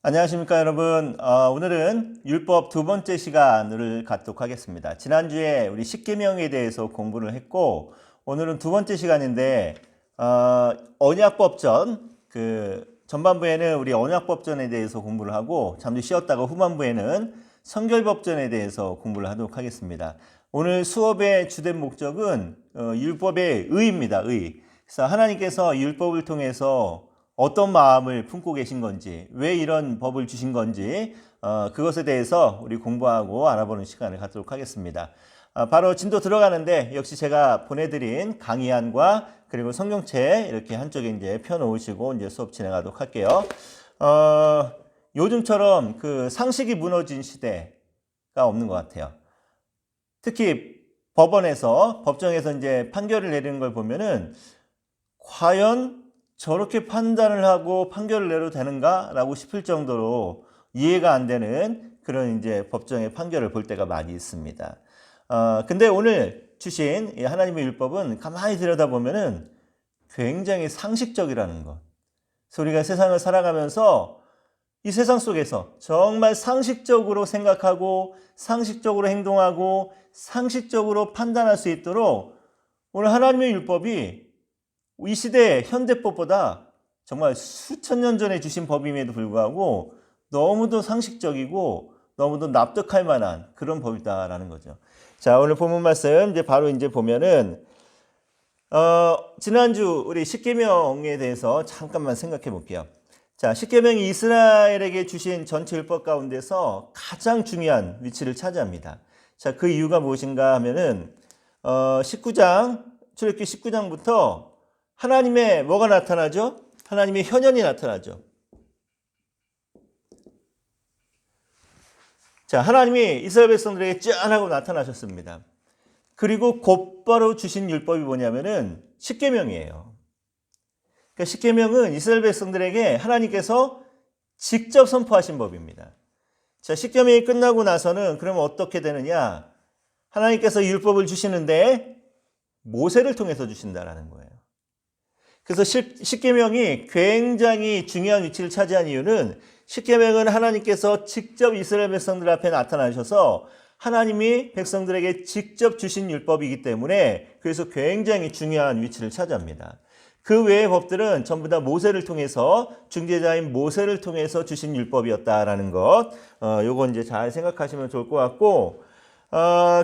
안녕하십니까 여러분. 오늘은 율법 두 번째 시간을 갖도록 하겠습니다. 지난주에 우리 십계명에 대해서 공부를 했고, 오늘은 두 번째 시간인데 언약법전, 전반부에는 우리 언약법전에 대해서 공부를 하고 잠시 쉬었다가 후반부에는 성결법전에 대해서 공부를 하도록 하겠습니다. 오늘 수업의 주된 목적은 율법의 의입니다. 의. 그래서 하나님께서 율법을 통해서 어떤 마음을 품고 계신 건지, 왜 이런 법을 주신 건지, 그것에 대해서 우리 공부하고 알아보는 시간을 갖도록 하겠습니다. 바로 진도 들어가는데, 역시 제가 보내드린 강의안과 그리고 성경책 이렇게 한쪽에 이제 펴놓으시고 이제 수업 진행하도록 할게요. 요즘처럼 그 상식이 무너진 시대가 없는 것 같아요. 특히 법정에서 이제 판결을 내리는 걸 보면은 과연 저렇게 판단을 하고 판결을 내려도 되는가? 라고 싶을 정도로 이해가 안 되는 그런 이제 법정의 판결을 볼 때가 많이 있습니다. 근데 오늘 주신 이 하나님의 율법은 가만히 들여다보면은 굉장히 상식적이라는 것. 그래서 우리가 세상을 살아가면서 이 세상 속에서 정말 상식적으로 생각하고 상식적으로 행동하고 상식적으로 판단할 수 있도록 오늘 하나님의 율법이 이 시대의 현대법보다 정말 수천 년 전에 주신 법임에도 불구하고 너무도 상식적이고 너무도 납득할 만한 그런 법이다라는 거죠. 자, 오늘 본문 말씀 이제 바로 이제 보면은 지난주 우리 십계명에 대해서 잠깐만 생각해 볼게요. 자, 십계명이 이스라엘에게 주신 전체 율법 가운데서 가장 중요한 위치를 차지합니다. 자, 그 이유가 무엇인가 하면은 19장 출애굽기 19장부터 하나님의 뭐가 나타나죠? 하나님의 현현이 나타나죠. 자, 하나님이 이스라엘 백성들에게 짠하고 나타나셨습니다. 그리고 곧바로 주신 율법이 뭐냐면은 십계명이에요. 그러니까 십계명은 이스라엘 백성들에게 하나님께서 직접 선포하신 법입니다. 자, 십계명이 끝나고 나서는 그러면 어떻게 되느냐? 하나님께서 율법을 주시는데 모세를 통해서 주신다라는 거예요. 그래서 십계명이 굉장히 중요한 위치를 차지한 이유는 십계명은 하나님께서 직접 이스라엘 백성들 앞에 나타나셔서 하나님이 백성들에게 직접 주신 율법이기 때문에 그래서 굉장히 중요한 위치를 차지합니다. 그 외의 법들은 전부 다 모세를 통해서 중재자인 모세를 통해서 주신 율법이었다라는 것, 요건 이제 잘 생각하시면 좋을 것 같고,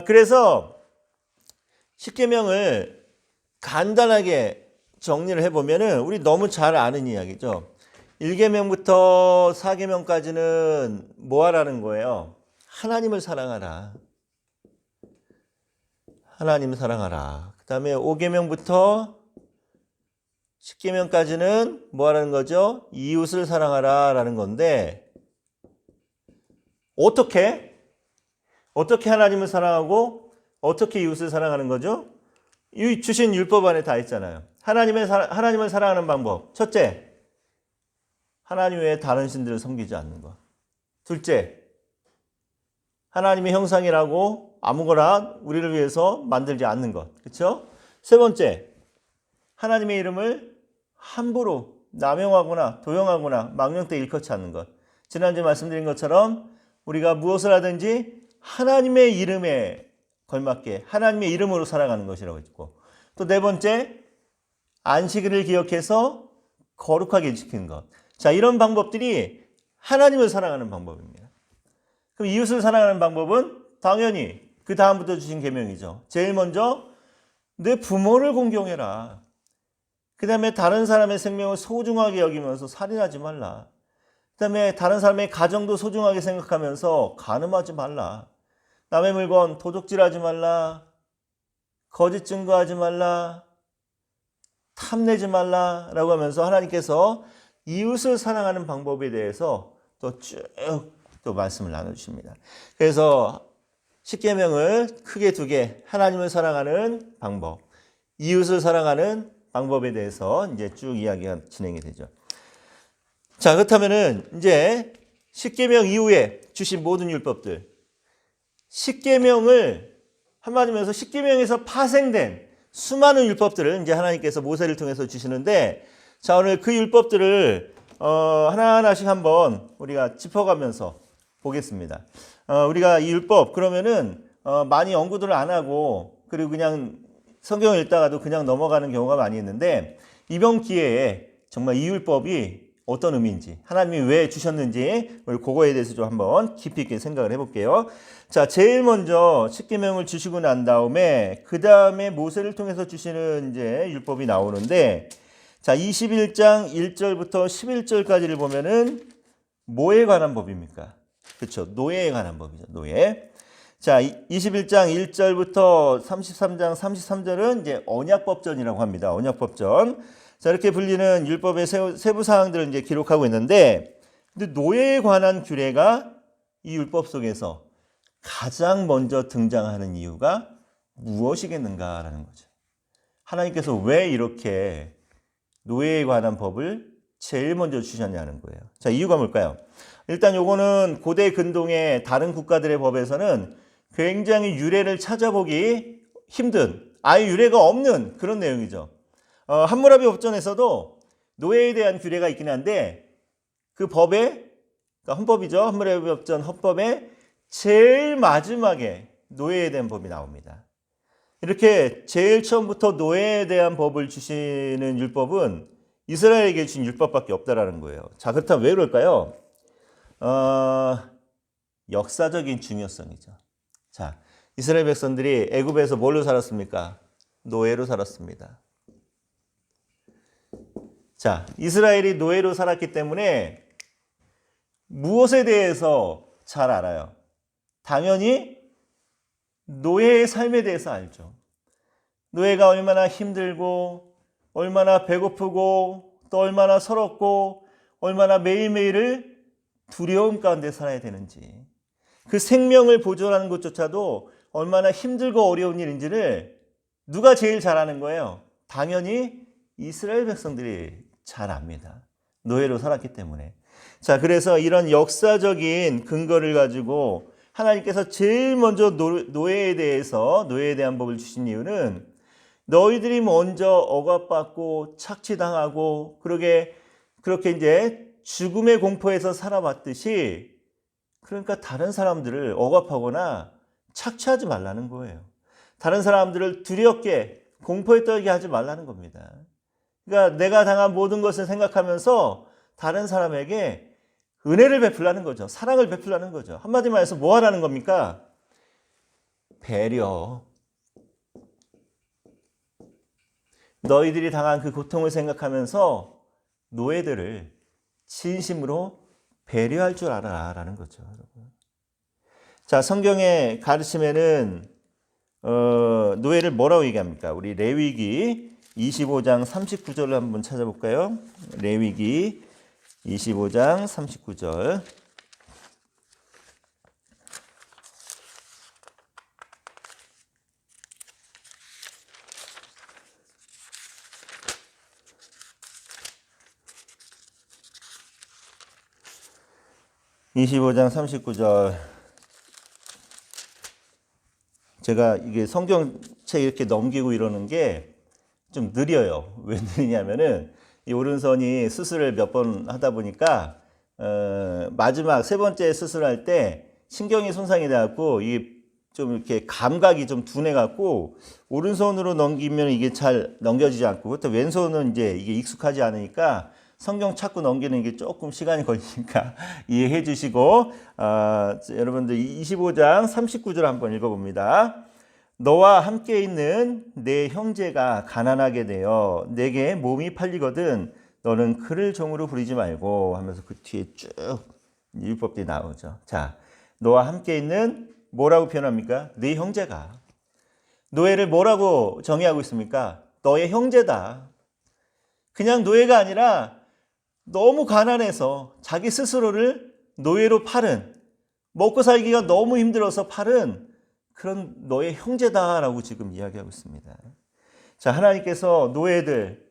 그래서 십계명을 간단하게 정리를 해보면은 우리 너무 잘 아는 이야기죠. 1계명부터 4계명까지는 뭐 하라는 거예요? 하나님을 사랑하라. 하나님을 사랑하라. 그 다음에 5계명부터 10계명까지는 뭐 하라는 거죠? 이웃을 사랑하라 라는 건데 어떻게 하나님을 사랑하고 어떻게 이웃을 사랑하는 거죠? 이 주신 율법 안에 다 있잖아요. 하나님을 사랑하는 방법. 첫째, 하나님 외에 다른 신들을 섬기지 않는 것. 둘째, 하나님의 형상이라고 아무거나 우리를 위해서 만들지 않는 것. 그렇죠? 세 번째, 하나님의 이름을 함부로 남용하거나 도용하거나 망령되이 일컫지 않는 것. 지난주에 말씀드린 것처럼 우리가 무엇을 하든지 하나님의 이름에 걸맞게 하나님의 이름으로 살아가는 것이라고 했고, 또 네 번째, 안식일을 기억해서 거룩하게 지키는 것. 자, 이런 방법들이 하나님을 사랑하는 방법입니다. 그럼 이웃을 사랑하는 방법은 당연히 그 다음부터 주신 계명이죠. 제일 먼저 내 부모를 공경해라. 그 다음에 다른 사람의 생명을 소중하게 여기면서 살인하지 말라. 그 다음에 다른 사람의 가정도 소중하게 생각하면서 간음하지 말라. 남의 물건 도둑질하지 말라. 거짓 증거하지 말라. 탐내지 말라라고 하면서 하나님께서 이웃을 사랑하는 방법에 대해서 또 쭉 또 말씀을 나눠주십니다. 그래서 십계명을 크게 두 개, 하나님을 사랑하는 방법, 이웃을 사랑하는 방법에 대해서 이제 쭉 이야기가 진행이 되죠. 자, 그렇다면은 이제 십계명 이후에 주신 모든 율법들, 십계명을 한마디로 해서 십계명에서 파생된 수많은 율법들을 이제 하나님께서 모세를 통해서 주시는데, 자, 오늘 그 율법들을 하나하나씩 한번 우리가 짚어가면서 보겠습니다. 우리가 이 율법 그러면은 많이 연구들을 안 하고 그리고 그냥 성경을 읽다가도 그냥 넘어가는 경우가 많이 있는데 이번 기회에 정말 이 율법이 어떤 의미인지 하나님이 왜 주셨는지 우리 그거에 대해서 좀 한번 깊이 있게 생각을 해볼게요. 자, 제일 먼저 십계명을 주시고 난 다음에 그 다음에 모세를 통해서 주시는 이제 율법이 나오는데 자, 21장 1절부터 11절까지를 보면은 뭐에 관한 법입니까? 그렇죠. 노예에 관한 법이죠. 노예. 자, 21장 1절부터 33장 33절은 이제 언약법전이라고 합니다. 언약법전. 자, 이렇게 불리는 율법의 세부 사항들을 이제 기록하고 있는데, 근데 노예에 관한 규례가 이 율법 속에서 가장 먼저 등장하는 이유가 무엇이겠는가라는 거죠. 하나님께서 왜 이렇게 노예에 관한 법을 제일 먼저 주셨냐는 거예요. 자, 이유가 뭘까요? 일단 요거는 고대 근동의 다른 국가들의 법에서는 굉장히 유래를 찾아보기 힘든, 아예 유래가 없는 그런 내용이죠. 함무라비 법전에서도 노예에 대한 규례가 있긴 한데 그 법에, 그러니까 헌법이죠. 함무라비 법전 헌법에 제일 마지막에 노예에 대한 법이 나옵니다. 이렇게 제일 처음부터 노예에 대한 법을 주시는 율법은 이스라엘에게 주신 율법밖에 없다라는 거예요. 자, 그렇다면 왜 그럴까요? 역사적인 중요성이죠. 자, 이스라엘 백성들이 애굽에서 뭘로 살았습니까? 노예로 살았습니다. 자, 이스라엘이 노예로 살았기 때문에 무엇에 대해서 잘 알아요? 당연히 노예의 삶에 대해서 알죠. 노예가 얼마나 힘들고 얼마나 배고프고 또 얼마나 서럽고 얼마나 매일매일을 두려움 가운데 살아야 되는지, 그 생명을 보존하는 것조차도 얼마나 힘들고 어려운 일인지를 누가 제일 잘 아는 거예요? 당연히 이스라엘 백성들이 잘 압니다. 노예로 살았기 때문에. 자, 그래서 이런 역사적인 근거를 가지고 하나님께서 제일 먼저 노예에 대한 법을 주신 이유는 너희들이 먼저 억압받고 착취당하고 그렇게 이제 죽음의 공포에서 살아왔듯이, 그러니까 다른 사람들을 억압하거나 착취하지 말라는 거예요. 다른 사람들을 두렵게 공포에 떨게 하지 말라는 겁니다. 그러니까 내가 당한 모든 것을 생각하면서 다른 사람에게 은혜를 베풀라는 거죠. 사랑을 베풀라는 거죠. 한마디 말해서 뭐 하라는 겁니까? 배려. 너희들이 당한 그 고통을 생각하면서 노예들을 진심으로 배려할 줄 알아라는 거죠. 자, 성경의 가르침에는 노예를 뭐라고 얘기합니까? 우리 레위기 25장 39절을 한번 찾아볼까요? 레위기 25장 39절. (25장 39절) 제가 이게 성경책 이렇게 넘기고 이러는 게 좀 느려요. 왜 느리냐면은 이 오른손이 수술을 몇 번 하다 보니까 마지막 세 번째 수술할 때 신경이 손상이 돼갖고 이게 좀 이렇게 감각이 좀 둔해갖고 오른손으로 넘기면 이게 잘 넘겨지지 않고, 그것도 왼손은 이제 이게 익숙하지 않으니까 성경 찾고 넘기는 게 조금 시간이 걸리니까 이해해 주시고, 여러분들 25장 39절 한번 읽어봅니다. 너와 함께 있는 내 형제가 가난하게 되어 내게 몸이 팔리거든 너는 그를 종으로 부리지 말고 하면서 그 뒤에 쭉 율법들이 나오죠. 자, 너와 함께 있는 뭐라고 표현합니까? 네 형제가. 노예를 뭐라고 정의하고 있습니까? 너의 형제다. 그냥 노예가 아니라 너무 가난해서 자기 스스로를 노예로 팔은, 먹고 살기가 너무 힘들어서 팔은 그런 너의 형제다라고 지금 이야기하고 있습니다. 자, 하나님께서 노예들,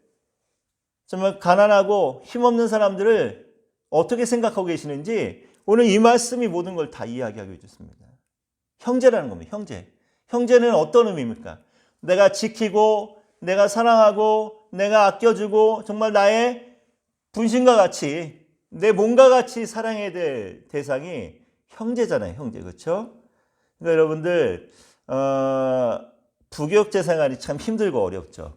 정말 가난하고 힘없는 사람들을 어떻게 생각하고 계시는지 오늘 이 말씀이 모든 걸 다 이야기하고 있습니다. 형제라는 겁니다. 형제. 형제는 어떤 의미입니까? 내가 지키고 내가 사랑하고 내가 아껴주고 정말 나의 분신과 같이 내 몸과 같이 사랑해야 될 대상이 형제잖아요. 형제. 그렇죠? 그러니까 여러분들 부교육자 생활이 참 힘들고 어렵죠.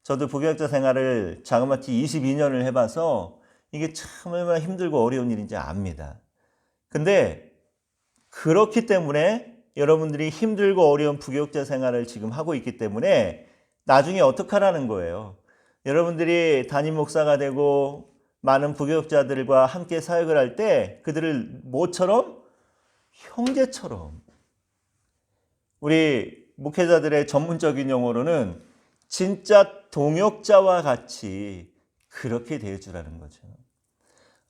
저도 부교육자 생활을 자그마치 22년을 해봐서 이게 참 얼마나 힘들고 어려운 일인지 압니다. 근데 그렇기 때문에 여러분들이 힘들고 어려운 부교육자 생활을 지금 하고 있기 때문에 나중에 어떡하라는 거예요. 여러분들이 담임 목사가 되고 많은 부교육자들과 함께 사역을 할 때 그들을 뭐처럼? 형제처럼. 우리 목회자들의 전문적인 용어로는 진짜 동역자와 같이 그렇게 대해주라는 거죠.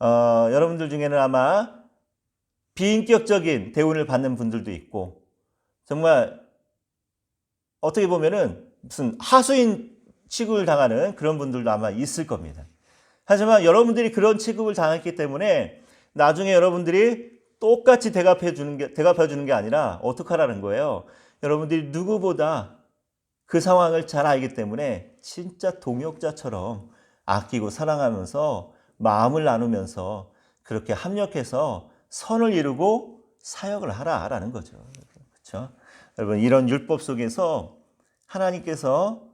여러분들 중에는 아마 비인격적인 대우를 받는 분들도 있고 정말 어떻게 보면은 무슨 하수인 취급을 당하는 그런 분들도 아마 있을 겁니다. 하지만 여러분들이 그런 취급을 당했기 때문에 나중에 여러분들이 똑같이 대갚해 주는 게 아니라 어떡하라는 거예요. 여러분들이 누구보다 그 상황을 잘 알기 때문에 진짜 동역자처럼 아끼고 사랑하면서 마음을 나누면서 그렇게 합력해서 선을 이루고 사역을 하라라는 거죠. 그렇죠? 여러분 이런 율법 속에서 하나님께서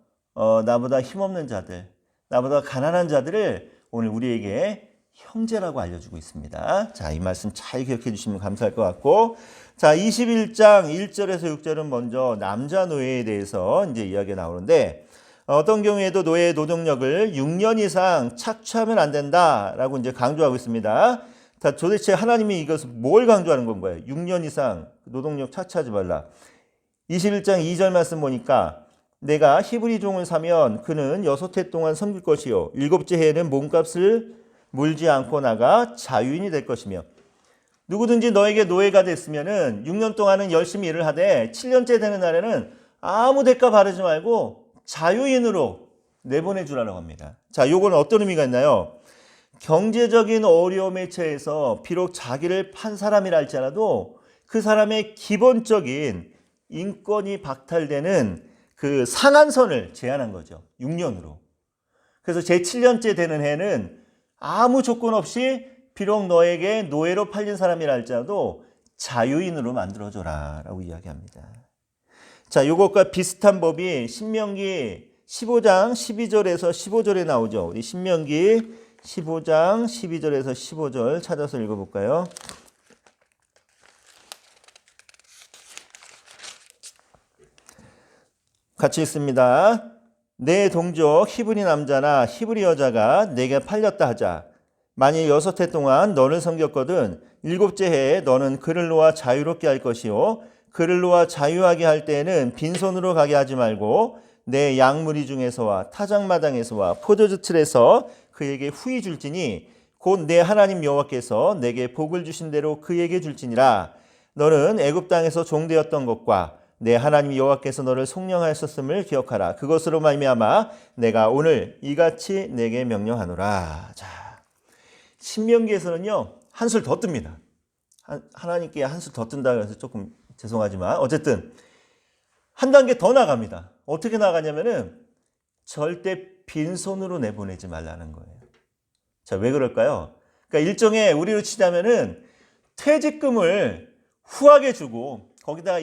나보다 힘없는 자들, 나보다 가난한 자들을 오늘 우리에게 형제라고 알려주고 있습니다. 자, 이 말씀 잘 기억해 주시면 감사할 것 같고, 자, 21장 1절에서 6절은 먼저 남자 노예에 대해서 이제 이야기가 나오는데, 어떤 경우에도 노예의 노동력을 6년 이상 착취하면 안 된다라고 이제 강조하고 있습니다. 자, 도대체 하나님이 이것을 뭘 강조하는 건가요? 6년 이상 노동력 착취하지 말라. 21장 2절 말씀 보니까 내가 히브리 종을 사면 그는 6해 동안 섬길 것이요 7째 해에는 몸값을 물지 않고 나가 자유인이 될 것이며 누구든지 너에게 노예가 됐으면은 6년 동안은 열심히 일을 하되 7년째 되는 날에는 아무 대가 바르지 말고 자유인으로 내보내주라고 합니다. 자, 요건 어떤 의미가 있나요? 경제적인 어려움에 처해서 비록 자기를 판 사람이라 할지라도 그 사람의 기본적인 인권이 박탈되는 그 상한선을 제한한 거죠. 6년으로. 그래서 제 7년째 되는 해는 아무 조건 없이 비록 너에게 노예로 팔린 사람이라 할지라도 자유인으로 만들어줘라 라고 이야기합니다. 자, 요것과 비슷한 법이 신명기 15장 12절에서 15절에 나오죠. 우리 신명기 15장 12절에서 15절 찾아서 읽어볼까요? 같이 읽습니다. 내 동족 히브리 남자나 히브리 여자가 내게 팔렸다 하자. 만일 6해 동안 너를 섬겼거든 7째 해에 너는 그를 놓아 자유롭게 할 것이요 그를 놓아 자유하게 할 때에는 빈손으로 가게 하지 말고 내 양무리 중에서와 타작마당에서와 포도주 틀에서 그에게 후히 줄지니 곧 내 하나님 여호와께서 내게 복을 주신 대로 그에게 줄지니라. 너는 애굽 땅에서 종되었던 것과 내 하나님 여호와께서 너를 속량하셨음을 기억하라. 그것으로 말미암아 내가 오늘 이같이 내게 명령하노라. 자, 신명기에서는요 한술 더 뜹니다. 하나님께 한술 더 뜬다 그래서 조금 죄송하지만 어쨌든 한 단계 더 나갑니다. 어떻게 나가냐면은 절대 빈손으로 내보내지 말라는 거예요. 자, 왜 그럴까요? 그러니까 일종의 우리로 치자면은 퇴직금을 후하게 주고 거기다가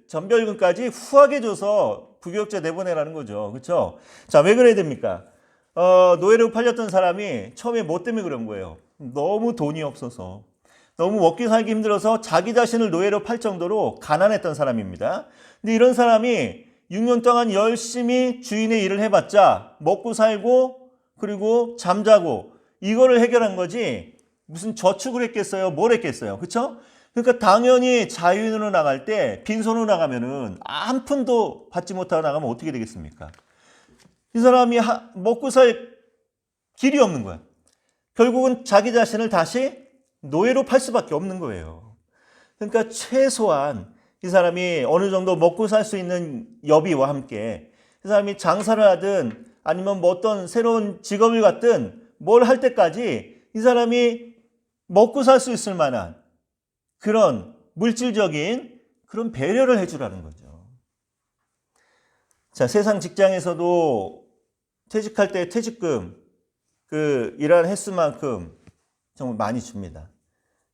전별금까지 후하게 줘서 부교육자 내보내라는 거죠. 그렇죠? 자, 왜 그래야 됩니까? 노예로 팔렸던 사람이 처음에 뭐 때문에 그런 거예요? 너무 돈이 없어서 너무 먹기 살기 힘들어서 자기 자신을 노예로 팔 정도로 가난했던 사람입니다. 근데 이런 사람이 6년 동안 열심히 주인의 일을 해봤자 먹고 살고 그리고 잠자고 이거를 해결한 거지 무슨 저축을 했겠어요? 뭘 했겠어요? 그렇죠? 그러니까 당연히 자유인으로 나갈 때 빈손으로 나가면은 한 푼도 받지 못하고 나가면 어떻게 되겠습니까? 이 사람이 먹고 살 길이 없는 거야. 결국은 자기 자신을 다시 노예로 팔 수밖에 없는 거예요. 그러니까 최소한 이 사람이 어느 정도 먹고 살 수 있는 여비와 함께 이 사람이 장사를 하든 아니면 뭐 어떤 새로운 직업을 갖든 뭘 할 때까지 이 사람이 먹고 살 수 있을 만한 그런 물질적인 그런 배려를 해주라는 거죠. 자, 세상 직장에서도 퇴직할 때 퇴직금 그 일하는 횟수만큼 정말 많이 줍니다.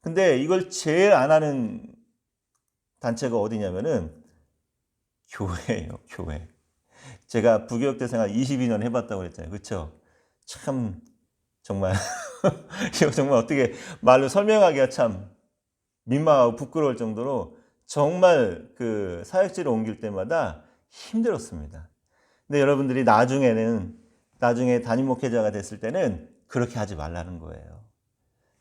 근데 이걸 제일 안 하는 단체가 어디냐면은 교회예요, 교회. 제가 부교육대 생활 22년 해봤다고 그랬잖아요. 그렇죠? 참 정말 이거 정말 어떻게 말로 설명하기가 참 민망하고 부끄러울 정도로 정말 그 사역지를 옮길 때마다 힘들었습니다. 근데 여러분들이 나중에 담임 목회자가 됐을 때는 그렇게 하지 말라는 거예요.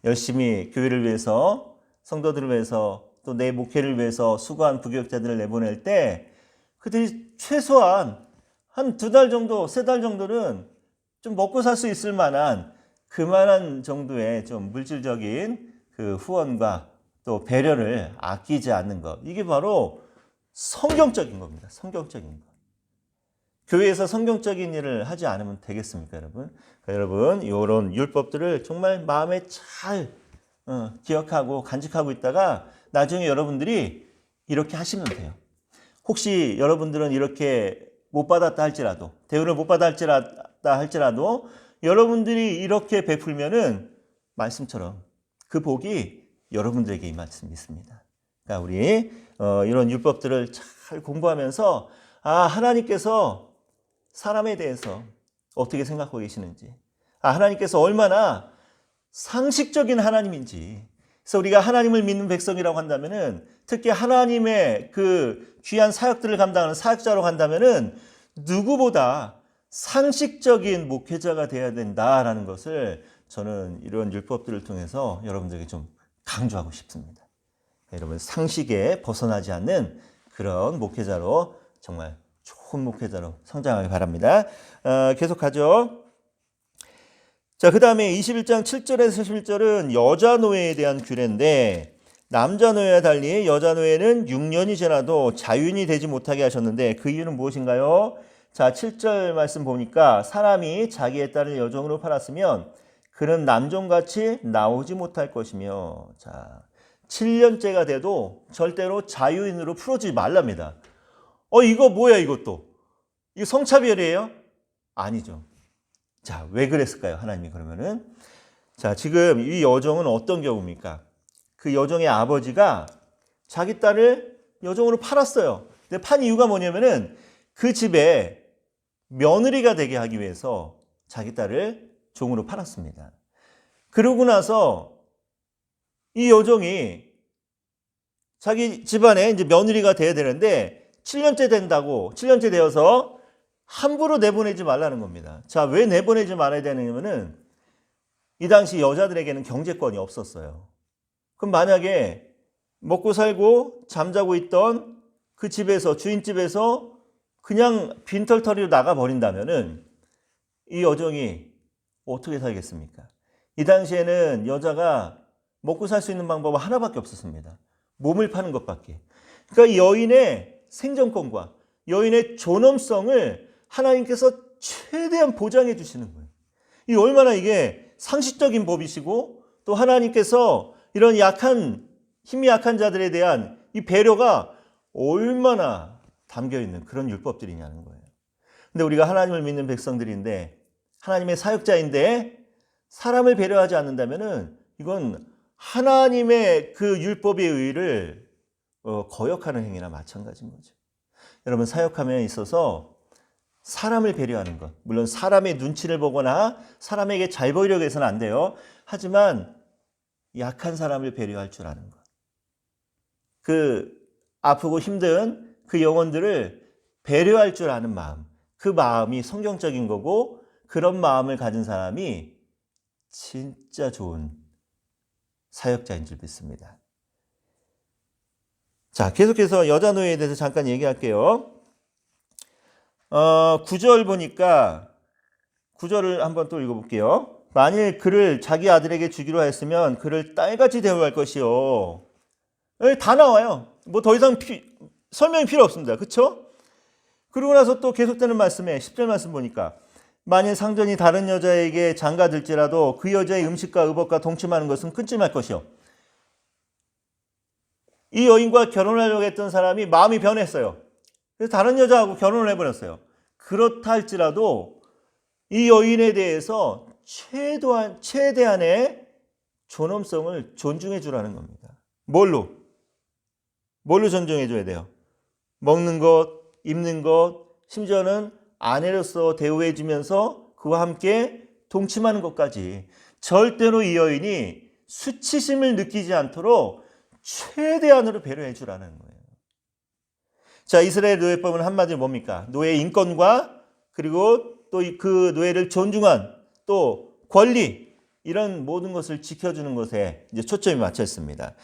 열심히 교회를 위해서, 성도들을 위해서, 또 내 목회를 위해서 수고한 부교육자들을 내보낼 때 그들이 최소한 한 2달 정도, 3달 정도는 좀 먹고 살 수 있을 만한 그만한 정도의 좀 물질적인 그 후원과 또 배려를 아끼지 않는 것. 이게 바로 성경적인 겁니다. 성경적인 것. 교회에서 성경적인 일을 하지 않으면 되겠습니까, 여러분? 그러니까 여러분, 이런 율법들을 정말 마음에 잘 기억하고 간직하고 있다가 나중에 여러분들이 이렇게 하시면 돼요. 혹시 여러분들은 이렇게 못 받았다 할지라도, 대우를 못 받았다 할지라도 여러분들이 이렇게 베풀면은 말씀처럼 그 복이 여러분들에게 임할 수 있습니다. 그러니까 우리 이런 율법들을 잘 공부하면서 하나님께서 사람에 대해서 어떻게 생각하고 계시는지, 하나님께서 얼마나 상식적인 하나님인지. 그래서 우리가 하나님을 믿는 백성이라고 한다면은, 특히 하나님의 그 귀한 사역들을 감당하는 사역자로 간다면은 누구보다 상식적인 목회자가 되어야 된다라는 것을 저는 이런 율법들을 통해서 여러분들에게 좀 강조하고 싶습니다. 여러분, 상식에 벗어나지 않는 그런 목회자로, 정말 좋은 목회자로 성장하기 바랍니다. 계속하죠. 자, 그 다음에 21장 7절에서 11절은 여자 노예에 대한 규례인데, 남자 노예와 달리 여자 노예는 6년이 지나도 자유인이 되지 못하게 하셨는데 그 이유는 무엇인가요? 자, 7절 말씀 보니까 사람이 자기의 딸을 여종으로 팔았으면 그는 남종같이 나오지 못할 것이며, 자, 7년째가 돼도 절대로 자유인으로 풀어주지 말랍니다. 이거 뭐야, 이것도? 이거 성차별이에요? 아니죠. 자, 왜 그랬을까요, 하나님이 그러면은? 자, 지금 이 여종은 어떤 경우입니까? 그 여종의 아버지가 자기 딸을 여종으로 팔았어요. 근데 판 이유가 뭐냐면은 그 집에 며느리가 되게 하기 위해서 자기 딸을 종으로 팔았습니다. 그러고 나서 이 여종이 자기 집안에 이제 며느리가 돼야 되는데 7년째 된다고, 7년째 되어서 함부로 내보내지 말라는 겁니다. 자, 왜 내보내지 말아야 되느냐면은 이 당시 여자들에게는 경제권이 없었어요. 그럼 만약에 먹고 살고 잠자고 있던 그 집에서, 주인집에서 그냥 빈털터리로 나가버린다면은 이 여종이 어떻게 살겠습니까? 이 당시에는 여자가 먹고 살 수 있는 방법은 하나밖에 없었습니다. 몸을 파는 것밖에. 그러니까 여인의 생존권과 여인의 존엄성을 하나님께서 최대한 보장해 주시는 거예요. 이 얼마나 이게 상식적인 법이시고, 또 하나님께서 이런 힘이 약한 자들에 대한 이 배려가 얼마나 담겨 있는 그런 율법들이냐는 거예요. 근데 우리가 하나님을 믿는 백성들인데, 하나님의 사역자인데 사람을 배려하지 않는다면은 이건 하나님의 그 율법의 의의를 거역하는 행위나 마찬가지인 거죠. 여러분, 사역함에 있어서 사람을 배려하는 것, 물론 사람의 눈치를 보거나 사람에게 잘 보이려고 해서는 안 돼요. 하지만 약한 사람을 배려할 줄 아는 것, 그 아프고 힘든 그 영혼들을 배려할 줄 아는 마음, 그 마음이 성경적인 거고, 그런 마음을 가진 사람이 진짜 좋은 사역자인 줄 믿습니다. 자, 계속해서 여자 노예에 대해서 잠깐 얘기할게요. 9절 보니까 9절을 한번 또 읽어볼게요. 만일 그를 자기 아들에게 주기로 했으면 그를 딸같이 대우할 것이요. 다 나와요. 뭐 더 이상 설명이 필요 없습니다. 그렇죠? 그러고 나서 또 계속되는 말씀에 10절 말씀 보니까 만일 상전이 다른 여자에게 장가들지라도 그 여자의 음식과 의복과 동침하는 것은 끊지 말 것이요. 이 여인과 결혼하려고 했던 사람이 마음이 변했어요. 그래서 다른 여자하고 결혼을 해버렸어요. 그렇다 할지라도 이 여인에 대해서 최대한의 존엄성을 존중해 주라는 겁니다. 뭘로 존중해 줘야 돼요? 먹는 것, 입는 것, 심지어는 아내로서 대우해 주면서 그와 함께 동침하는 것까지 절대로 이 여인이 수치심을 느끼지 않도록 최대한으로 배려해 주라는 거예요. 자, 이스라엘 노예법은 한마디로 뭡니까? 노예의 인권과 그리고 또 그 노예를 존중한 또 권리, 이런 모든 것을 지켜주는 것에 이제 초점이 맞춰 있습니다.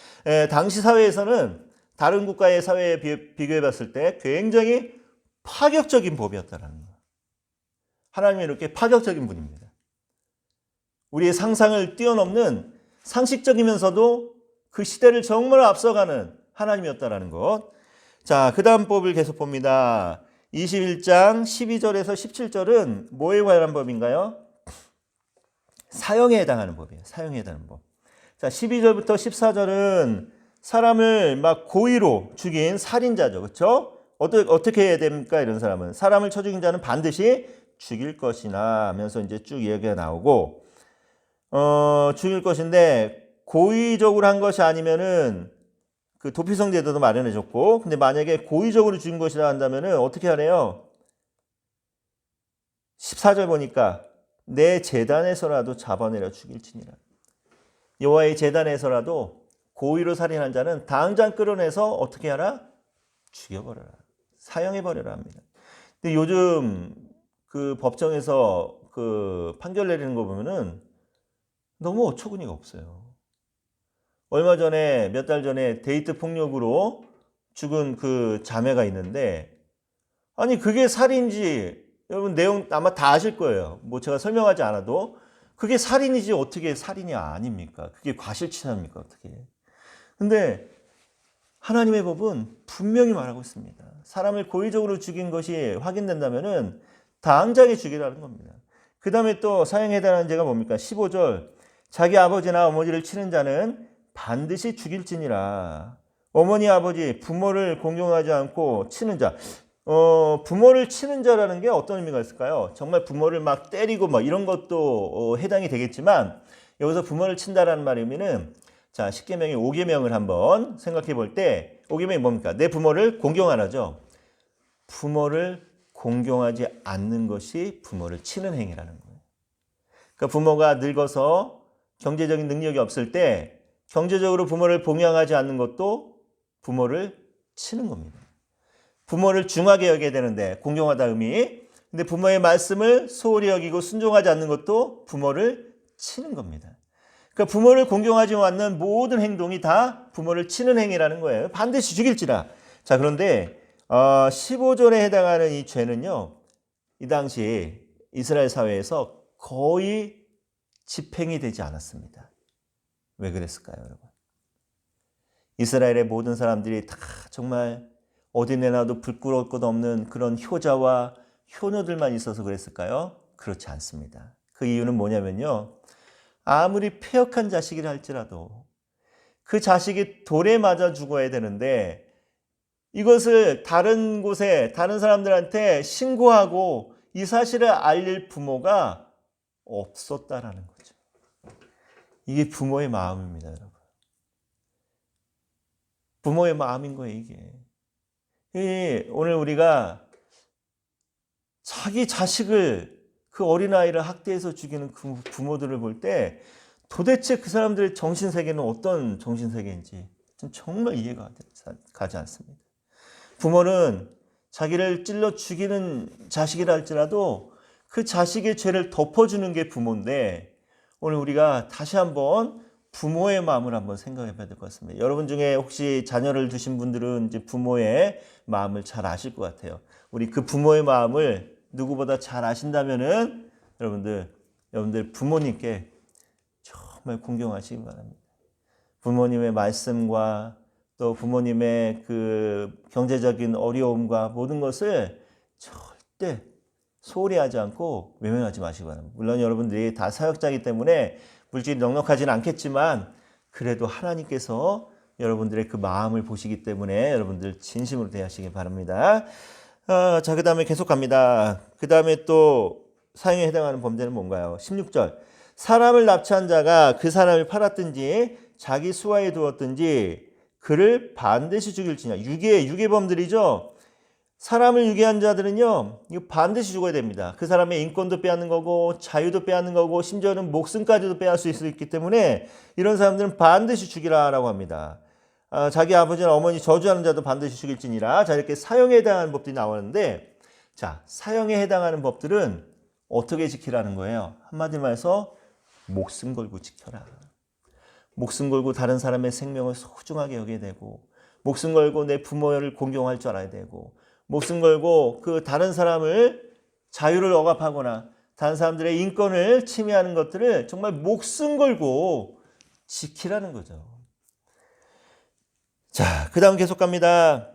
당시 사회에서는 다른 국가의 사회에 비교해 봤을 때 굉장히 파격적인 법이었다는 거예요. 하나님이 이렇게 파격적인 분입니다. 우리의 상상을 뛰어넘는 상식적이면서도 그 시대를 정말 앞서가는 하나님이었다는 것. 자, 그 다음 법을 계속 봅니다. 21장 12절에서 17절은 뭐에 관한 법인가요? 사형에 해당하는 법이에요. 사형에 해당하는 법. 자, 12절부터 14절은 사람을 막 고의로 죽인 살인자죠. 그렇죠? 어떻게 해야 됩니까? 이런 사람은 사람을 쳐 죽인 자는 반드시 죽일 것이나 하면서 이제 쭉 얘기가 나오고 죽일 것인데 고의적으로 한 것이 아니면은 그 도피성 제도도 마련해 줬고, 근데 만약에 고의적으로 죽인 것이라 한다면은 어떻게 하래요? 14절 보니까 내 제단에서라도 잡아내려 죽일지니라. 여호와의 제단에서라도 고의로 살인한 자는 당장 끌어내서 어떻게 하라? 죽여버려라. 사형해버려라 합니다. 근데 요즘 그 법정에서 그 판결 내리는 거 보면은 너무 어처구니가 없어요. 얼마 전에, 몇 달 전에 데이트 폭력으로 죽은 그 자매가 있는데, 아니, 그게 살인지, 여러분 내용 아마 다 아실 거예요. 뭐 제가 설명하지 않아도. 그게 살인이지 어떻게 살인이 아닙니까? 그게 과실치사입니까? 어떻게. 근데 하나님의 법은 분명히 말하고 있습니다. 사람을 고의적으로 죽인 것이 확인된다면은 당장에 죽이라는 겁니다. 그 다음에 또 사형에 해당하는 죄가 뭡니까? 15절. 자기 아버지나 어머니를 치는 자는 반드시 죽일지니라. 어머니, 아버지, 부모를 공경하지 않고 치는 자. 부모를 치는 자라는 게 어떤 의미가 있을까요? 정말 부모를 막 때리고 막 이런 것도 해당이 되겠지만, 여기서 부모를 친다라는 말의 의미는, 자, 십계명의 5계명을 한번 생각해 볼 때, 5계명이 뭡니까? 내 부모를 공경하라죠. 부모를 공경하지 않는 것이 부모를 치는 행위라는 거예요. 그러니까 부모가 늙어서 경제적인 능력이 없을 때 경제적으로 부모를 봉양하지 않는 것도 부모를 치는 겁니다. 부모를 중하게 여겨야 되는데, 공경하다 의미. 근데 부모의 말씀을 소홀히 여기고 순종하지 않는 것도 부모를 치는 겁니다. 그러니까 부모를 공경하지 않는 모든 행동이 다 부모를 치는 행위라는 거예요. 반드시 죽일지라. 자, 그런데 15절에 해당하는 이 죄는요, 이 당시 이스라엘 사회에서 거의 집행이 되지 않았습니다. 왜 그랬을까요, 여러분? 이스라엘의 모든 사람들이 다 정말 어디 내놔도 부끄러울 것 없는 그런 효자와 효녀들만 있어서 그랬을까요? 그렇지 않습니다. 그 이유는 뭐냐면요, 아무리 패역한 자식이라 할지라도 그 자식이 돌에 맞아 죽어야 되는데, 이것을 다른 곳에 다른 사람들한테 신고하고 이 사실을 알릴 부모가 없었다라는 거죠. 이게 부모의 마음입니다, 여러분. 부모의 마음인 거예요, 이게. 오늘 우리가 자기 자식을, 그 어린아이를 학대해서 죽이는 그 부모들을 볼 때 도대체 그 사람들의 정신세계는 어떤 정신세계인지 정말 이해가 가지 않습니다. 부모는 자기를 찔러 죽이는 자식이라 할지라도 그 자식의 죄를 덮어주는 게 부모인데, 오늘 우리가 다시 한번 부모의 마음을 한번 생각해 봐야 될 것 같습니다. 여러분 중에 혹시 자녀를 두신 분들은 이제 부모의 마음을 잘 아실 것 같아요. 우리 그 부모의 마음을 누구보다 잘 아신다면은 여러분들 부모님께 정말 공경하시기 바랍니다. 부모님의 말씀과 또 부모님의 그 경제적인 어려움과 모든 것을 절대 소홀히 하지 않고 외면하지 마시기 바랍니다. 물론 여러분들이 다 사역자이기 때문에 물질이 넉넉하지는 않겠지만, 그래도 하나님께서 여러분들의 그 마음을 보시기 때문에 여러분들 진심으로 대하시기 바랍니다. 자, 그 다음에 계속 갑니다. 그 다음에 또 사형에 해당하는 범죄는 뭔가요? 16절. 사람을 납치한 자가 그 사람을 팔았든지 자기 수하에 두었든지 그를 반드시 죽일지냐. 유괴범들이죠. 사람을 유괴한 자들은요, 이거 반드시 죽어야 됩니다. 그 사람의 인권도 빼앗는 거고 자유도 빼앗는 거고 심지어는 목숨까지도 빼앗을 수 있기 때문에 이런 사람들은 반드시 죽이라라고 합니다. 자기 아버지나 어머니 저주하는 자도 반드시 죽일지니라. 자, 이렇게 사형에 해당하는 법들이 나오는데, 자, 사형에 해당하는 법들은 어떻게 지키라는 거예요? 한마디로 말해서 목숨 걸고 지켜라. 목숨 걸고 다른 사람의 생명을 소중하게 여겨야 되고, 목숨 걸고 내 부모를 공경할 줄 알아야 되고, 목숨 걸고 그 다른 사람을 자유를 억압하거나 다른 사람들의 인권을 침해하는 것들을 정말 목숨 걸고 지키라는 거죠. 자, 그 다음 계속 갑니다.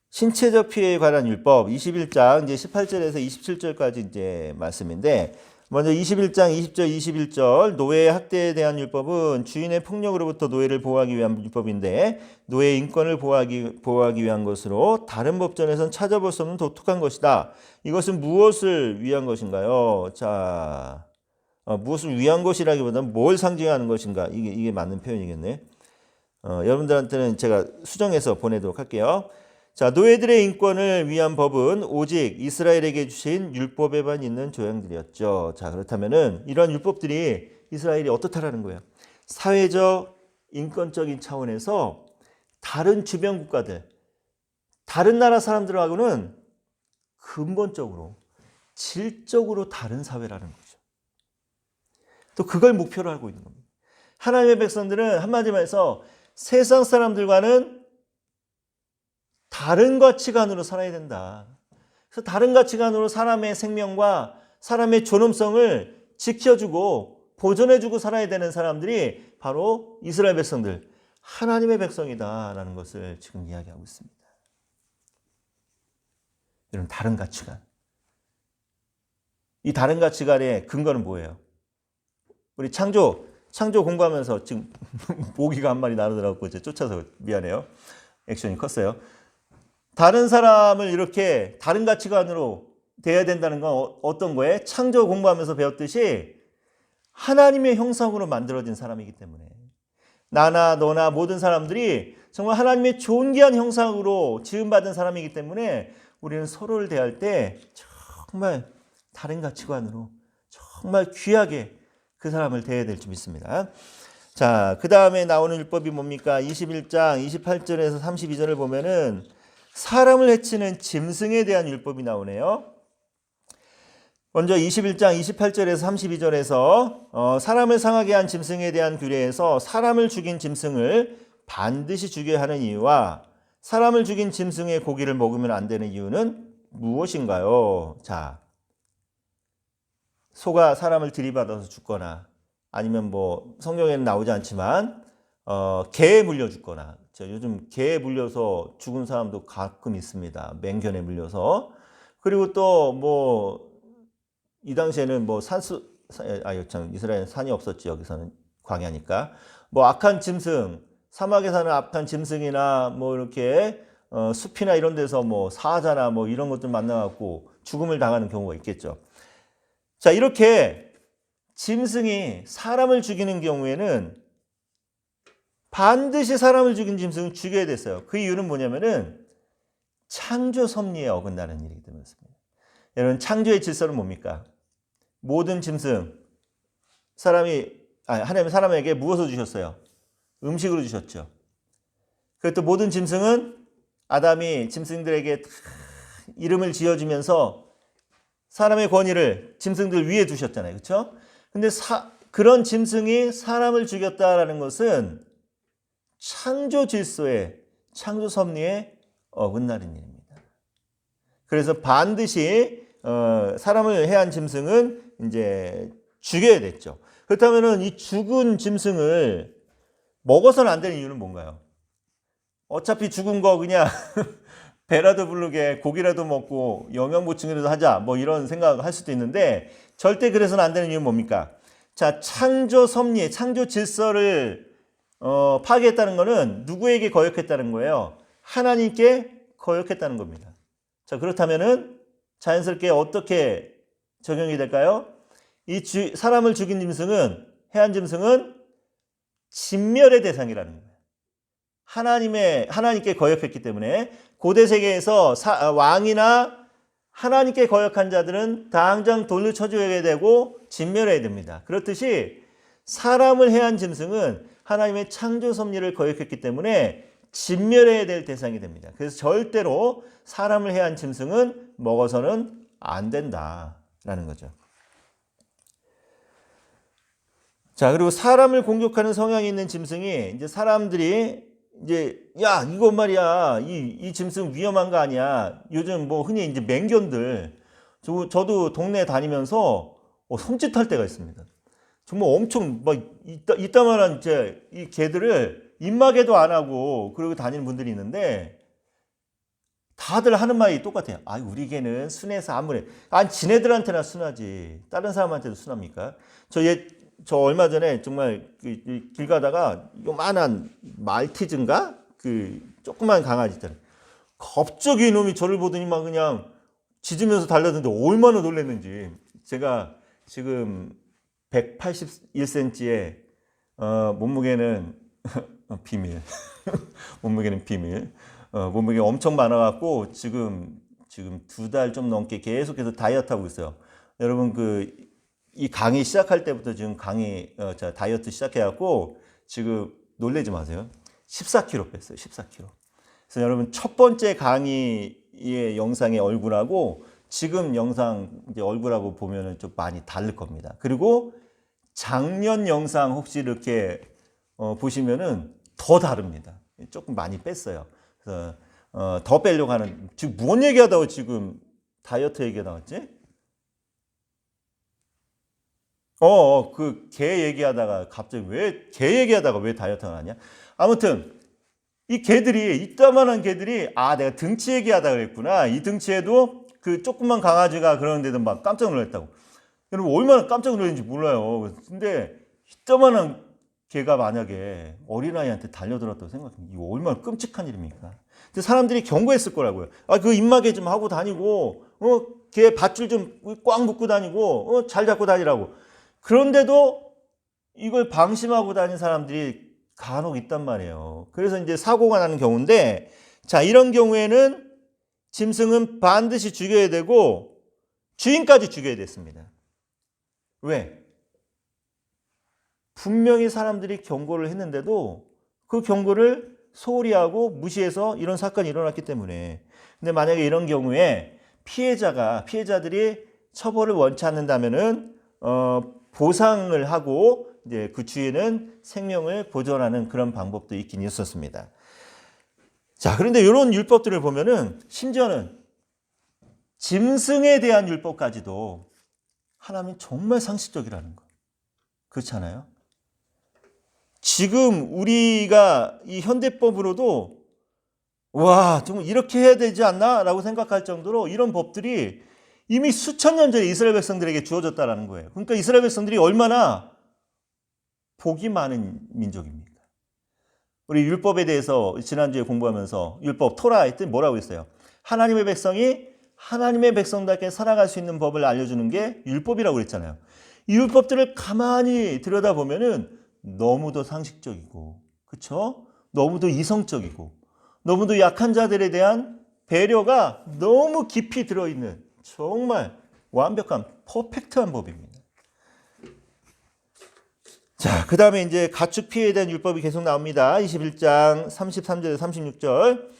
신체적 피해에 관한 율법 21장 이제 18절에서 27절까지 이제 말씀인데, 먼저 21장 20절 21절 노예의 학대에 대한 율법은 주인의 폭력으로부터 노예를 보호하기 위한 율법인데, 노예의 인권을 보호하기 위한 것으로 다른 법전에선 찾아볼 수 없는 독특한 것이다. 이것은 무엇을 위한 것인가요? 자, 무엇을 위한 것이라기보다는 뭘 상징하는 것인가? 이게 맞는 표현이겠네. 여러분들한테는 제가 수정해서 보내도록 할게요. 자, 노예들의 인권을 위한 법은 오직 이스라엘에게 주신 율법에만 있는 조항들이었죠. 자, 그렇다면은 이러한 율법들이 이스라엘이 어떻다라는 거예요? 사회적, 인권적인 차원에서 다른 주변 국가들, 다른 나라 사람들하고는 근본적으로, 질적으로 다른 사회라는 거죠. 또 그걸 목표로 하고 있는 겁니다. 하나님의 백성들은 한마디로 해서 세상 사람들과는 다른 가치관으로 살아야 된다. 그래서 다른 가치관으로 사람의 생명과 사람의 존엄성을 지켜주고 보존해주고 살아야 되는 사람들이 바로 이스라엘 백성들, 하나님의 백성이다라는 것을 지금 이야기하고 있습니다. 이런 다른 가치관. 이 다른 가치관의 근거는 뭐예요? 우리 창조 공부하면서 지금 모기가 한 마리 날아들어갖고 이제 쫓아서 미안해요. 액션이 컸어요. 다른 사람을 이렇게 다른 가치관으로 대해야 된다는 건 어떤 거예요? 창조 공부하면서 배웠듯이 하나님의 형상으로 만들어진 사람이기 때문에 나나 너나 모든 사람들이 정말 하나님의 존귀한 형상으로 지음받은 사람이기 때문에 우리는 서로를 대할 때 정말 다른 가치관으로 정말 귀하게 그 사람을 대해야 될 줄 믿습니다. 자, 그 다음에 나오는 율법이 뭡니까? 21장 28절에서 32절을 보면은 사람을 해치는 짐승에 대한 율법이 나오네요. 먼저 21장 28절에서 32절에서 사람을 상하게 한 짐승에 대한 규례에서 사람을 죽인 짐승을 반드시 죽여야 하는 이유와 사람을 죽인 짐승의 고기를 먹으면 안 되는 이유는 무엇인가요? 자, 소가 사람을 들이받아서 죽거나 아니면 뭐 성경에는 나오지 않지만 개에 물려 죽거나, 요즘 개에 물려서 죽은 사람도 가끔 있습니다. 맹견에 물려서. 그리고 또 뭐 이 당시에는 뭐 이스라엘 산이 없었지. 여기서는 광야니까 뭐 악한 짐승, 사막에 사는 악한 짐승이나 뭐 이렇게 숲이나 이런 데서 뭐 사자나 뭐 이런 것들 만나갖고 죽음을 당하는 경우가 있겠죠. 자, 이렇게 짐승이 사람을 죽이는 경우에는 반드시 사람을 죽인 짐승은 죽여야 됐어요. 그 이유는 뭐냐면은 창조 섭리에 어긋나는 일이기 때문이었습니다. 여러분, 창조의 질서는 뭡니까? 모든 짐승, 하나님이 사람에게 무엇을 주셨어요? 음식으로 주셨죠. 그리고 또 모든 짐승은 아담이 짐승들에게 이름을 지어주면서 사람의 권위를 짐승들 위에 두셨잖아요. 그렇죠? 근데 그런 짐승이 사람을 죽였다라는 것은 창조 질서에, 창조 섭리에 어긋나는 일입니다. 그래서 반드시 사람을 해한 짐승은 이제 죽여야 됐죠. 그렇다면은 이 죽은 짐승을 먹어서는 안 되는 이유는 뭔가요? 어차피 죽은 거 그냥 배라도 부르게 고기라도 먹고 영양 보충이라도 하자, 뭐 이런 생각을 할 수도 있는데 절대 그래서는 안 되는 이유는 뭡니까? 자, 창조 섭리, 창조 질서를 파괴했다는 거는 누구에게 거역했다는 거예요? 하나님께 거역했다는 겁니다. 자, 그렇다면은 자연스럽게 어떻게 적용이 될까요? 사람을 죽인 짐승은, 해한 짐승은 진멸의 대상이라는 거예요. 하나님께 거역했기 때문에 고대 세계에서 왕이나 하나님께 거역한 자들은 당장 돌로 쳐줘야 되고 진멸해야 됩니다. 그렇듯이 사람을 해한 짐승은 하나님의 창조 섭리를 거역했기 때문에 진멸해야 될 대상이 됩니다. 그래서 절대로 사람을 해한 짐승은 먹어서는 안 된다라는 거죠. 자, 그리고 사람을 공격하는 성향이 있는 짐승이 이제 사람들이 이제 야, 이거 말이야, 이 짐승 위험한 거 아니야. 요즘 뭐 흔히 이제 맹견들, 저도 동네 다니면서 손짓할 때가 있습니다. 정말 엄청 막 이따만한 이 개들을 입마개도 안 하고 그러고 다니는 분들이 있는데 다들 하는 말이 똑같아요. 아, 우리 개는 순해서 아무래. 아니, 지네들한테나 순하지. 다른 사람한테도 순합니까? 저 얼마 전에 정말 길 가다가 요만한 말티즈인가? 조그만 강아지 있잖아요. 갑자기 이놈이 저를 보더니 막 그냥 짖으면서 달려드는데 얼마나 놀랐는지. 제가 지금 181cm에 몸무게는 비밀. 몸무게는 비밀. 몸무게가 엄청 많아갖고 지금 2달 좀 넘게 계속해서 다이어트 하고 있어요. 여러분 이 강의 시작할 때부터 지금 다이어트 시작해갖고 지금 놀라지 마세요. 14kg 뺐어요. 14kg. 그래서 여러분 첫 번째 강의의 영상의 얼굴하고 지금 영상 이제 얼굴하고 보면은 좀 많이 다를 겁니다. 그리고 작년 영상 혹시 이렇게 보시면은 더 다릅니다. 조금 많이 뺐어요. 그래서 더 빼려고 하는, 지금 뭔 얘기하다가 지금 다이어트 얘기가 나왔지? 개 얘기하다가 갑자기 개 얘기하다가 왜 다이어트가 나냐? 아무튼 이 개들이, 이따만한 개들이, 내가 등치 얘기하다 그랬구나. 이 등치에도 그 조그만 강아지가 그러는데도 막 깜짝 놀랐다고. 여러분 얼마나 깜짝 놀랐는지 몰라요. 근데 이따만한 개가 만약에 어린아이한테 달려들었다고 생각하면 이거 얼마나 끔찍한 일입니까? 근데 사람들이 경고했을 거라고요. 그 입마개 좀 하고 다니고, 개 밧줄 좀 꽉 묶고 다니고, 잘 잡고 다니라고. 그런데도 이걸 방심하고 다니는 사람들이 간혹 있단 말이에요. 그래서 이제 사고가 나는 경우인데, 자, 이런 경우에는 짐승은 반드시 죽여야 되고 주인까지 죽여야 됐습니다. 왜? 분명히 사람들이 경고를 했는데도 그 경고를 소홀히 하고 무시해서 이런 사건이 일어났기 때문에. 근데 만약에 이런 경우에 피해자들이 처벌을 원치 않는다면은 보상을 하고 이제 그 주인은 생명을 보존하는 그런 방법도 있긴 있었습니다. 자, 그런데 이런 율법들을 보면은 심지어는 짐승에 대한 율법까지도 하나님은 정말 상식적이라는 거. 그렇지 않아요? 지금 우리가 이 현대법으로도 정말 이렇게 해야 되지 않나? 라고 생각할 정도로 이런 법들이 이미 수천 년 전에 이스라엘 백성들에게 주어졌다는 거예요. 그러니까 이스라엘 백성들이 얼마나 복이 많은 민족입니까? 우리 율법에 대해서 지난주에 공부하면서 율법, 토라에 뜻 뭐라고 했어요? 하나님의 백성이 하나님의 백성답게 살아갈 수 있는 법을 알려주는 게 율법이라고 그랬잖아요. 이 율법들을 가만히 들여다보면은 너무도 상식적이고, 그렇죠? 너무도 이성적이고, 너무도 약한 자들에 대한 배려가 너무 깊이 들어있는 정말 완벽한 퍼펙트한 법입니다. 자, 그 다음에 이제 가축 피해에 대한 율법이 계속 나옵니다. 21장 33절에서 36절.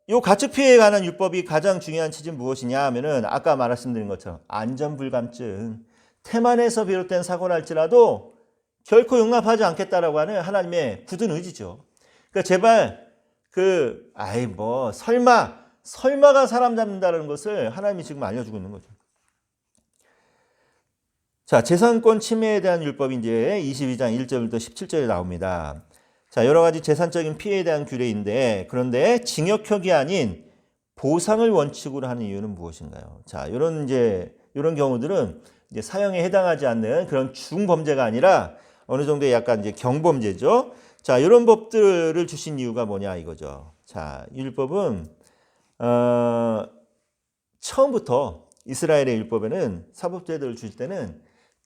요 가축 피해에 관한 율법이 가장 중요한 취지는 무엇이냐 하면은 아까 말씀드린 것처럼 안전불감증, 태만에서 비롯된 사고를 할지라도 결코 용납하지 않겠다라고 하는 하나님의 굳은 의지죠. 그러니까 제발 설마가 사람 잡는다는 것을 하나님이 지금 알려주고 있는 거죠. 자, 재산권 침해에 대한 율법이 이제 22장 1절부터 17절에 나옵니다. 자, 여러 가지 재산적인 피해에 대한 규례인데, 그런데 징역형이 아닌 보상을 원칙으로 하는 이유는 무엇인가요? 자, 이런 경우들은 이제 사형에 해당하지 않는 그런 중범죄가 아니라 어느 정도의 약간 이제 경범죄죠. 자, 이런 법들을 주신 이유가 뭐냐 이거죠. 자, 율법은 처음부터 이스라엘의 율법에는 사법제도를 줄 때는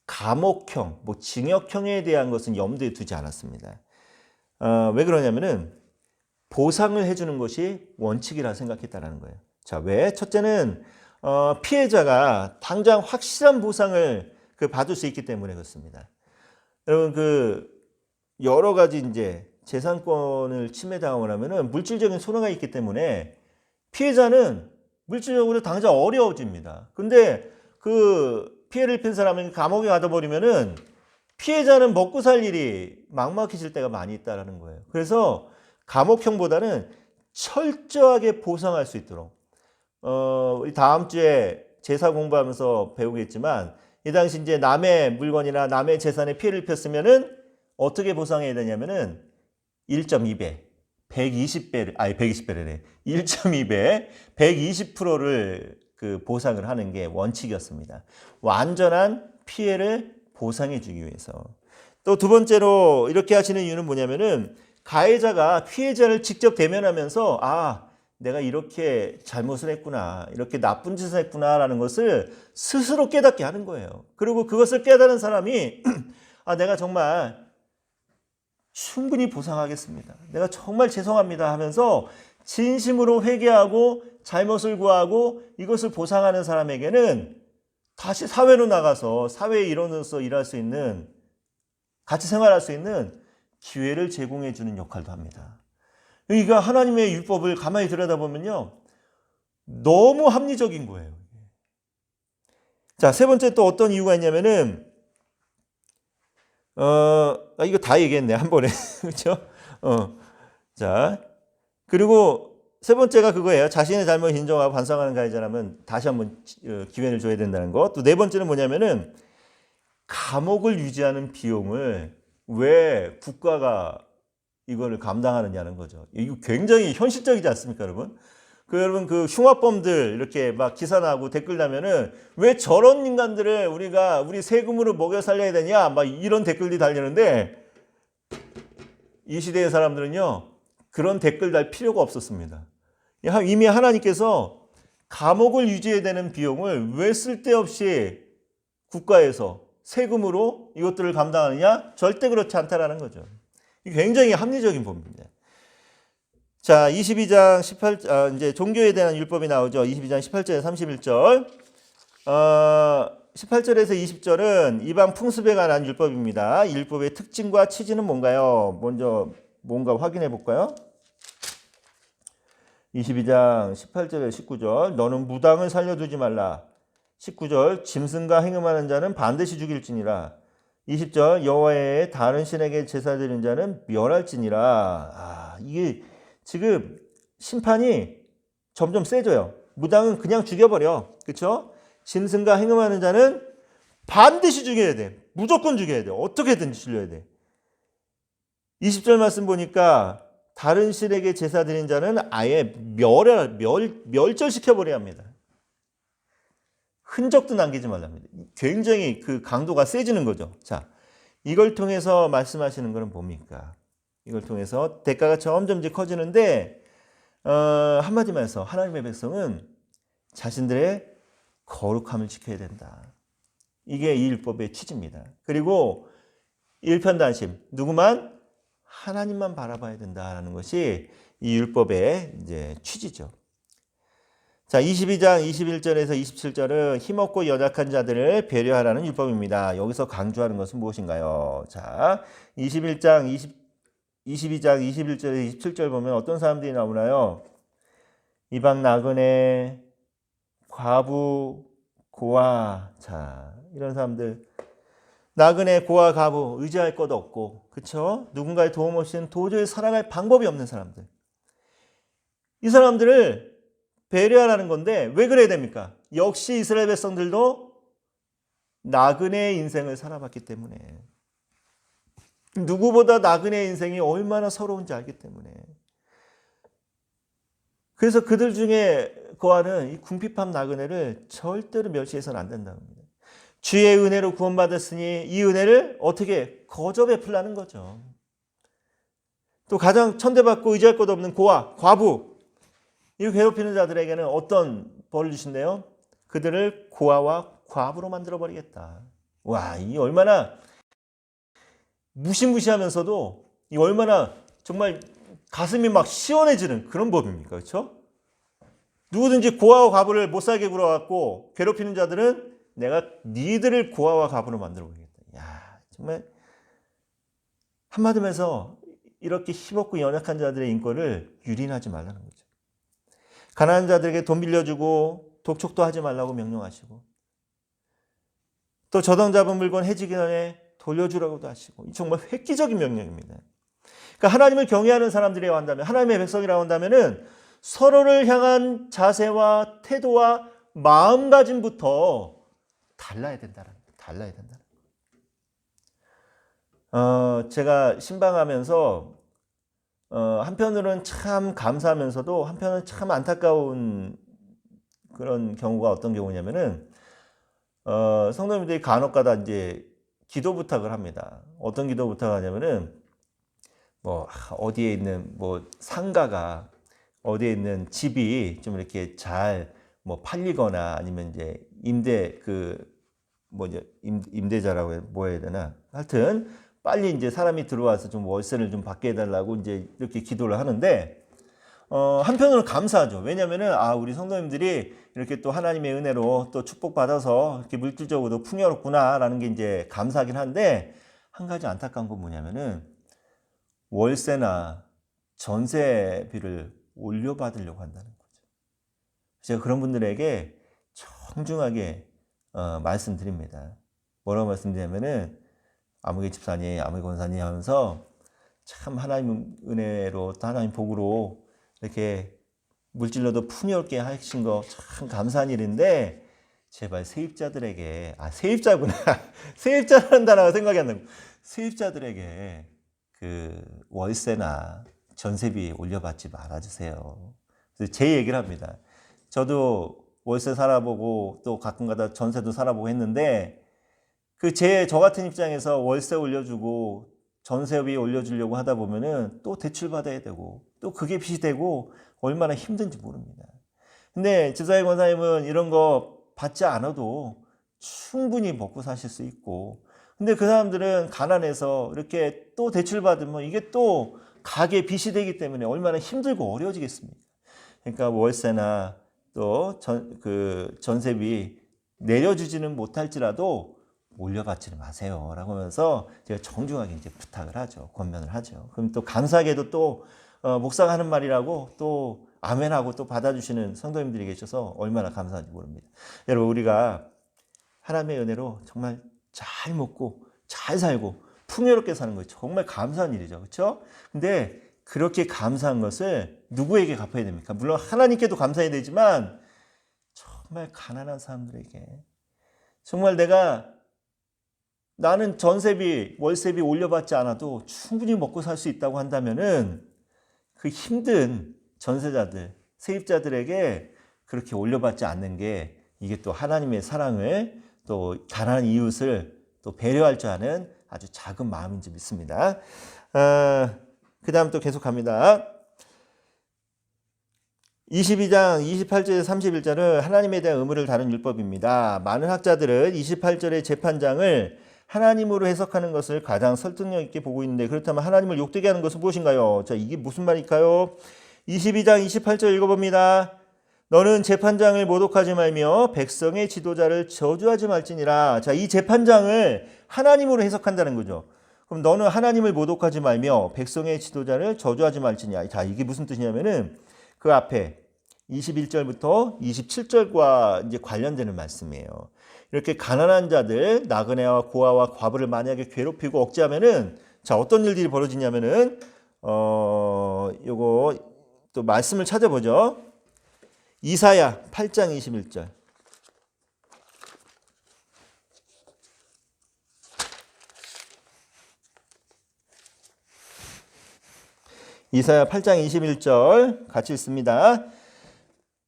감옥형, 뭐 징역형에 대한 것은 염두에 두지 않았습니다. 왜 그러냐면은 보상을 해주는 것이 원칙이라 생각했다는 거예요. 자, 왜? 첫째는 피해자가 당장 확실한 보상을 받을 수 있기 때문에 그렇습니다. 여러분 여러 가지 이제 재산권을 침해당하고 나면은 물질적인 손해가 있기 때문에 피해자는 물질적으로 당장 어려워집니다. 근데 피해를 입힌 사람이 감옥에 가둬버리면은 피해자는 먹고 살 일이 막막해질 때가 많이 있다는 거예요. 그래서 감옥형보다는 철저하게 보상할 수 있도록 우리 다음 주에 제사 공부하면서 배우겠지만 이 당시 이제 남의 물건이나 남의 재산에 피해를 입혔으면은 어떻게 보상해야 되냐면은 1.2배, 120배를 1.2배, 120%를 보상을 하는 게 원칙이었습니다. 완전한 피해를 보상해 주기 위해서. 또 두 번째로 이렇게 하시는 이유는 뭐냐면은 가해자가 피해자를 직접 대면하면서 내가 이렇게 잘못을 했구나, 이렇게 나쁜 짓을 했구나라는 것을 스스로 깨닫게 하는 거예요. 그리고 그것을 깨달은 사람이 내가 정말 충분히 보상하겠습니다, 내가 정말 죄송합니다 하면서 진심으로 회개하고 잘못을 구하고 이것을 보상하는 사람에게는 다시 사회로 나가서 사회의 일원으로서 일할 수 있는, 같이 생활할 수 있는 기회를 제공해 주는 역할도 합니다. 그러니까 하나님의 율법을 가만히 들여다보면요, 너무 합리적인 거예요. 자, 세 번째 또 어떤 이유가 있냐면은 이거 다 얘기했네 한 번에. 그렇죠? 자, 그리고 세 번째가 그거예요. 자신의 잘못 인정하고 반성하는 가해자라면 다시 한번 기회를 줘야 된다는 것. 또 네 번째는 뭐냐면은 감옥을 유지하는 비용을 왜 국가가 이거를 감당하느냐는 거죠. 이거 굉장히 현실적이지 않습니까, 여러분? 여러분 흉악범들 이렇게 막 기사 나고 댓글 나면은 왜 저런 인간들을 우리 세금으로 먹여 살려야 되냐, 막 이런 댓글들이 달리는데 이 시대의 사람들은요, 그런 댓글 달 필요가 없었습니다. 이미 하나님께서 감옥을 유지해야 되는 비용을 왜 쓸데없이 국가에서 세금으로 이것들을 감당하느냐? 절대 그렇지 않다라는 거죠. 굉장히 합리적인 법입니다. 자, 22장 18절, 이제 종교에 대한 율법이 나오죠. 22장 18절에서 31절. 18절에서 20절은 이방 풍습에 관한 율법입니다. 이 율법의 특징과 취지는 뭔가요? 먼저 뭔가 확인해 볼까요? 22장 18절에 19절. 너는 무당을 살려두지 말라. 19절. 짐승과 행음하는 자는 반드시 죽일지니라. 20절. 여호와의 다른 신에게 제사 드리는 자는 멸할지니라. 이게 지금 심판이 점점 세져요. 무당은 그냥 죽여버려. 그렇죠? 짐승과 행음하는 자는 반드시 죽여야 돼. 무조건 죽여야 돼. 어떻게든지 죽여야 돼. 20절 말씀 보니까 다른 신에게 제사 드린 자는 아예 멸절시켜버려야 합니다. 흔적도 남기지 말랍니다. 굉장히 강도가 세지는 거죠. 자, 이걸 통해서 말씀하시는 것은 뭡니까? 이걸 통해서 대가가 점점 커지는데 한마디만 해서 하나님의 백성은 자신들의 거룩함을 지켜야 된다. 이게 이 율법의 취지입니다. 그리고 일편단심, 누구만? 하나님만 바라봐야 된다는 것이 이 율법의 이제 취지죠. 자, 22장 21절에서 27절은 힘없고 연약한 자들을 배려하라는 율법입니다. 여기서 강조하는 것은 무엇인가요? 자, 22장 21절에서 27절 보면 어떤 사람들이 나오나요? 이방 나그네, 과부, 고아. 자, 이런 사람들. 나그네, 고아, 과부, 의지할 것 없고, 그쵸? 누군가의 도움 없이는 도저히 살아갈 방법이 없는 사람들. 이 사람들을 배려하라는 건데 왜 그래야 됩니까? 역시 이스라엘 백성들도 나그네의 인생을 살아봤기 때문에, 누구보다 나그네의 인생이 얼마나 서러운지 알기 때문에, 그래서 그들 중에 고아는 이 궁핍한 나그네를 절대로 멸시해서는 안 된다는 겁니다. 주의 은혜로 구원받았으니 이 은혜를 어떻게 거저 베풀라는 거죠. 또 가장 천대받고 의지할 것 없는 고아, 과부, 이 괴롭히는 자들에게는 어떤 벌을 주신대요? 그들을 고아와 과부로 만들어버리겠다. 와, 이 얼마나 무시무시하면서도 이 얼마나 정말 가슴이 막 시원해지는 그런 법입니까? 그렇죠? 누구든지 고아와 과부를 못살게 굴어갖고 괴롭히는 자들은 내가 니들을 고아와 과부로 만들어버리겠다. 야, 정말 한마디로 해서 이렇게 힘없고 연약한 자들의 인권을 유린하지 말라는 거죠. 가난한 자들에게 돈 빌려주고 독촉도 하지 말라고 명령하시고 또 저당 잡은 물건 해지기 전에 돌려주라고도 하시고 정말 획기적인 명령입니다. 그러니까 하나님을 경외하는 사람들이라고 한다면 하나님의 백성이라고 한다면은 서로를 향한 자세와 태도와 마음가짐부터 달라야 된다는 거예요. 달라야 된다는 거예요. 제가 신방하면서 한편으로는 참 감사하면서도 한편은 참 안타까운 그런 경우가 어떤 경우냐면은 성도님들이 간혹가다 이제 기도 부탁을 합니다. 어떤 기도 부탁을 하냐면은 뭐 어디에 있는 뭐 상가가 어디에 있는 집이 좀 이렇게 잘 뭐 팔리거나 아니면 이제 임대 임대자라고 뭐 해야 되나 하여튼 빨리 이제 사람이 들어와서 좀 월세를 좀 받게 해달라고 이제 이렇게 기도를 하는데 한편으로는 감사하죠. 왜냐면은 우리 성도님들이 이렇게 또 하나님의 은혜로 또 축복받아서 이렇게 물질적으로도 풍요롭구나라는 게 이제 감사하긴 한데 한 가지 안타까운 건 뭐냐면은 월세나 전세비를 올려받으려고 한다는 거죠. 제가 그런 분들에게 정중하게 말씀드립니다. 뭐라고 말씀드리냐면은 아무개 집사님, 아무개 권사님 하면서 참 하나님 은혜로 또 하나님 복으로 이렇게 물질로도 풍요롭게 하신 거 참 감사한 일인데 제발 세입자들에게 세입자구나 세입자라는 단어가 생각이 안 나고 세입자들에게 그 월세나 전세비 올려받지 말아주세요. 그래서 제 얘기를 합니다. 저도 월세 살아보고 또 가끔가다 전세도 살아보고 했는데 저 같은 입장에서 월세 올려주고 전세비 올려주려고 하다 보면은 또 대출 받아야 되고 또 그게 빚이 되고 얼마나 힘든지 모릅니다. 근데 집사님 권사님은 이런 거 받지 않아도 충분히 먹고 사실 수 있고 근데 그 사람들은 가난해서 이렇게 또 대출 받으면 이게 또 가게 빚이 되기 때문에 얼마나 힘들고 어려워지겠습니까? 그러니까 월세나 또 전세비 내려주지는 못할지라도 올려받지는 마세요 라고 하면서 제가 정중하게 이제 부탁을 하죠. 권면을 하죠. 그럼 또 감사하게도 또 목사가 하는 말이라고 또 아멘하고 또 받아주시는 성도님들이 계셔서 얼마나 감사한지 모릅니다. 여러분 우리가 하나님의 은혜로 정말 잘 먹고 잘 살고 풍요롭게 사는 거 정말 감사한 일이죠. 그렇죠? 근데 그렇게 감사한 것을 누구에게 갚아야 됩니까? 물론 하나님께도 감사해야 되지만 정말 가난한 사람들에게 정말 나는 전세비, 월세비 올려받지 않아도 충분히 먹고 살 수 있다고 한다면은 그 힘든 전세자들, 세입자들에게 그렇게 올려받지 않는 게 이게 또 하나님의 사랑을 또 가난한 이웃을 또 배려할 줄 아는 아주 작은 마음인지 믿습니다. 그 다음 또 계속 갑니다. 22장 28절에서 31절은 하나님에 대한 의무를 다룬 율법입니다. 많은 학자들은 28절의 재판장을 하나님으로 해석하는 것을 가장 설득력 있게 보고 있는데 그렇다면 하나님을 욕되게 하는 것은 무엇인가요? 자, 이게 무슨 말일까요? 22장 28절 읽어봅니다. 너는 재판장을 모독하지 말며 백성의 지도자를 저주하지 말지니라. 자, 이 재판장을 하나님으로 해석한다는 거죠. 그럼 너는 하나님을 모독하지 말며 백성의 지도자를 저주하지 말지냐. 자, 이게 무슨 뜻이냐면은 그 앞에 21절부터 27절과 이제 관련되는 말씀이에요. 이렇게 가난한 자들, 나그네와 고아와 과부를 만약에 괴롭히고 억제하면은 자, 어떤 일들이 벌어지냐면은 요거 또 말씀을 찾아보죠. 이사야 8장 21절. 이사야 8장 21절 같이 읽습니다.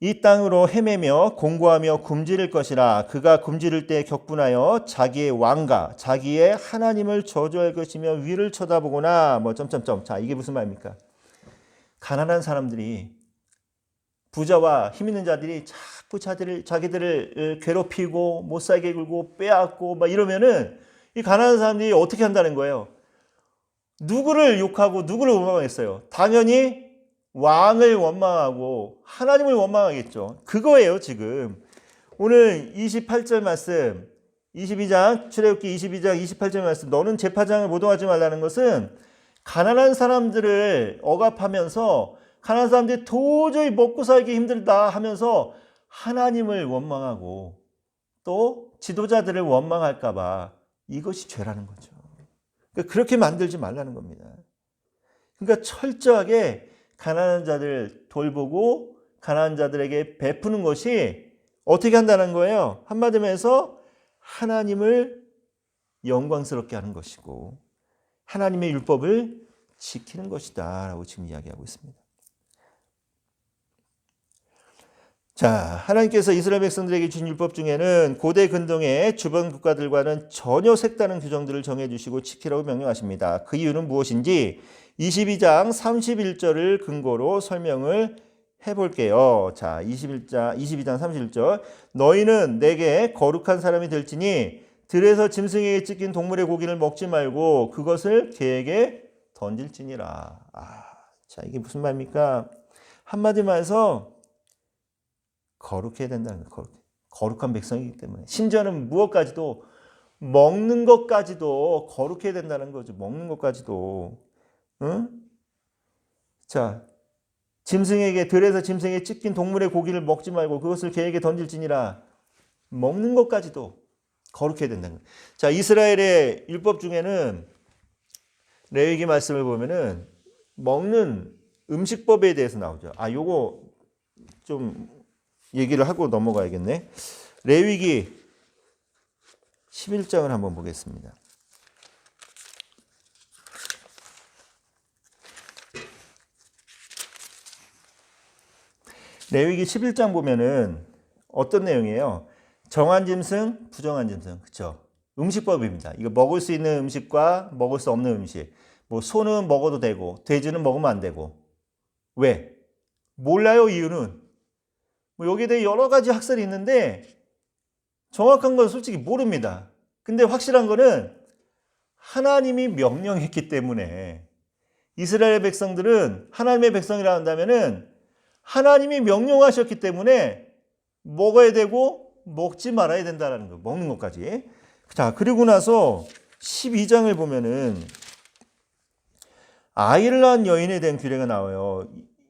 이 땅으로 헤매며 공고하며 굶주릴 것이라. 그가 굶주릴 때 격분하여 자기의 왕과 자기의 하나님을 저주할 것이며 위를 쳐다보거나 뭐 점점점. 자, 이게 무슨 말입니까? 가난한 사람들이, 부자와 힘 있는 자들이 자꾸 자기들을 괴롭히고 못 살게 굴고 빼앗고 막 이러면은 이 가난한 사람들이 어떻게 한다는 거예요? 누구를 욕하고 누구를 원망했어요? 당연히 왕을 원망하고 하나님을 원망하겠죠. 그거예요, 지금. 오늘 28절 말씀, 22장, 출애굽기 22장 28절 말씀, 너는 제사장을 모독하지 말라는 것은 가난한 사람들을 억압하면서 가난한 사람들이 도저히 먹고 살기 힘들다 하면서 하나님을 원망하고 또 지도자들을 원망할까 봐 이것이 죄라는 거죠. 그러니까 그렇게 만들지 말라는 겁니다. 그러니까 철저하게 가난한 자들 돌보고 가난한 자들에게 베푸는 것이 어떻게 한다는 거예요? 한마디로 해서 하나님을 영광스럽게 하는 것이고 하나님의 율법을 지키는 것이다 라고 지금 이야기하고 있습니다. 자, 하나님께서 이스라엘 백성들에게 주신 율법 중에는 고대 근동의 주변 국가들과는 전혀 색다른 규정들을 정해주시고 지키라고 명령하십니다. 그 이유는 무엇인지 22장 31절을 근거로 설명을 해볼게요. 자, 22장 31절. 너희는 내게 거룩한 사람이 될지니 들에서 짐승에게 찢긴 동물의 고기를 먹지 말고 그것을 개에게 던질지니라. 자, 이게 무슨 말입니까? 한마디 말해서 거룩해야 된다는 거예요. 거룩한 백성이기 때문에. 심지어는 무엇까지도 먹는 것까지도 거룩해야 된다는 거죠. 먹는 것까지도. 응? 자, 들에서 짐승에게 찢긴 동물의 고기를 먹지 말고 그것을 개에게 던질지니라. 먹는 것까지도 거룩해야 된다는 거예요. 자, 이스라엘의 율법 중에는 레위기 말씀을 보면은 먹는 음식법에 대해서 나오죠. 요거 좀 얘기를 하고 넘어가야겠네. 레위기 11장을 한번 보겠습니다. 레위기 11장 보면은 어떤 내용이에요? 정한 짐승, 부정한 짐승. 그렇죠? 음식법입니다. 이거 먹을 수 있는 음식과 먹을 수 없는 음식. 뭐 소는 먹어도 되고 돼지는 먹으면 안 되고. 왜? 몰라요, 이유는. 뭐 여기에 대해 여러 가지 학설이 있는데 정확한 건 솔직히 모릅니다. 근데 확실한 거는 하나님이 명령했기 때문에 이스라엘 백성들은 하나님의 백성이라 한다면은 하나님이 명령하셨기 때문에 먹어야 되고 먹지 말아야 된다는 거. 먹는 것까지. 자, 그리고 나서 12장을 보면은 아이를 낳은 여인에 대한 규례가 나와요.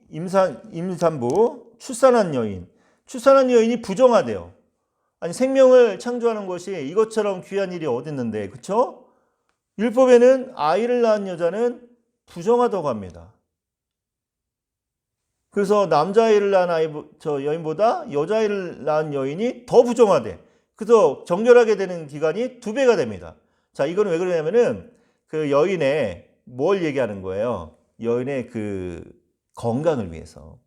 임산부, 출산한 여인이 부정하대요. 아니, 생명을 창조하는 것이 이것처럼 귀한 일이 어디 있는데, 그렇죠? 율법에는 아이를 낳은 여자는 부정하다고 합니다. 그래서 남자아이를 낳은 여인보다 여자아이를 낳은 여인이 더 부정하대. 그래서 정결하게 되는 기간이 2배가 됩니다. 자, 이거는 왜 그러냐면은 그 여인의 뭘 얘기하는 거예요? 여인의 그 건강을 위해서.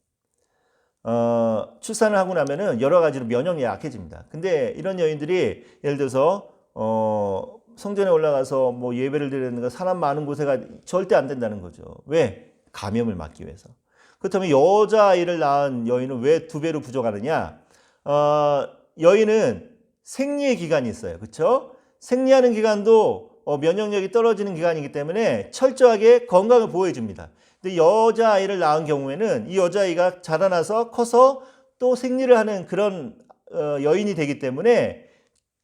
출산을 하고 나면은 여러 가지로 면역력이 약해집니다. 근데 이런 여인들이 예를 들어서 성전에 올라가서 뭐 예배를 드리는 사람 많은 곳에가 절대 안 된다는 거죠. 왜? 감염을 막기 위해서. 그렇다면 여자아이를 낳은 여인은 왜 2배로 부정하느냐? 여인은 생리의 기간이 있어요. 그렇죠? 생리하는 기간도 면역력이 떨어지는 기간이기 때문에 철저하게 건강을 보호해 줍니다. 근데 여자아이를 낳은 경우에는 이 여자아이가 자라나서 커서 또 생리를 하는 그런 여인이 되기 때문에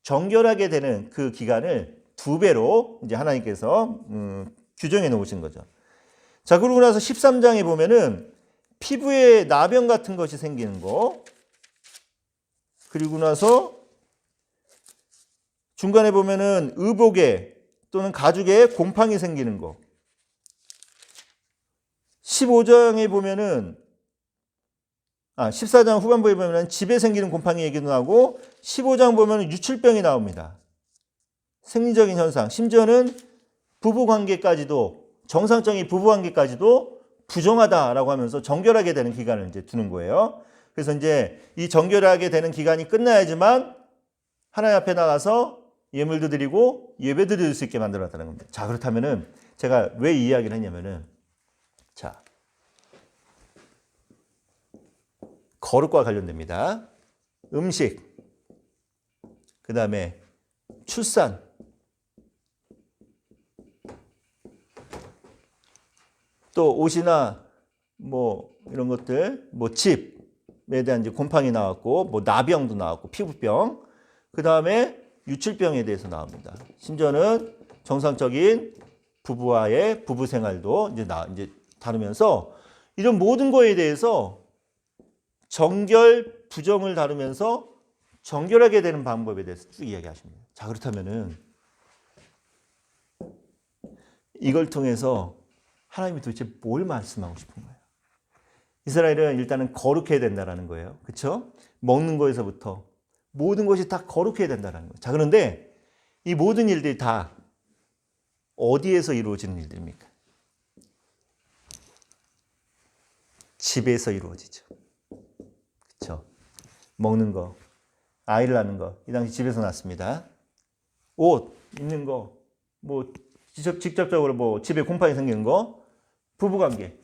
정결하게 되는 그 기간을 2배로 이제 하나님께서 규정해 놓으신 거죠. 자, 그러고 나서 13장에 보면은 피부에 나병 같은 것이 생기는 거. 그리고 나서 중간에 보면은 의복에 또는 가죽에 곰팡이 생기는 거. 15장에 보면은 14장 후반부에 보면 집에 생기는 곰팡이 얘기도 나오고 15장 보면 유출병이 나옵니다. 생리적인 현상, 심지어는 부부관계까지도 정상적인 부부관계까지도 부정하다라고 하면서 정결하게 되는 기간을 이제 두는 거예요. 그래서 이제 이 정결하게 되는 기간이 끝나야지만 하나님 앞에 나가서 예물도 드리고 예배도 드릴 수 있게 만들었다는 겁니다. 자, 그렇다면은 제가 왜 이 이야기를 했냐면은, 자, 거룩과 관련됩니다. 음식, 그 다음에 출산, 또 옷이나 뭐 이런 것들, 뭐 집에 대한 이제 곰팡이 나왔고, 뭐 나병도 나왔고, 피부병, 그 다음에 유출병에 대해서 나옵니다. 심지어는 정상적인 부부와의 부부 생활도 이제 다루면서 이런 모든 거에 대해서 정결, 부정을 다루면서 정결하게 되는 방법에 대해서 쭉 이야기하십니다. 자, 그렇다면은 이걸 통해서 하나님이 도대체 뭘 말씀하고 싶은 거예요? 이스라엘은 일단은 거룩해야 된다는 거예요. 그렇죠? 먹는 거에서부터 모든 것이 다 거룩해야 된다는 거예요. 자, 그런데 이 모든 일들이 다 어디에서 이루어지는 일들입니까? 집에서 이루어지죠. 그렇죠? 먹는 거, 아이를 낳는 거, 이 당시 집에서 낳습니다. 옷 입는 거, 뭐 직접적으로 뭐 집에 곰팡이 생기는 거, 부부관계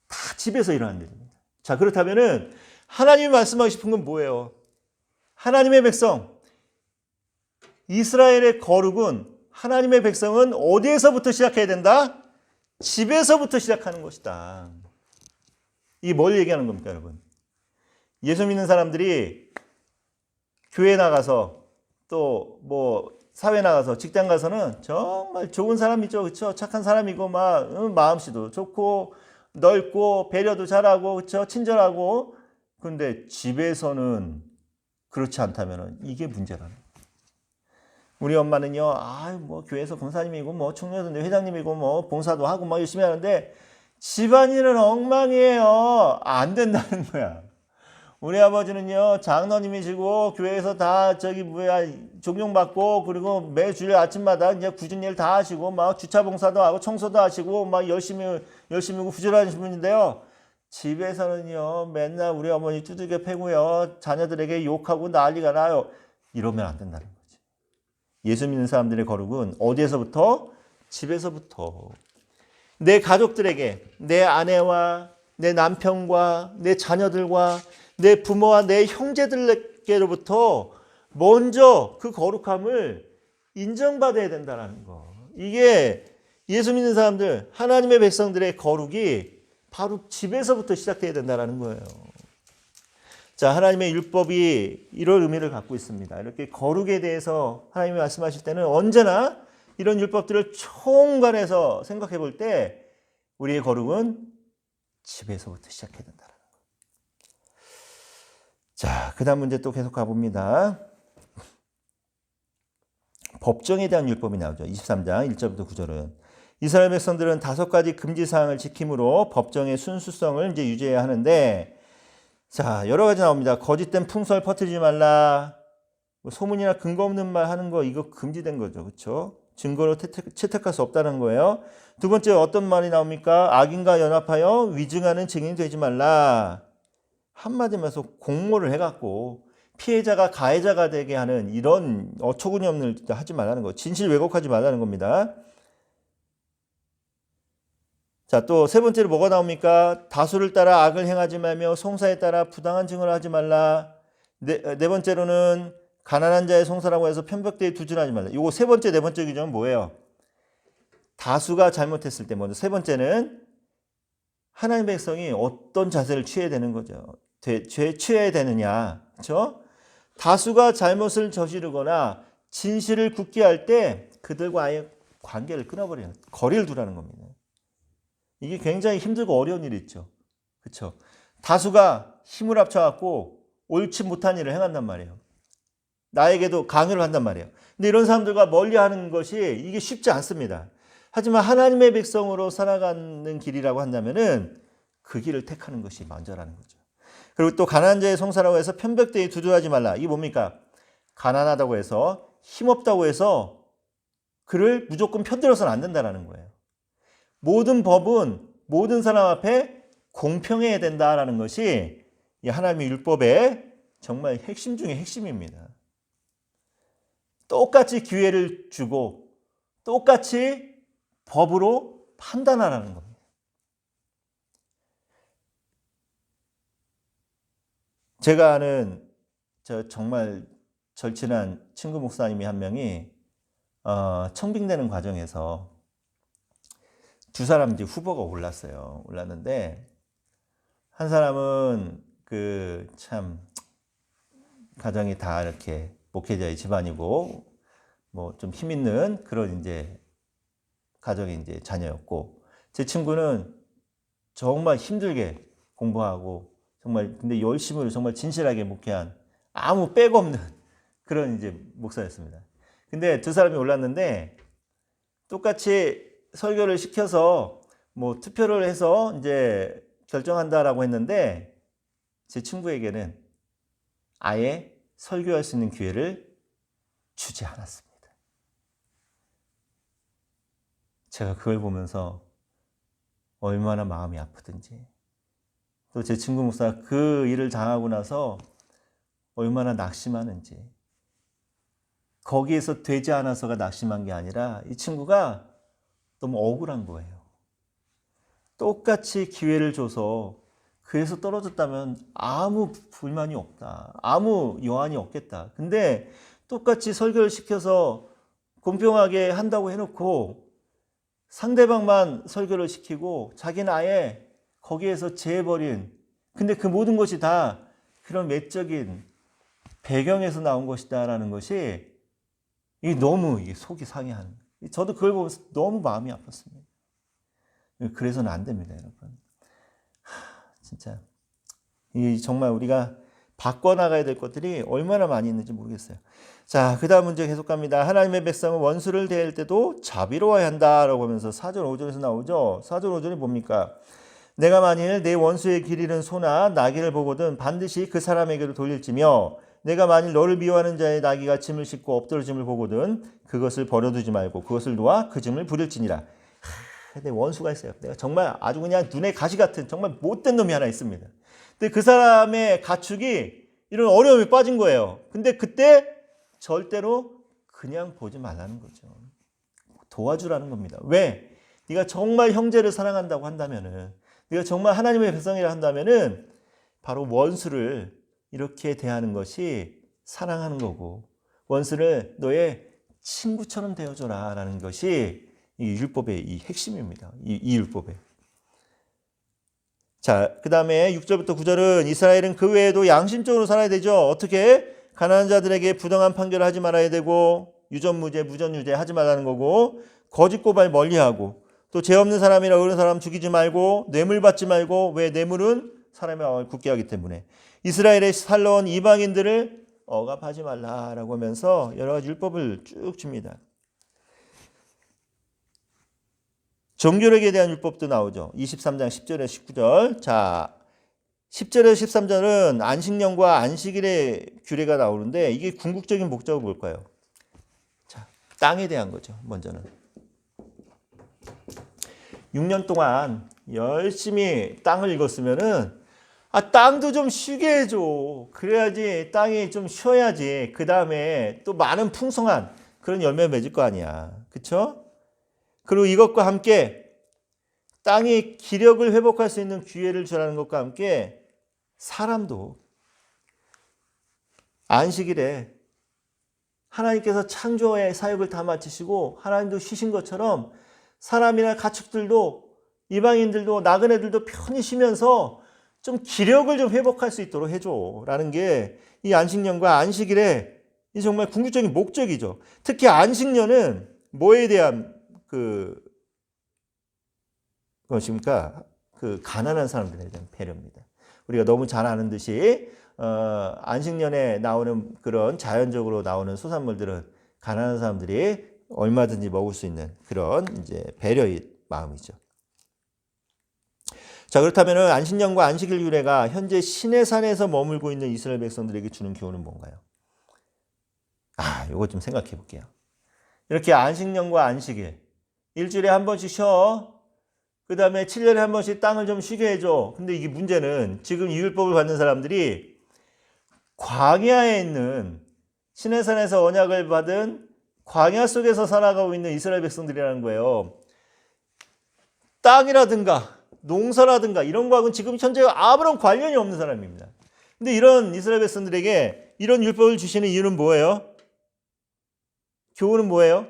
다 집에서 일어나는 일입니다. 자, 그렇다면은 하나님이 말씀하고 싶은 건 뭐예요? 하나님의 백성, 이스라엘의 거룩은, 하나님의 백성은 어디에서부터 시작해야 된다? 집에서부터 시작하는 것이다. 이게 뭘 얘기하는 겁니까, 여러분? 예수 믿는 사람들이 교회 나가서 또 뭐 사회 나가서 직장 가서는 정말 좋은 사람이죠. 그렇죠? 착한 사람이고 막 마음씨도 좋고 넓고 배려도 잘하고 그렇죠? 친절하고. 그런데 집에서는 그렇지 않다면 이게 문제라는 거예요. 우리 엄마는요, 뭐 교회에서 권사님이고 뭐 총회도 회장님이고 뭐 봉사도 하고 뭐 열심히 하는데 집안일은 엉망이에요. 안 된다는 거야. 우리 아버지는요, 장로님이시고 교회에서 다 존경받고 그리고 매주일 아침마다 이제 굳은 일 다 하시고 막 주차 봉사도 하고 청소도 하시고 막 열심히 부지런하신 분인데요. 집에서는요, 맨날 우리 어머니 두들겨 패고요, 자녀들에게 욕하고 난리가 나요. 이러면 안 된다는 거지. 예수 믿는 사람들의 거룩은 어디에서부터? 집에서부터. 내 가족들에게, 내 아내와 내 남편과 내 자녀들과 내 부모와 내 형제들에게로부터 먼저 그 거룩함을 인정받아야 된다는 거. 이게 예수 믿는 사람들, 하나님의 백성들의 거룩이 바로 집에서부터 시작돼야 된다는 거예요. 자, 하나님의 율법이 이런 의미를 갖고 있습니다. 이렇게 거룩에 대해서 하나님이 말씀하실 때는 언제나 이런 율법들을 총괄해서 생각해 볼 때 우리의 거룩은 집에서부터 시작해야 된다는 거. 자, 그 다음 문제 또 계속 가봅니다. 법정에 대한 율법이 나오죠. 23장 1절부터 9절은 이스라엘 백성들은 5가지 금지사항을 지킴으로 법정의 순수성을 이제 유지해야 하는데, 자, 여러 가지 나옵니다. 거짓된 풍설 퍼뜨리지 말라, 소문이나 근거 없는 말 하는 거, 이거 금지된 거죠. 그렇죠? 증거로 채택할 수 없다는 거예요. 두 번째 어떤 말이 나옵니까? 악인과 연합하여 위증하는 증인이 되지 말라. 한마디로 해서 공모를 해갖고 피해자가 가해자가 되게 하는 이런 어처구니 없는 일 하지 말라는 거. 진실 왜곡하지 말라는 겁니다. 자, 또 세 번째로 뭐가 나옵니까? 다수를 따라 악을 행하지 말며 송사에 따라 부당한 증언을 하지 말라. 네 번째로는 가난한 자의 송사라고 해서 편벽대에 두둔하지 말라. 이거 세 번째, 네 번째 규정은 뭐예요? 다수가 잘못했을 때 먼저 세 번째는 하나님의 백성이 어떤 자세를 취해야 되는 거죠. 취해야 되느냐. 그렇죠? 다수가 잘못을 저지르거나 진실을 굳게 할 때 그들과 아예 관계를 끊어버리는, 거리를 두라는 겁니다. 이게 굉장히 힘들고 어려운 일이 있죠. 그렇죠? 다수가 힘을 합쳐갖고 옳지 못한 일을 행한단 말이에요. 나에게도 강요를 한단 말이에요. 근데 이런 사람들과 멀리하는 것이 이게 쉽지 않습니다. 하지만 하나님의 백성으로 살아가는 길이라고 한다면은 그 길을 택하는 것이 먼저라는 거죠. 그리고 또 가난한 자의 송사라고 해서 편벽대에 두둔하지 말라. 이게 뭡니까? 가난하다고 해서 힘없다고 해서 그를 무조건 편들어서는 안 된다는 거예요. 모든 법은 모든 사람 앞에 공평해야 된다라는 것이 이 하나님의 율법의 정말 핵심 중에 핵심입니다. 똑같이 기회를 주고 똑같이 법으로 판단하라는 겁니다. 제가 아는 정말 절친한 친구 목사님이 한 명이 청빙되는 과정에서 두 사람 이제 후보가 올랐는데 한 사람은 참 가정이 다 이렇게 목회자의 집안이고 뭐 좀 힘 있는 그런 이제 가정의 이제 자녀였고, 제 친구는 정말 힘들게 공부하고 정말 근데 열심히 정말 진실하게 목회한 아무 백 없는 그런 이제 목사였습니다. 근데 두 사람이 올랐는데 똑같이 설교를 시켜서 뭐 투표를 해서 이제 결정한다라고 했는데 제 친구에게는 아예 설교할 수 있는 기회를 주지 않았습니다. 제가 그걸 보면서 얼마나 마음이 아프든지, 또 제 친구 목사가 그 일을 당하고 나서 얼마나 낙심하는지, 거기에서 되지 않아서가 낙심한 게 아니라 이 친구가 너무 억울한 거예요. 똑같이 기회를 줘서 그에서 떨어졌다면 아무 불만이 없다, 아무 여한이 없겠다. 근데 똑같이 설교를 시켜서 공평하게 한다고 해놓고 상대방만 설교를 시키고 자기는 아예 거기에서 제해버린, 근데 그 모든 것이 다 그런 외적인 배경에서 나온 것이다라는 것이 너무 속이 상해하는, 저도 그걸 보면서 너무 마음이 아팠습니다. 그래서는 안 됩니다, 여러분. 진짜 정말 우리가 바꿔나가야 될 것들이 얼마나 많이 있는지 모르겠어요. 자, 그 다음 문제 계속 갑니다. 하나님의 백성은 원수를 대할 때도 자비로워야 한다라고 하면서 4절 5절에서 나오죠. 4절 5절이 뭡니까? 내가 만일 내 원수의 길 잃은 소나 나귀를 보거든 반드시 그 사람에게로 돌릴지며, 내가 만일 너를 미워하는 자의 나귀가 짐을 싣고 엎드러짐을 보거든 그것을 버려두지 말고 그것을 놓아 그 짐을 부릴지니라. 내 원수가 있어요. 내가 정말 아주 그냥 눈에 가시 같은 정말 못된 놈이 하나 있습니다. 근데 그 사람의 가축이 이런 어려움에 빠진 거예요. 근데 그때 절대로 그냥 보지 말라는 거죠. 도와주라는 겁니다. 왜? 네가 정말 형제를 사랑한다고 한다면은, 네가 정말 하나님의 백성이라 한다면은 바로 원수를 이렇게 대하는 것이 사랑하는 거고, 원수를 너의 친구처럼 대해줘라 라는 것이 이 율법의 이 핵심입니다. 이 율법의. 자, 그 다음에 6절부터 9절은 이스라엘은 그 외에도 양심적으로 살아야 되죠. 어떻게? 가난한 자들에게 부당한 판결을 하지 말아야 되고, 유전무죄, 무전유죄 하지 말라는 거고, 거짓 고발 멀리하고, 또 죄 없는 사람이나 어른 사람 죽이지 말고, 뇌물 받지 말고. 왜? 뇌물은 사람의 마음을 굳게 하기 때문에. 이스라엘에 살러온 이방인들을 억압하지 말라라고 하면서 여러 가지 율법을 쭉 줍니다. 종교력에 대한 율법도 나오죠. 23장 10절에서 19절. 자, 10절에서 13절은 안식년과 안식일의 규례가 나오는데 이게 궁극적인 목적은 뭘까요? 자, 땅에 대한 거죠. 먼저는 6년 동안 열심히 땅을 읽었으면은 땅도 좀 쉬게 해줘. 그래야지 땅이 좀 쉬어야지. 그 다음에 또 많은 풍성한 그런 열매 맺을 거 아니야. 그쵸? 그리고 이것과 함께 땅이 기력을 회복할 수 있는 기회를 주라는 것과 함께 사람도 안식일에 하나님께서 창조의 사역을 다 마치시고 하나님도 쉬신 것처럼 사람이나 가축들도 이방인들도 나그네들도 편히 쉬면서 좀 기력을 좀 회복할 수 있도록 해줘 라는 게 이 안식년과 안식일의 정말 궁극적인 목적이죠. 특히 안식년은 뭐에 대한 그것입니까? 가난한 사람들에 대한 배려입니다. 우리가 너무 잘 아는 듯이 안식년에 나오는 그런 자연적으로 나오는 수산물들은 가난한 사람들이 얼마든지 먹을 수 있는 그런 이제 배려의 마음이죠. 자, 그렇다면 안식년과 안식일 규례가 현재 시내산에서 머물고 있는 이스라엘 백성들에게 주는 교훈은 뭔가요? 이거 좀 생각해 볼게요. 이렇게 안식년과 안식일 일주일에 한 번씩 쉬어. 그 다음에 7년에 한 번씩 땅을 좀 쉬게 해줘. 근데 이게 문제는 지금 이 율법을 받는 사람들이 광야에 있는 시내산에서 언약을 받은 광야 속에서 살아가고 있는 이스라엘 백성들이라는 거예요. 땅이라든가 농사라든가 이런 거하고는 지금 현재 아무런 관련이 없는 사람입니다. 근데 이런 이스라엘 백성들에게 이런 율법을 주시는 이유는 뭐예요? 교훈은 뭐예요?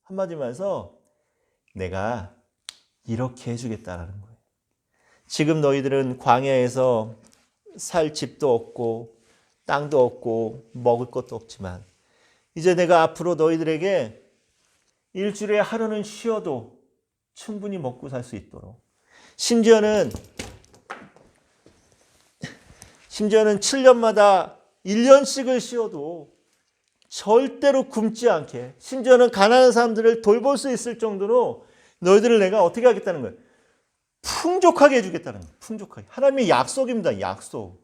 한마디로 해서 내가 이렇게 해주겠다라는 거예요. 지금 너희들은 광야에서 살 집도 없고 땅도 없고 먹을 것도 없지만 이제 내가 앞으로 너희들에게 일주일에 하루는 쉬어도 충분히 먹고 살 수 있도록 심지어는 7년마다 1년씩을 쉬어도 절대로 굶지 않게 심지어는 가난한 사람들을 돌볼 수 있을 정도로 너희들을 내가 어떻게 하겠다는 거예요? 풍족하게 해주겠다는 거예요. 풍족하게. 하나님의 약속입니다. 약속.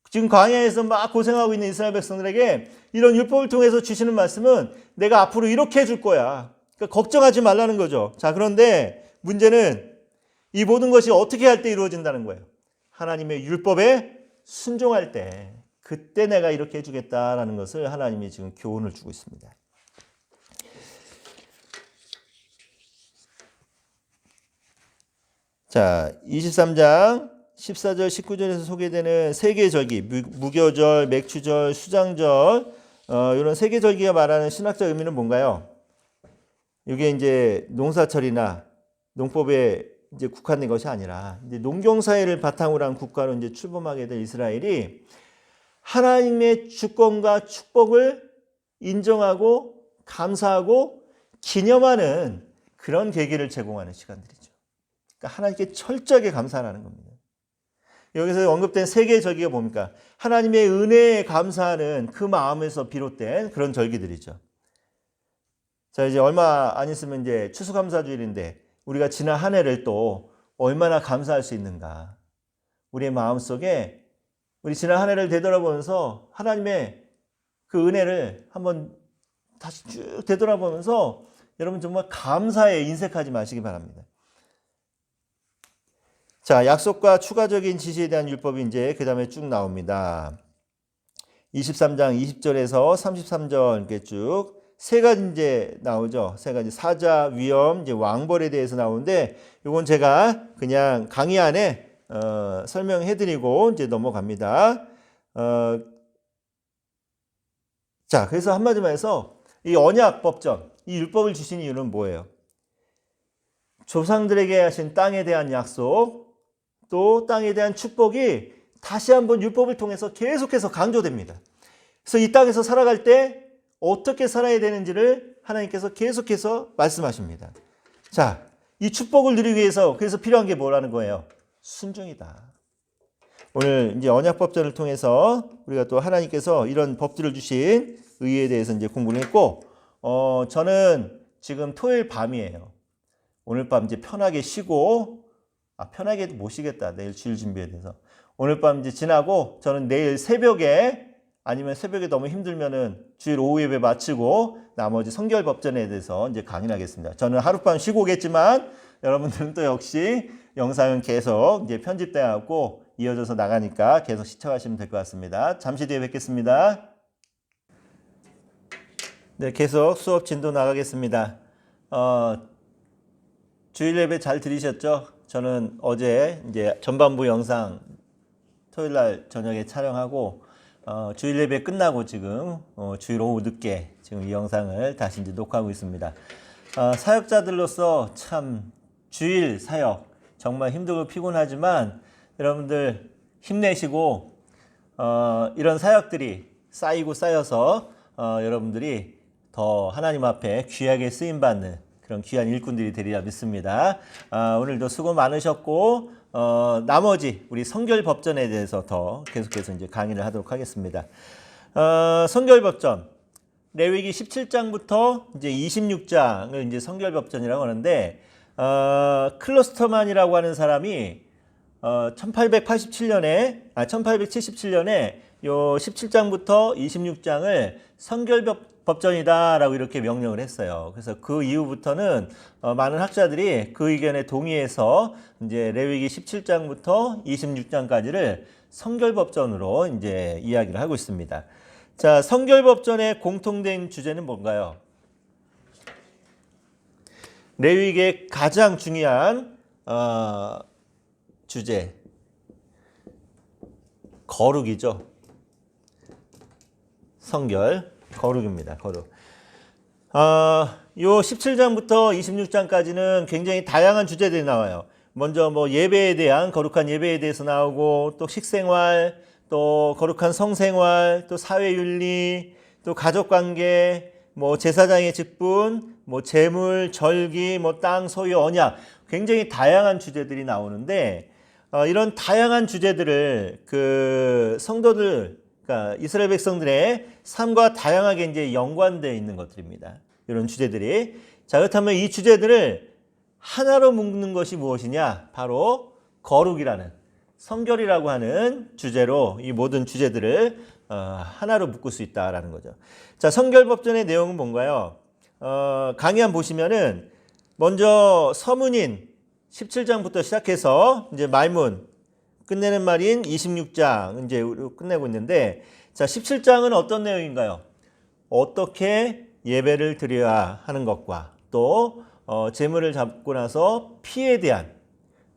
지금 광야에서 막 고생하고 있는 이스라엘 백성들에게 이런 율법을 통해서 주시는 말씀은 내가 앞으로 이렇게 해줄 거야. 그러니까 걱정하지 말라는 거죠. 자, 그런데 문제는 이 모든 것이 어떻게 할 때 이루어진다는 거예요. 하나님의 율법에 순종할 때 그때 내가 이렇게 해주겠다라는 것을 하나님이 지금 교훈을 주고 있습니다. 자, 23장 14절 19절에서 소개되는 세 개의 절기, 무교절, 맥추절, 수장절, 이런 세 개의 절기가 말하는 신학적 의미는 뭔가요? 이게 이제 농사철이나 농법에 이제 국한된 것이 아니라 이제 농경사회를 바탕으로 한 국가로 이제 출범하게 된 이스라엘이 하나님의 주권과 축복을 인정하고 감사하고 기념하는 그런 계기를 제공하는 시간들이죠. 그러니까 하나님께 철저하게 감사하는 겁니다. 여기서 언급된 세 개의 절기가 뭡니까? 하나님의 은혜에 감사하는 그 마음에서 비롯된 그런 절기들이죠. 자, 이제 얼마 안 있으면 이제 추수감사주일인데 우리가 지난 한 해를 또 얼마나 감사할 수 있는가. 우리의 마음속에 우리 지난 한 해를 되돌아보면서 하나님의 그 은혜를 한번 다시 쭉 되돌아보면서 여러분 정말 감사에 인색하지 마시기 바랍니다. 자, 약속과 추가적인 지시에 대한 율법이 이제 그 다음에 쭉 나옵니다. 23장 20절에서 33절 이렇게 쭉 세 가지 이제 나오죠. 세 가지 사자, 위험, 이제 왕벌에 대해서 나오는데 이건 제가 그냥 강의 안에 설명해드리고 이제 넘어갑니다. 자, 그래서 한마디로 해서 이 언약 법전, 이 율법을 주신 이유는 뭐예요? 조상들에게 하신 땅에 대한 약속, 또 땅에 대한 축복이 다시 한번 율법을 통해서 계속해서 강조됩니다. 그래서 이 땅에서 살아갈 때 어떻게 살아야 되는지를 하나님께서 계속해서 말씀하십니다. 자, 이 축복을 누리기 위해서 그래서 필요한 게 뭐라는 거예요? 순종이다. 오늘 이제 언약법전을 통해서 우리가 또 하나님께서 이런 법들을 주신 의의에 대해서 이제 공부를 했고, 저는 지금 토요일 밤이에요. 오늘 밤 이제 편하게 쉬고, 편하게 못 쉬겠다. 내일 주일 준비에 대해서. 오늘 밤 이제 지나고 저는 내일 새벽에 아니면 새벽에 너무 힘들면은 주일 오후 예배 마치고 나머지 성결 법전에 대해서 이제 강의를 하겠습니다. 저는 하룻밤 쉬고 오겠지만 여러분들은 또 역시 영상은 계속 이제 편집돼 갖고 이어져서 나가니까 계속 시청하시면 될 것 같습니다. 잠시 뒤에 뵙겠습니다. 네, 계속 수업 진도 나가겠습니다. 주일 예배 잘 들으셨죠? 저는 어제 이제 전반부 영상 토요일 날 저녁에 촬영하고 주일 예배 끝나고 지금 주일 오후 늦게 지금 이 영상을 다시 이제 녹화하고 있습니다. 사역자들로서 참 주일 사역 정말 힘들고 피곤하지만 여러분들 힘내시고 이런 사역들이 쌓이고 쌓여서 여러분들이 더 하나님 앞에 귀하게 쓰임받는 그런 귀한 일꾼들이 되리라 믿습니다. 오늘도 수고 많으셨고 나머지 우리 성결법전에 대해서 더 계속해서 이제 강의를 하도록 하겠습니다. 성결법전 레위기 17장부터 이제 26장을 이제 성결법전이라고 하는데 클러스터만이라고 하는 사람이 1877년에 요 17장부터 26장을 법전이다라고 이렇게 명령을 했어요. 그래서 그 이후부터는 많은 학자들이 그 의견에 동의해서 이제 레위기 17장부터 26장까지를 성결법전으로 이제 이야기를 하고 있습니다. 자, 성결법전의 공통된 주제는 뭔가요? 레위기의 가장 중요한 주제, 거룩이죠. 성결, 거룩입니다. 거룩. 요 17장부터 26장까지는 굉장히 다양한 주제들이 나와요. 먼저 뭐 예배에 대한 거룩한 예배에 대해서 나오고, 또 식생활, 또 거룩한 성생활, 또 사회윤리, 또 가족관계, 뭐 제사장의 직분, 뭐 재물, 절기, 뭐 땅 소유, 언약, 굉장히 다양한 주제들이 나오는데, 이런 다양한 주제들을 그 성도들, 그러니까 이스라엘 백성들의 삶과 다양하게 이제 연관되어 있는 것들입니다. 이런 주제들이. 자, 그렇다면 이 주제들을 하나로 묶는 것이 무엇이냐? 바로 거룩이라는, 성결이라고 하는 주제로 이 모든 주제들을 하나로 묶을 수 있다라는 거죠. 자, 성결법전의 내용은 뭔가요? 강의 한번 보시면은 먼저 서문인 17장부터 시작해서 이제 말문, 끝내는 말인 26장 이제 끝내고 있는데, 자, 17장은 어떤 내용인가요? 어떻게 예배를 드려야 하는 것과, 또 제물을 잡고 나서 피에 대한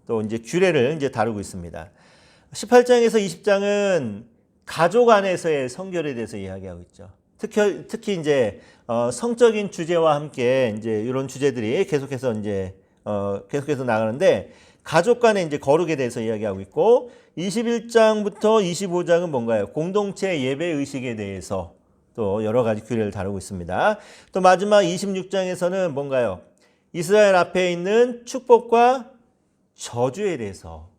또 이제 규례를 이제 다루고 있습니다. 18장에서 20장은 가족 안에서의 성결에 대해서 이야기하고 있죠. 특히 이제 성적인 주제와 함께 이제 이런 주제들이 계속해서 나가는데, 가족 간의 이제 거룩에 대해서 이야기하고 있고, 21장부터 25장은 뭔가요? 공동체 예배 의식에 대해서 또 여러 가지 규례를 다루고 있습니다. 또 마지막 26장에서는 뭔가요? 이스라엘 앞에 있는 축복과 저주에 대해서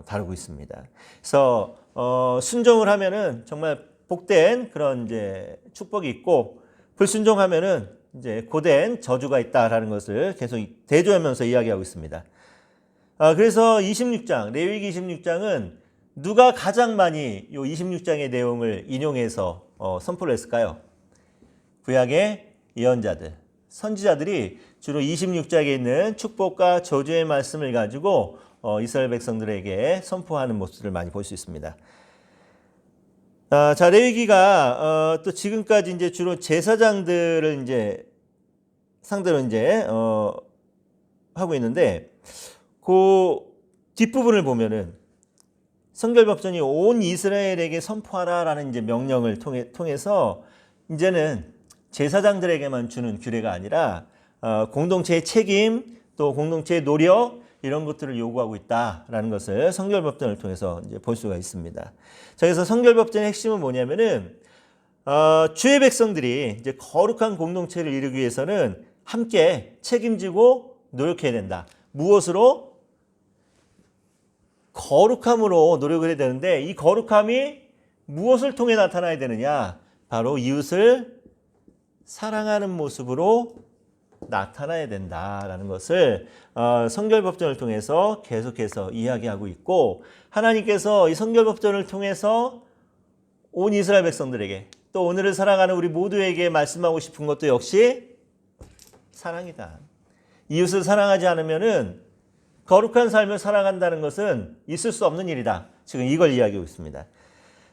다루고 있습니다. 그래서 순종을 하면은 정말 복된 그런 이제 축복이 있고, 불순종하면은 이제 고된 저주가 있다라는 것을 계속 대조하면서 이야기하고 있습니다. 그래서 26장, 레위기 26장은 누가 가장 많이 이 26장의 내용을 인용해서 선포를 했을까요? 구약의 예언자들, 선지자들이 주로 26장에 있는 축복과 저주의 말씀을 가지고 이스라엘 백성들에게 선포하는 모습을 많이 볼 수 있습니다. 자, 레위기가 또 지금까지 이제 주로 제사장들을 이제 상대로 이제 하고 있는데, 그 뒷부분을 보면은 성결법전이 온 이스라엘에게 선포하라라는 이제 명령을 통해서 이제는 제사장들에게만 주는 규례가 아니라 공동체의 책임, 또 공동체의 노력, 이런 것들을 요구하고 있다라는 것을 성결법전을 통해서 이제 볼 수가 있습니다. 자, 그래서 성결법전의 핵심은 뭐냐면은 주의 백성들이 이제 거룩한 공동체를 이루기 위해서는 함께 책임지고 노력해야 된다. 무엇으로? 거룩함으로 노력을 해야 되는데, 이 거룩함이 무엇을 통해 나타나야 되느냐? 바로 이웃을 사랑하는 모습으로 나타나야 된다라는 것을 성결법전을 통해서 계속해서 이야기하고 있고, 하나님께서 이 성결법전을 통해서 온 이스라엘 백성들에게, 또 오늘을 살아가는 우리 모두에게 말씀하고 싶은 것도 역시 사랑이다. 이웃을 사랑하지 않으면은 거룩한 삶을 살아간다는 것은 있을 수 없는 일이다. 지금 이걸 이야기하고 있습니다.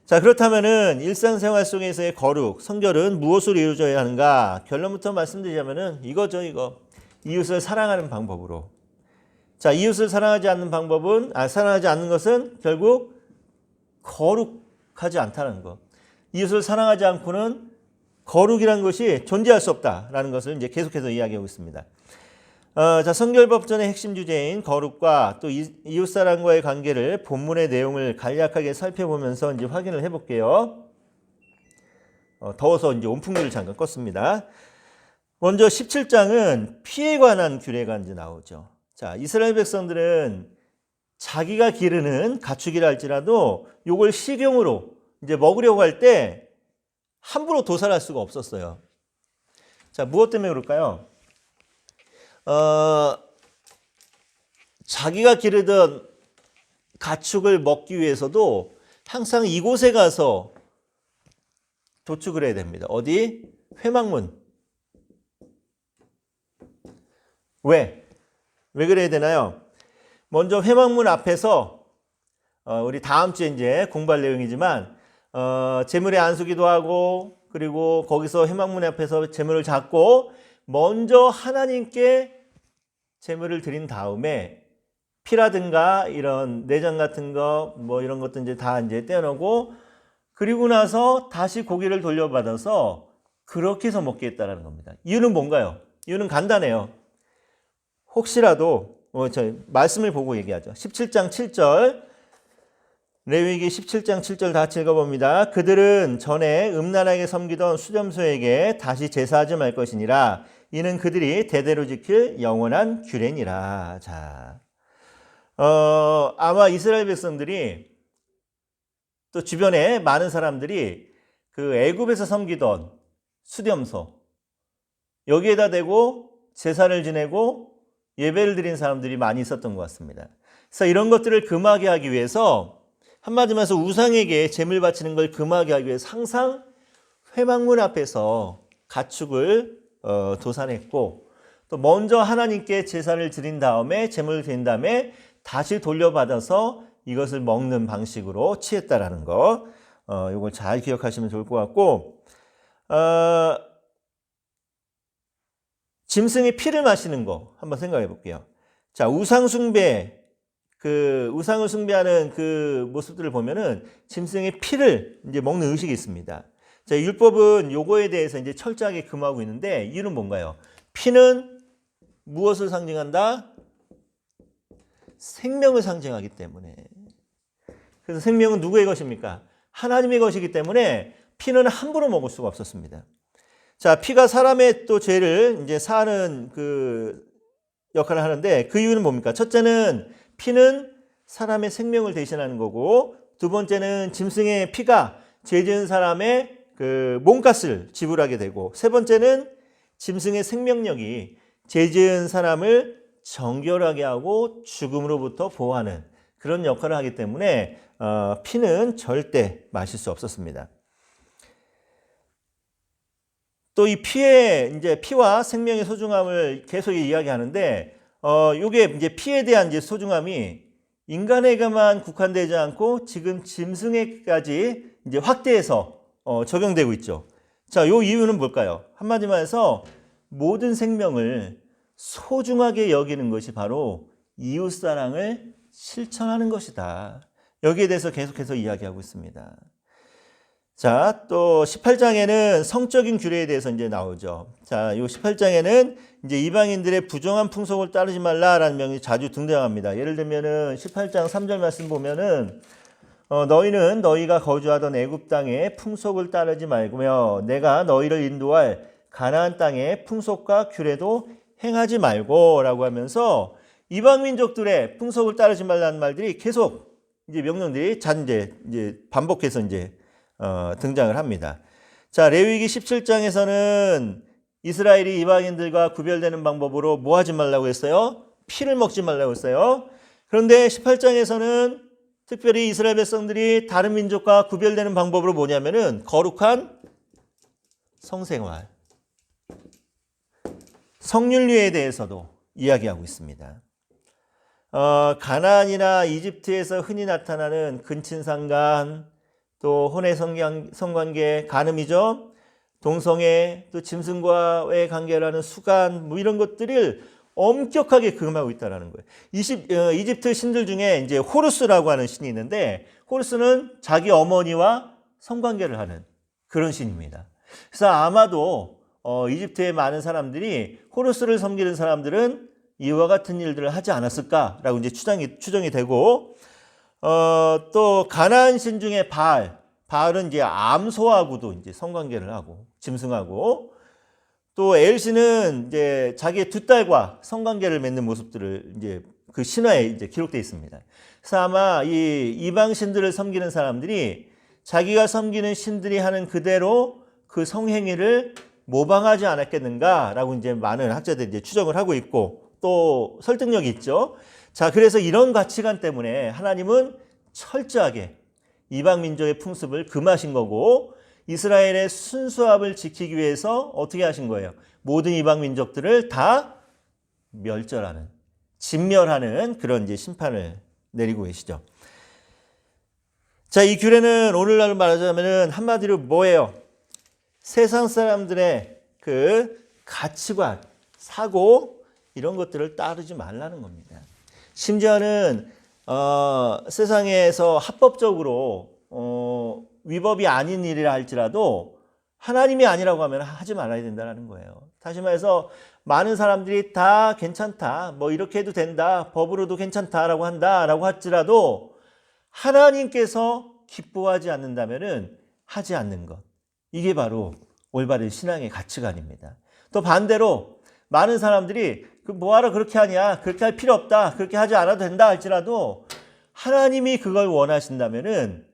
자, 그렇다면은 일상생활 속에서의 거룩, 성결은 무엇으로 이루어져야 하는가? 결론부터 말씀드리자면은 이거죠, 이거. 이웃을 사랑하는 방법으로. 자, 이웃을 사랑하지 않는 것은 결국 거룩하지 않다는 것. 이웃을 사랑하지 않고는 거룩이라는 것이 존재할 수 없다라는 것을 이제 계속해서 이야기하고 있습니다. 자, 성결법전의 핵심 주제인 거룩과 또 이웃사랑과의 관계를 본문의 내용을 간략하게 살펴보면서 이제 확인을 해볼게요. 더워서 이제 온풍기를 잠깐 껐습니다. 먼저 17장은 피에 관한 규례가 이제 나오죠. 자, 이스라엘 백성들은 자기가 기르는 가축이라 할지라도 요걸 식용으로 이제 먹으려고 할 때 함부로 도살할 수가 없었어요. 자, 무엇 때문에 그럴까요? 자기가 기르던 가축을 먹기 위해서도 항상 이곳에 가서 도축을 해야 됩니다. 어디? 회막문. 왜? 왜 그래야 되나요? 먼저 회막문 앞에서 우리 다음 주에 이제 공부할 내용이지만 제물의 안수기도 하고 그리고 거기서 회막문 앞에서 제물을 잡고 먼저 하나님께 제물을 드린 다음에 피라든가 이런 내장 같은 거 뭐 이런 것도 이제 다 이제 떼어놓고 그리고 나서 다시 고기를 돌려받아서 그렇게 해서 먹겠다라는 겁니다. 이유는 뭔가요? 이유는 간단해요. 혹시라도 저 말씀을 보고 얘기하죠. 17장 7절 레위기 17장 7절 다 같이 읽어봅니다. 그들은 전에 음란하게 섬기던 수렴소에게 다시 제사하지 말 것이니라. 이는 그들이 대대로 지킬 영원한 규례니라. 자, 아마 이스라엘 백성들이 또 주변에 많은 사람들이 그 애굽에서 섬기던 수렴소 여기에다 대고 제사를 지내고 예배를 드린 사람들이 많이 있었던 것 같습니다. 그래서 이런 것들을 금하게 하기 위해서 한마디로 해서 우상에게 제물 바치는 걸 금하게 하기 위해서 항상 회막문 앞에서 가축을 도산했고 또 먼저 하나님께 제사를 드린 다음에 제물을 드린 다음에 다시 돌려받아서 이것을 먹는 방식으로 취했다라는 거 이걸 잘 기억하시면 좋을 것 같고 짐승의 피를 마시는 거 한번 생각해 볼게요. 자, 우상 숭배 그 우상을 숭배하는 그 모습들을 보면은 짐승의 피를 이제 먹는 의식이 있습니다. 자, 율법은 요거에 대해서 이제 철저하게 금하고 있는데 이유는 뭔가요? 피는 무엇을 상징한다? 생명을 상징하기 때문에. 그래서 생명은 누구의 것입니까? 하나님의 것이기 때문에 피는 함부로 먹을 수가 없었습니다. 자, 피가 사람의 또 죄를 이제 사하는 그 역할을 하는데 그 이유는 뭡니까? 첫째는 피는 사람의 생명을 대신하는 거고 두 번째는 짐승의 피가 죄 지은 사람의 그 몸값을 지불하게 되고 세 번째는 짐승의 생명력이 죄 지은 사람을 정결하게 하고 죽음으로부터 보호하는 그런 역할을 하기 때문에 피는 절대 마실 수 없었습니다. 또 이 피와 생명의 소중함을 계속 이야기하는데, 이게 이제 피에 대한 이제 소중함이 인간에게만 국한되지 않고 지금 짐승에까지 이제 확대해서 적용되고 있죠. 자, 요 이유는 뭘까요? 한마디만 해서 모든 생명을 소중하게 여기는 것이 바로 이웃사랑을 실천하는 것이다. 여기에 대해서 계속해서 이야기하고 있습니다. 자, 또 18장에는 성적인 규례에 대해서 이제 나오죠. 자, 요 18장에는 이제 이방인들의 부정한 풍속을 따르지 말라라는 명이 자주 등장합니다. 예를 들면은 18장 3절 말씀 보면은 너희는 너희가 거주하던 애굽 땅의 풍속을 따르지 말고며 내가 너희를 인도할 가나안 땅의 풍속과 규례도 행하지 말고라고 하면서 이방 민족들의 풍속을 따르지 말라는 말들이 계속 이제 명령들이 이제 반복해서 이제 등장을 합니다. 자, 레위기 17장에서는 이스라엘이 이방인들과 구별되는 방법으로 뭐 하지 말라고 했어요? 피를 먹지 말라고 했어요. 그런데 18장에서는 특별히 이스라엘 백성들이 다른 민족과 구별되는 방법으로 뭐냐면은 거룩한 성생활, 성윤리에 대해서도 이야기하고 있습니다. 가나안이나 이집트에서 흔히 나타나는 근친상간, 또 혼의 성관계, 간음이죠. 동성애, 또 짐승과의 관계라는 수간, 뭐 이런 것들을 엄격하게 금하고 있다는 거예요. 이집트 신들 중에 이제 호루스라고 하는 신이 있는데, 호루스는 자기 어머니와 성관계를 하는 그런 신입니다. 그래서 아마도 이집트의 많은 사람들이 호루스를 섬기는 사람들은 이와 같은 일들을 하지 않았을까라고 이제 추정이 되고, 또 가나안 신 중에 바알은 이제 암소하고도 이제 성관계를 하고 짐승하고, 또 엘신은 이제 자기의 두 딸과 성관계를 맺는 모습들을 이제 그 신화에 이제 기록되어 있습니다. 그래서 아마 이 이방 신들을 섬기는 사람들이 자기가 섬기는 신들이 하는 그대로 그 성행위를 모방하지 않았겠는가라고 이제 많은 학자들이 이제 추정을 하고 있고 또 설득력이 있죠. 자, 그래서 이런 가치관 때문에 하나님은 철저하게 이방 민족의 풍습을 금하신 거고, 이스라엘의 순수함을 지키기 위해서 어떻게 하신 거예요? 모든 이방 민족들을 다 멸절하는, 진멸하는 그런 이제 심판을 내리고 계시죠. 자, 이 규례는 오늘날 말하자면은 한마디로 뭐예요? 세상 사람들의 그 가치관, 사고 이런 것들을 따르지 말라는 겁니다. 심지어는 세상에서 합법적으로 위법이 아닌 일이라 할지라도 하나님이 아니라고 하면 하지 말아야 된다는 거예요. 다시 말해서 많은 사람들이 다 괜찮다, 뭐 이렇게 해도 된다, 법으로도 괜찮다라고 한다라고 할지라도 하나님께서 기뻐하지 않는다면은 하지 않는 것. 이게 바로 올바른 신앙의 가치관입니다. 또 반대로 많은 사람들이 뭐하러 그렇게 하냐, 그렇게 할 필요 없다, 그렇게 하지 않아도 된다 할지라도 하나님이 그걸 원하신다면은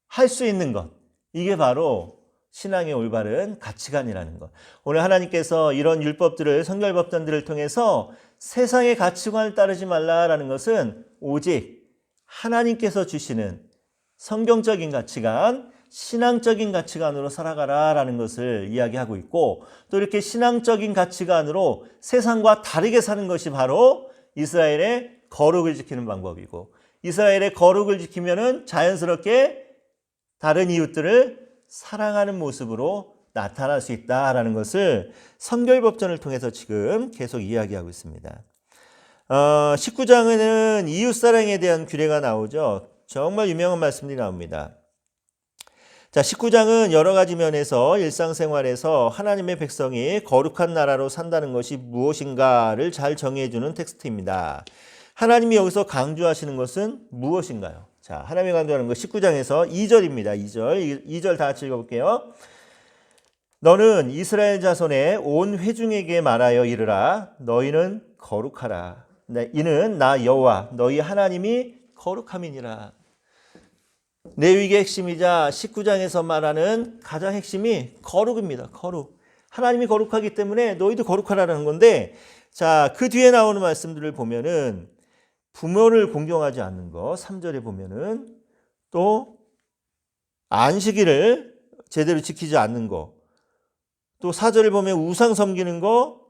할 수 있는 것. 이게 바로 신앙의 올바른 가치관이라는 것. 오늘 하나님께서 이런 율법들을, 성결법전들을 통해서 세상의 가치관을 따르지 말라라는 것은 오직 하나님께서 주시는 성경적인 가치관, 신앙적인 가치관으로 살아가라라는 것을 이야기하고 있고, 또 이렇게 신앙적인 가치관으로 세상과 다르게 사는 것이 바로 이스라엘의 거룩을 지키는 방법이고, 이스라엘의 거룩을 지키면은 자연스럽게 다른 이웃들을 사랑하는 모습으로 나타날 수 있다라는 것을 성결법전을 통해서 지금 계속 이야기하고 있습니다. 19장에는 이웃사랑에 대한 규례가 나오죠. 정말 유명한 말씀들이 나옵니다. 자, 19장은 여러 가지 면에서 일상생활에서 하나님의 백성이 거룩한 나라로 산다는 것이 무엇인가를 잘 정의해주는 텍스트입니다. 하나님이 여기서 강조하시는 것은 무엇인가요? 자, 하나님이 강조하는 것 19장에서 2절입니다. 2절 다 같이 읽어볼게요. 너는 이스라엘 자손의 온 회중에게 말하여 이르라. 너희는 거룩하라. 이는 나 여호와 너희 하나님이 거룩함이니라. 레위기의 핵심이자 19장에서 말하는 가장 핵심이 거룩입니다. 거룩. 하나님이 거룩하기 때문에 너희도 거룩하라는 건데, 자, 그 뒤에 나오는 말씀들을 보면은 부모를 공경하지 않는 거 3절에 보면은, 또 안식일을 제대로 지키지 않는 거, 또 4절을 보면 우상 섬기는 거,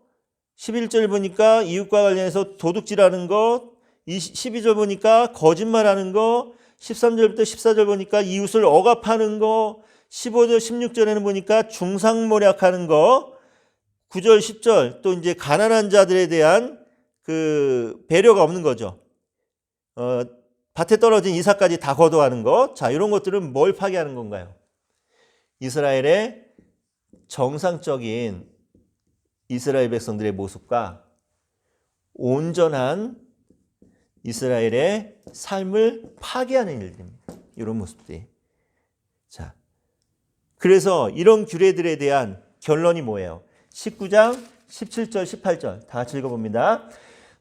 11절 보니까 이웃과 관련해서 도둑질하는 거, 12절 보니까 거짓말하는 거, 13절부터 14절 보니까 이웃을 억압하는 거, 15절 16절에는 보니까 중상모략하는 거, 9절 10절 또 이제 가난한 자들에 대한 그 배려가 없는 거죠. 밭에 떨어진 이삭까지 다 거둬하는 것. 자, 이런 것들은 뭘 파괴하는 건가요? 이스라엘의 정상적인 이스라엘 백성들의 모습과 온전한 이스라엘의 삶을 파괴하는 일들입니다. 이런 모습들이. 자, 그래서 이런 규례들에 대한 결론이 뭐예요? 19장 17절 18절 다 같이 읽어봅니다.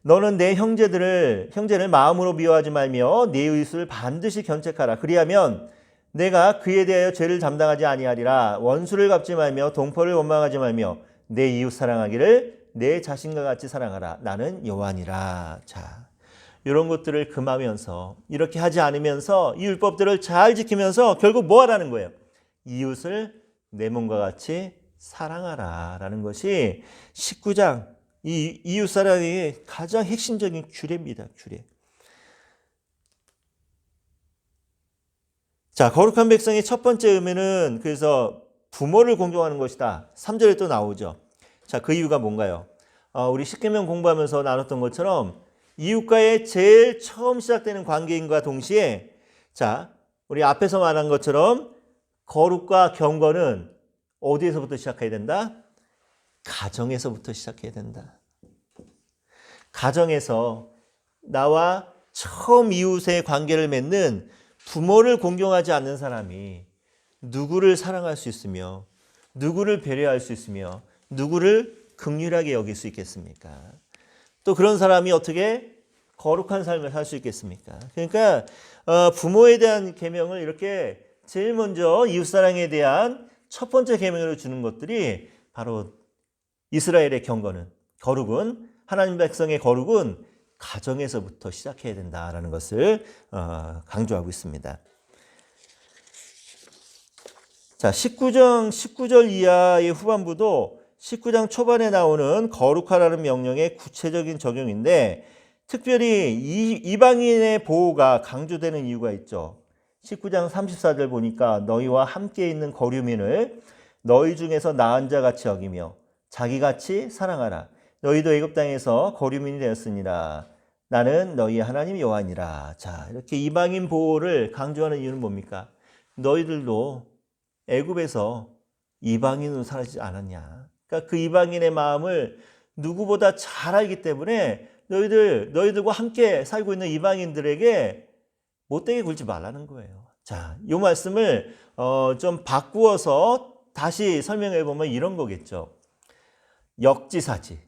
너는 내 형제를 마음으로 미워하지 말며 내 이웃을 반드시 견책하라. 그리하면 내가 그에 대하여 죄를 담당하지 아니하리라. 원수를 갚지 말며 동포를 원망하지 말며 내 이웃 사랑하기를 내 자신과 같이 사랑하라. 나는 여호와니라. 자, 이런 것들을 금하면서, 이렇게 하지 않으면서 이 율법들을 잘 지키면서 결국 뭐 하라는 거예요? 이웃을 내 몸과 같이 사랑하라 라는 것이 19장 이 이웃사랑의 가장 핵심적인 규례입니다. 규례. 자, 거룩한 백성의 첫 번째 의미는 그래서 부모를 공경하는 것이다. 3절에 또 나오죠. 자, 그 이유가 뭔가요? 우리 십계명 공부하면서 나눴던 것처럼 이웃과의 제일 처음 시작되는 관계인과 동시에, 자, 우리 앞에서 말한 것처럼 거룩과 경건은 어디에서부터 시작해야 된다? 가정에서부터 시작해야 된다. 가정에서 나와 처음 이웃의 관계를 맺는 부모를 공경하지 않는 사람이 누구를 사랑할 수 있으며, 누구를 배려할 수 있으며, 누구를 긍휼하게 여길 수 있겠습니까? 또 그런 사람이 어떻게 거룩한 삶을 살 수 있겠습니까? 그러니까 부모에 대한 계명을 이렇게 제일 먼저 이웃사랑에 대한 첫 번째 계명으로 주는 것들이 바로 이스라엘의 경건은, 거룩은, 하나님 백성의 거룩은 가정에서부터 시작해야 된다라는 것을 강조하고 있습니다. 자, 19절 이하의 후반부도 19장 초반에 나오는 거룩하라는 명령의 구체적인 적용인데 특별히 이방인의 보호가 강조되는 이유가 있죠. 19장 34절 보니까 너희와 함께 있는 거류민을 너희 중에서 나은 자같이 여기며 자기같이 사랑하라. 너희도 애굽 땅에서 거류민이 되었으니라. 나는 너희 하나님 여호와니라. 자, 이렇게 이방인 보호를 강조하는 이유는 뭡니까? 너희들도 애굽에서 이방인으로 살지 않았냐. 그러니까 그 이방인의 마음을 누구보다 잘 알기 때문에 너희들과 함께 살고 있는 이방인들에게 못되게 굴지 말라는 거예요. 자, 이 말씀을 좀 바꾸어서 다시 설명해 보면 이런 거겠죠. 역지사지.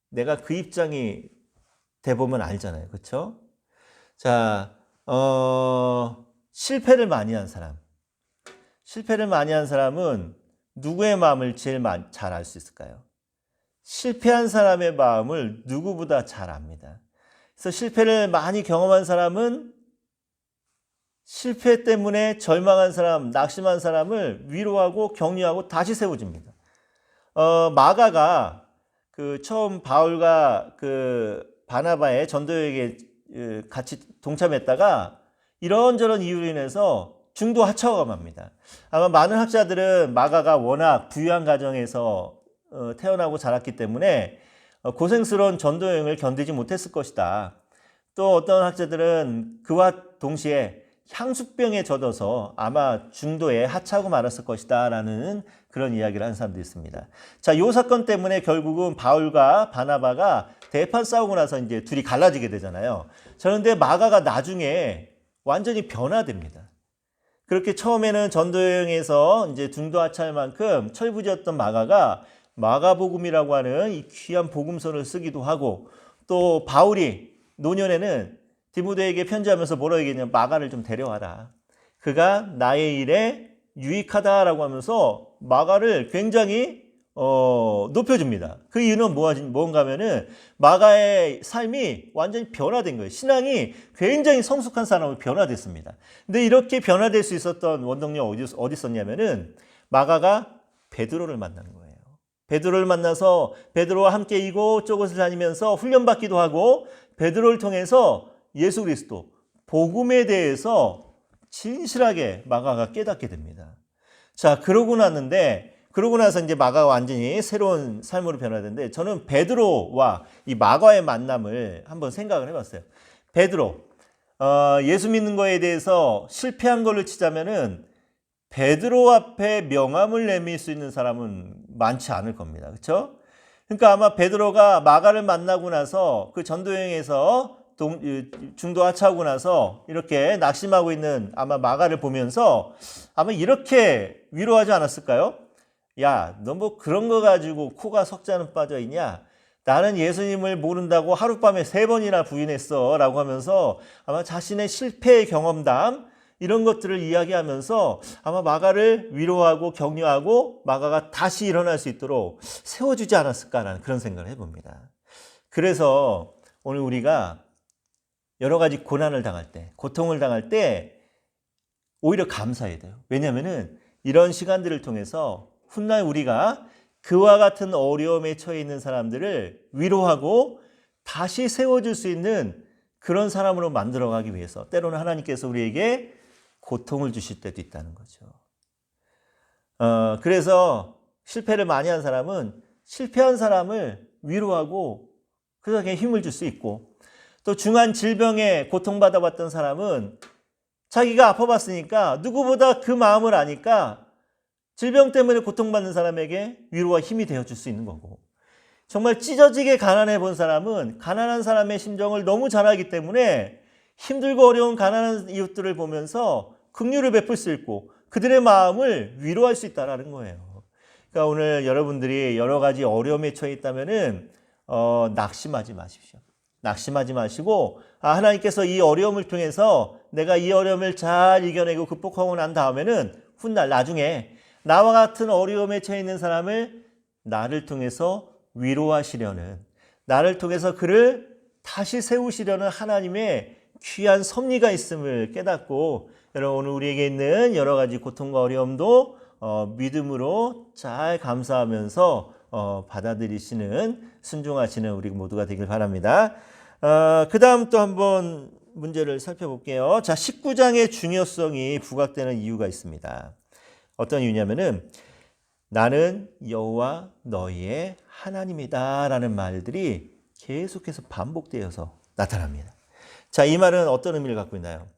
내가 그 입장이 돼 보면 알잖아요. 그렇죠? 자, 실패를 많이 한 사람. 실패를 많이 한 사람은 누구의 마음을 제일 잘 알 수 있을까요? 실패한 사람의 마음을 누구보다 잘 압니다. 그래서 실패를 많이 경험한 사람은 실패 때문에 절망한 사람, 낙심한 사람을 위로하고 격려하고 다시 세워줍니다. 마가가 처음 바울과 바나바의 전도여행에 같이 동참했다가 이런저런 이유로 인해서 중도 하차하고 맙니다. 아마 많은 학자들은 마가가 워낙 부유한 가정에서 태어나고 자랐기 때문에 고생스러운 전도여행을 견디지 못했을 것이다. 또 어떤 학자들은 그와 동시에 향수병에 젖어서 아마 중도에 하차하고 말았을 것이다 라는 그런 이야기를 하는 사람도 있습니다. 자, 이 사건 때문에 결국은 바울과 바나바가 대판 싸우고 나서 이제 둘이 갈라지게 되잖아요. 그런데 마가가 나중에 완전히 변화됩니다. 그렇게 처음에는 전도여행에서 이제 중도 하차할 만큼 철부지였던 마가가 마가복음이라고 하는 이 귀한 복음서를 쓰기도 하고 또 바울이 노년에는 디모데에게 편지하면서 뭐라고 얘기했냐면 마가를 좀 데려와라. 그가 나의 일에 유익하다라고 하면서 마가를 굉장히 높여줍니다. 그 이유는 뭔가 하면은 마가의 삶이 완전히 변화된 거예요. 신앙이 굉장히 성숙한 사람으로 변화됐습니다. 근데 이렇게 변화될 수 있었던 원동력 어디 있었냐면은 마가가 베드로를 만난 거예요. 베드로를 만나서 베드로와 함께 이곳저곳을 다니면서 훈련받기도 하고 베드로를 통해서 예수 그리스도 복음에 대해서 진실하게 마가가 깨닫게 됩니다. 자, 그러고 나서 이제 마가가 완전히 새로운 삶으로 변화되는데 저는 베드로와 이 마가의 만남을 한번 생각을 해봤어요. 베드로, 예수 믿는 거에 대해서 실패한 걸로 치자면은 베드로 앞에 명함을 내밀 수 있는 사람은 많지 않을 겁니다. 그렇죠? 그러니까 아마 베드로가 마가를 만나고 나서 그 전도여행에서 중도 하차하고 나서 이렇게 낙심하고 있는 아마 마가를 보면서 아마 이렇게 위로하지 않았을까요? 야, 너 뭐 그런 거 가지고 코가 석자는 빠져 있냐? 나는 예수님을 모른다고 하룻밤에 3번이나 부인했어 라고 하면서 아마 자신의 실패의 경험담 이런 것들을 이야기하면서 아마 마가를 위로하고 격려하고 마가가 다시 일어날 수 있도록 세워주지 않았을까라는 그런 생각을 해봅니다. 그래서 오늘 우리가 여러 가지 고난을 당할 때, 고통을 당할 때 오히려 감사해야 돼요. 왜냐하면은 이런 시간들을 통해서 훗날 우리가 그와 같은 어려움에 처해 있는 사람들을 위로하고 다시 세워줄 수 있는 그런 사람으로 만들어가기 위해서 때로는 하나님께서 우리에게 고통을 주실 때도 있다는 거죠. 그래서 실패를 많이 한 사람은 실패한 사람을 위로하고 그에게 힘을 줄 수 있고 또 중한 질병에 고통받아봤던 사람은 자기가 아파봤으니까 누구보다 그 마음을 아니까 질병 때문에 고통받는 사람에게 위로와 힘이 되어줄 수 있는 거고 정말 찢어지게 가난해 본 사람은 가난한 사람의 심정을 너무 잘 알기 때문에 힘들고 어려운 가난한 이웃들을 보면서 긍휼을 베풀 수 있고 그들의 마음을 위로할 수 있다는 거예요. 그러니까 오늘 여러분들이 여러 가지 어려움에 처해 있다면은 낙심하지 마십시오. 낙심하지 마시고 하나님께서 이 어려움을 통해서 내가 이 어려움을 잘 이겨내고 극복하고 난 다음에는 훗날 나중에 나와 같은 어려움에 처해 있는 사람을 나를 통해서 위로하시려는 나를 통해서 그를 다시 세우시려는 하나님의 귀한 섭리가 있음을 깨닫고 여러분 오늘 우리에게 있는 여러 가지 고통과 어려움도 믿음으로 잘 감사하면서 받아들이시는 순종하시는 우리 모두가 되길 바랍니다. 그 다음 또 한번 문제를 살펴볼게요. 자, 19장의 중요성이 부각되는 이유가 있습니다. 어떤 이유냐면은 나는 여호와 너희의 하나님이다 라는 말들이 계속해서 반복되어서 나타납니다. 자, 이 말은 어떤 의미를 갖고 있나요?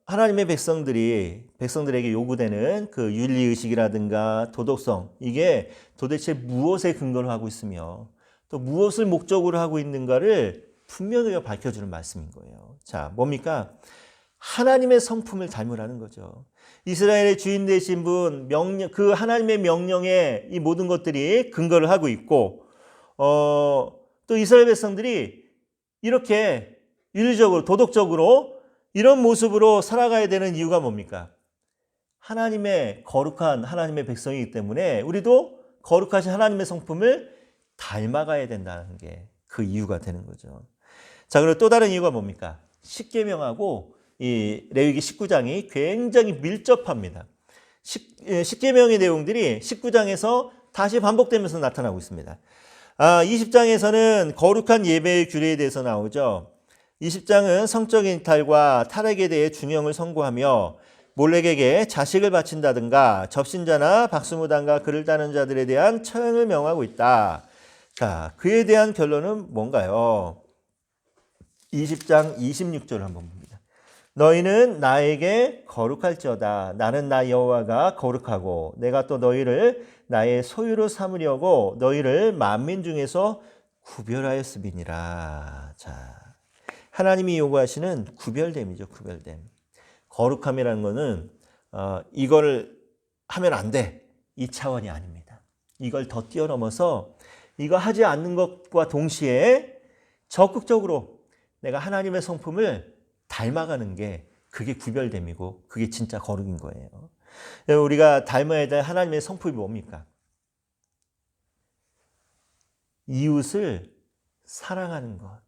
하나님의 백성들에게 요구되는 그 윤리의식이라든가 도덕성, 이게 도대체 무엇에 근거를 하고 있으며 또 무엇을 목적으로 하고 있는가를 분명히 밝혀주는 말씀인 거예요. 자, 뭡니까? 하나님의 성품을 닮으라는 거죠. 이스라엘의 주인 되신 분, 그 하나님의 명령에 이 모든 것들이 근거를 하고 있고, 또 이스라엘 백성들이 이렇게 윤리적으로, 도덕적으로 이런 모습으로 살아가야 되는 이유가 뭡니까? 하나님의 거룩한 하나님의 백성이기 때문에 우리도 거룩하신 하나님의 성품을 닮아가야 된다는 게 그 이유가 되는 거죠. 자, 그리고 또 다른 이유가 뭡니까? 십계명하고 이 레위기 19장이 굉장히 밀접합니다. 십계명의 내용들이 19장에서 다시 반복되면서 나타나고 있습니다. 20장에서는 거룩한 예배의 규례에 대해서 나오죠. 20장은 성적인 이탈과 탈핵에 대해 중형을 선고하며 몰렉에게 자식을 바친다든가 접신자나 박수무당과 그를 따르는 자들에 대한 처형을 명하고 있다. 자, 그에 대한 결론은 뭔가요? 20장 26절을 한번 봅니다. 너희는 나에게 거룩할지어다. 나는 나 여호와가 거룩하고 내가 또 너희를 나의 소유로 삼으려고 너희를 만민 중에서 구별하였음이니라. 자, 하나님이 요구하시는 구별됨이죠. 구별됨. 거룩함이라는 것은 이걸 하면 안 돼. 이 차원이 아닙니다. 이걸 더 뛰어넘어서 이거 하지 않는 것과 동시에 적극적으로 내가 하나님의 성품을 닮아가는 게 그게 구별됨이고 그게 진짜 거룩인 거예요. 우리가 닮아야 될 하나님의 성품이 뭡니까? 이웃을 사랑하는 것.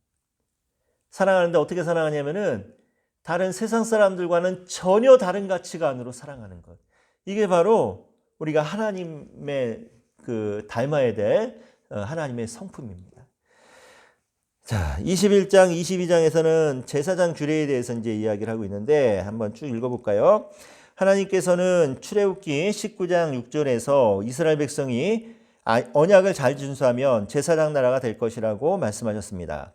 사랑하는데 어떻게 사랑하냐면은 다른 세상 사람들과는 전혀 다른 가치관으로 사랑하는 것. 이게 바로 우리가 하나님의 닮아야 될 하나님의 성품입니다. 자, 21장, 22장에서는 제사장 규례에 대해서 이제 이야기를 하고 있는데 한번 쭉 읽어볼까요? 하나님께서는 출애굽기 19장 6절에서 이스라엘 백성이 언약을 잘 준수하면 제사장 나라가 될 것이라고 말씀하셨습니다.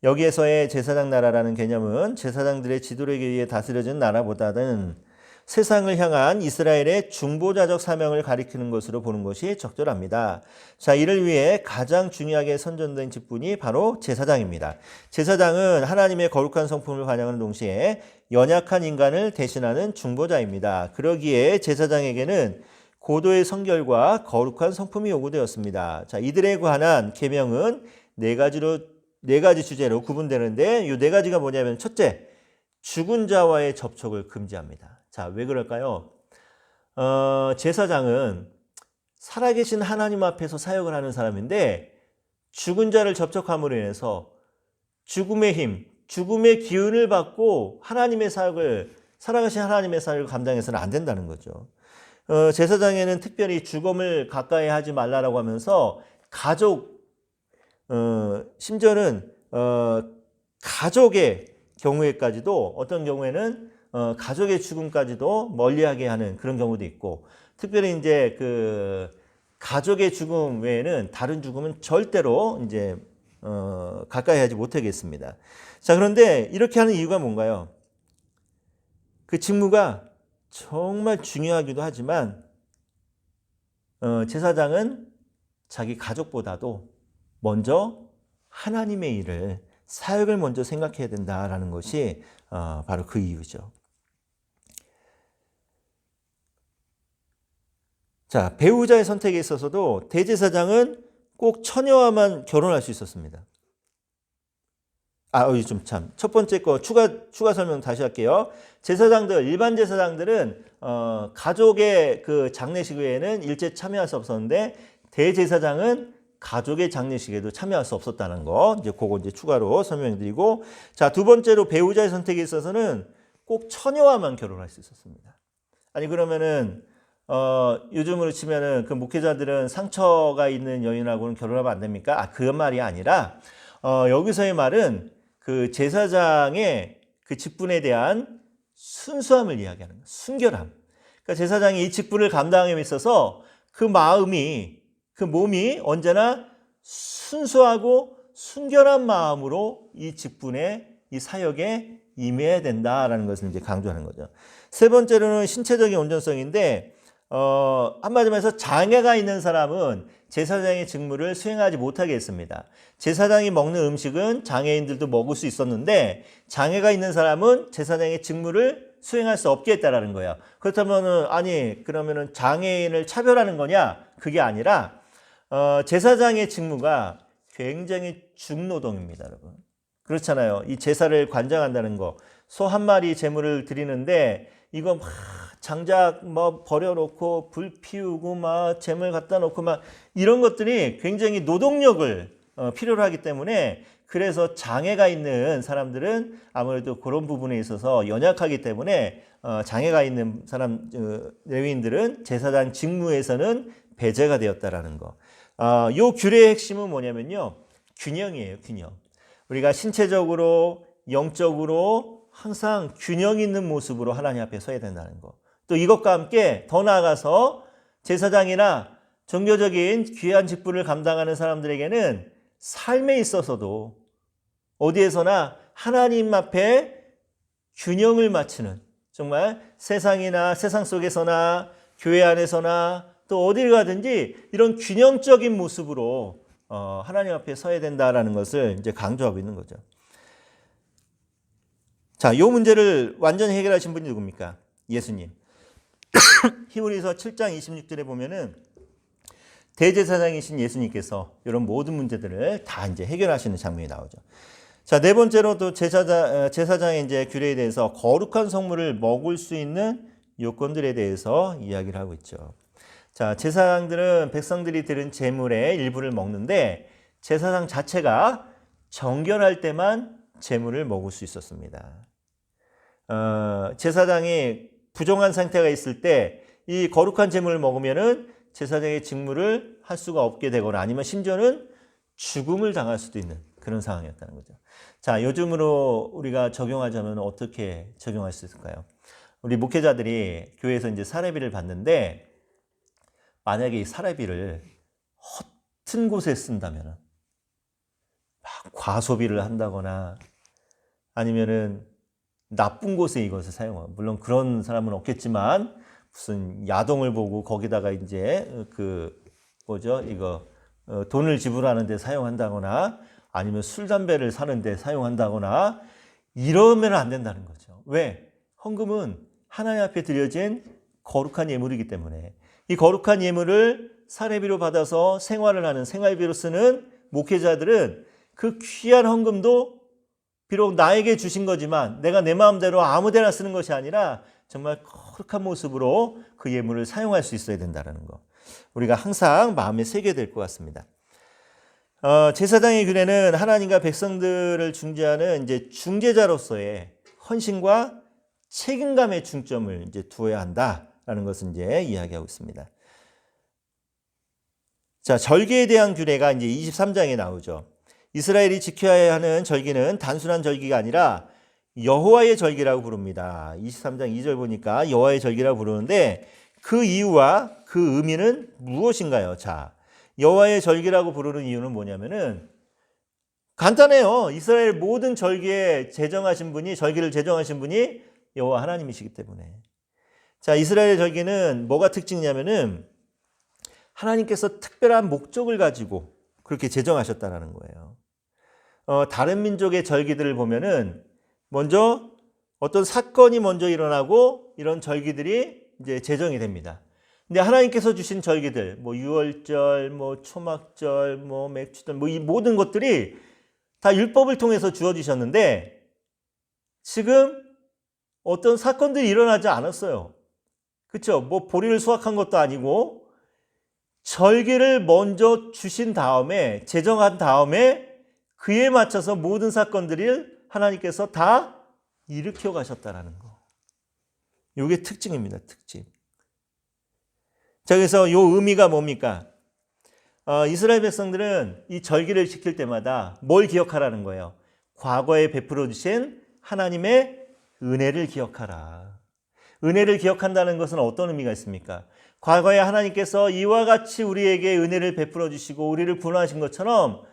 여기에서의 제사장 나라라는 개념은 제사장들의 지도력에 의해 다스려진 나라보다는 세상을 향한 이스라엘의 중보자적 사명을 가리키는 것으로 보는 것이 적절합니다. 자, 이를 위해 가장 중요하게 선전된 직분이 바로 제사장입니다. 제사장은 하나님의 거룩한 성품을 반영하는 동시에 연약한 인간을 대신하는 중보자입니다. 그러기에 제사장에게는 고도의 성결과 거룩한 성품이 요구되었습니다. 자, 이들에 관한 계명은 네 가지 주제로 구분되는데 이 네 가지가 뭐냐면 첫째, 죽은 자와의 접촉을 금지합니다. 자, 왜 그럴까요? 제사장은 살아계신 하나님 앞에서 사역을 하는 사람인데 죽은 자를 접촉함으로 인해서 죽음의 힘, 죽음의 기운을 받고 하나님의 사역을, 살아계신 하나님의 사역을 감당해서는 안 된다는 거죠. 제사장에는 특별히 죽음을 가까이 하지 말라라고 하면서 가족, 심지어는 가족의 경우에까지도 어떤 경우에는 가족의 죽음까지도 멀리하게 하는 그런 경우도 있고, 특별히 이제 가족의 죽음 외에는 다른 죽음은 절대로 이제 가까이 하지 못하겠습니다. 자, 그런데 이렇게 하는 이유가 뭔가요? 그 직무가 정말 중요하기도 하지만 제사장은 자기 가족보다도 먼저 하나님의 일을, 사역을 먼저 생각해야 된다라는 것이 바로 그 이유죠. 자, 배우자의 선택에 있어서도 대제사장은 꼭 처녀와만 결혼할 수 있었습니다. 첫 번째 거 추가 설명 다시 할게요. 제사장들, 일반 제사장들은 가족의 그 장례식 외에는 일제 참여할 수 없었는데 대제사장은 가족의 장례식에도 참여할 수 없었다는 거, 그거 추가로 설명드리고, 자, 두 번째로 배우자의 선택에 있어서는 꼭 처녀와만 결혼할 수 있었습니다. 아니 그러면은 요즘으로 치면은 그 목회자들은 상처가 있는 여인하고는 결혼하면 안 됩니까? 그 말이 아니라 여기서의 말은 그 제사장의 그 직분에 대한 순수함을 이야기하는 거예요. 순결함. 그러니까 제사장이 이 직분을 감당함에 있어서 그 마음이, 그 몸이 언제나 순수하고 순결한 마음으로 이 직분에, 이 사역에 임해야 된다라는 것을 이제 강조하는 거죠. 세 번째로는 신체적인 온전성인데, 한마디로 해서 장애가 있는 사람은 제사장의 직무를 수행하지 못하게 했습니다. 제사장이 먹는 음식은 장애인들도 먹을 수 있었는데 장애가 있는 사람은 제사장의 직무를 수행할 수 없게 했다라는 거예요. 그렇다면은 그러면은 장애인을 차별하는 거냐? 그게 아니라 제사장의 직무가 굉장히 중노동입니다, 여러분. 그렇잖아요. 이 제사를 관장한다는 거. 소 한 마리 제물을 드리는데 이거 막 장작 뭐 버려놓고 불 피우고 막 재물 갖다 놓고 막 이런 것들이 굉장히 노동력을 필요로 하기 때문에 그래서 장애가 있는 사람들은 아무래도 그런 부분에 있어서 연약하기 때문에 장애가 있는 사람 레위인들은 제사장 직무에서는 배제가 되었다라는 거. 요 규례의 핵심은 뭐냐면요. 균형이에요. 균형. 우리가 신체적으로 영적으로 항상 균형 있는 모습으로 하나님 앞에 서야 된다는 거. 또 이것과 함께 더 나아가서 제사장이나 종교적인 귀한 직분을 감당하는 사람들에게는 삶에 있어서도 어디에서나 하나님 앞에 균형을 맞추는, 정말 세상이나 세상 속에서나 교회 안에서나 또 어디를 가든지 이런 균형적인 모습으로 하나님 앞에 서야 된다라는 것을 이제 강조하고 있는 거죠. 자, 이 문제를 완전히 해결하신 분이 누굽니까? 예수님. 히브리서 7장 26절에 보면은 대제사장이신 예수님께서 이런 모든 문제들을 다 이제 해결하시는 장면이 나오죠. 자, 네 번째로 또 제사장의 이제 규례에 대해서 거룩한 성물을 먹을 수 있는 요건들에 대해서 이야기를 하고 있죠. 자, 제사장들은 백성들이 드린 제물의 일부를 먹는데 제사장 자체가 정결할 때만 제물을 먹을 수 있었습니다. 제사장이 부정한 상태가 있을 때 이 거룩한 제물을 먹으면은 제사장의 직무를 할 수가 없게 되거나 아니면 심지어는 죽음을 당할 수도 있는 그런 상황이었다는 거죠. 자, 요즘으로 우리가 적용하자면 어떻게 적용할 수 있을까요? 우리 목회자들이 교회에서 이제 사례비를 받는데 만약에 이 사례비를 허튼 곳에 쓴다면 막 과소비를 한다거나 아니면은 나쁜 곳에 이것을 사용하고, 물론 그런 사람은 없겠지만 무슨 야동을 보고 거기다가 이제 돈을 지불하는 데 사용한다거나 아니면 술 담배를 사는 데 사용한다거나 이러면 안 된다는 거죠. 왜? 헌금은 하나님 앞에 드려진 거룩한 예물이기 때문에 이 거룩한 예물을 사례비로 받아서 생활을 하는 생활비로 쓰는 목회자들은 그 귀한 헌금도 비록 나에게 주신 거지만 내가 내 마음대로 아무 데나 쓰는 것이 아니라 정말 거룩한 모습으로 그 예물을 사용할 수 있어야 된다는 거. 우리가 항상 마음에 새겨야 될 것 같습니다. 제사장의 규례는 하나님과 백성들을 중재하는 이제 중재자로서의 헌신과 책임감의 중점을 이제 두어야 한다라는 것을 이제 이야기하고 있습니다. 자, 절기에 대한 규례가 이제 23장에 나오죠. 이스라엘이 지켜야 하는 절기는 단순한 절기가 아니라 여호와의 절기라고 부릅니다. 23장 2절 보니까 여호와의 절기라고 부르는데 그 이유와 그 의미는 무엇인가요? 자, 여호와의 절기라고 부르는 이유는 뭐냐면은 간단해요. 이스라엘 모든 절기를 제정하신 분이 여호와 하나님이시기 때문에. 자, 이스라엘 절기는 뭐가 특징이냐면은 하나님께서 특별한 목적을 가지고 그렇게 제정하셨다는 거예요. 다른 민족의 절기들을 보면은 먼저 어떤 사건이 먼저 일어나고 이런 절기들이 이제 제정이 됩니다. 근데 하나님께서 주신 절기들, 뭐 유월절, 뭐 초막절, 뭐 맥주절, 뭐 이 모든 것들이 다 율법을 통해서 주어지셨는데 지금 어떤 사건들이 일어나지 않았어요. 그렇죠? 뭐 보리를 수확한 것도 아니고 절기를 먼저 주신 다음에 제정한 다음에 그에 맞춰서 모든 사건들을 하나님께서 다 일으켜 가셨다라는 거. 이게 특징입니다. 특징. 자, 그래서 이 의미가 뭡니까? 이스라엘 백성들은 이 절기를 지킬 때마다 뭘 기억하라는 거예요? 과거에 베풀어 주신 하나님의 은혜를 기억하라. 은혜를 기억한다는 것은 어떤 의미가 있습니까? 과거에 하나님께서 이와 같이 우리에게 은혜를 베풀어 주시고 우리를 구원하신 것처럼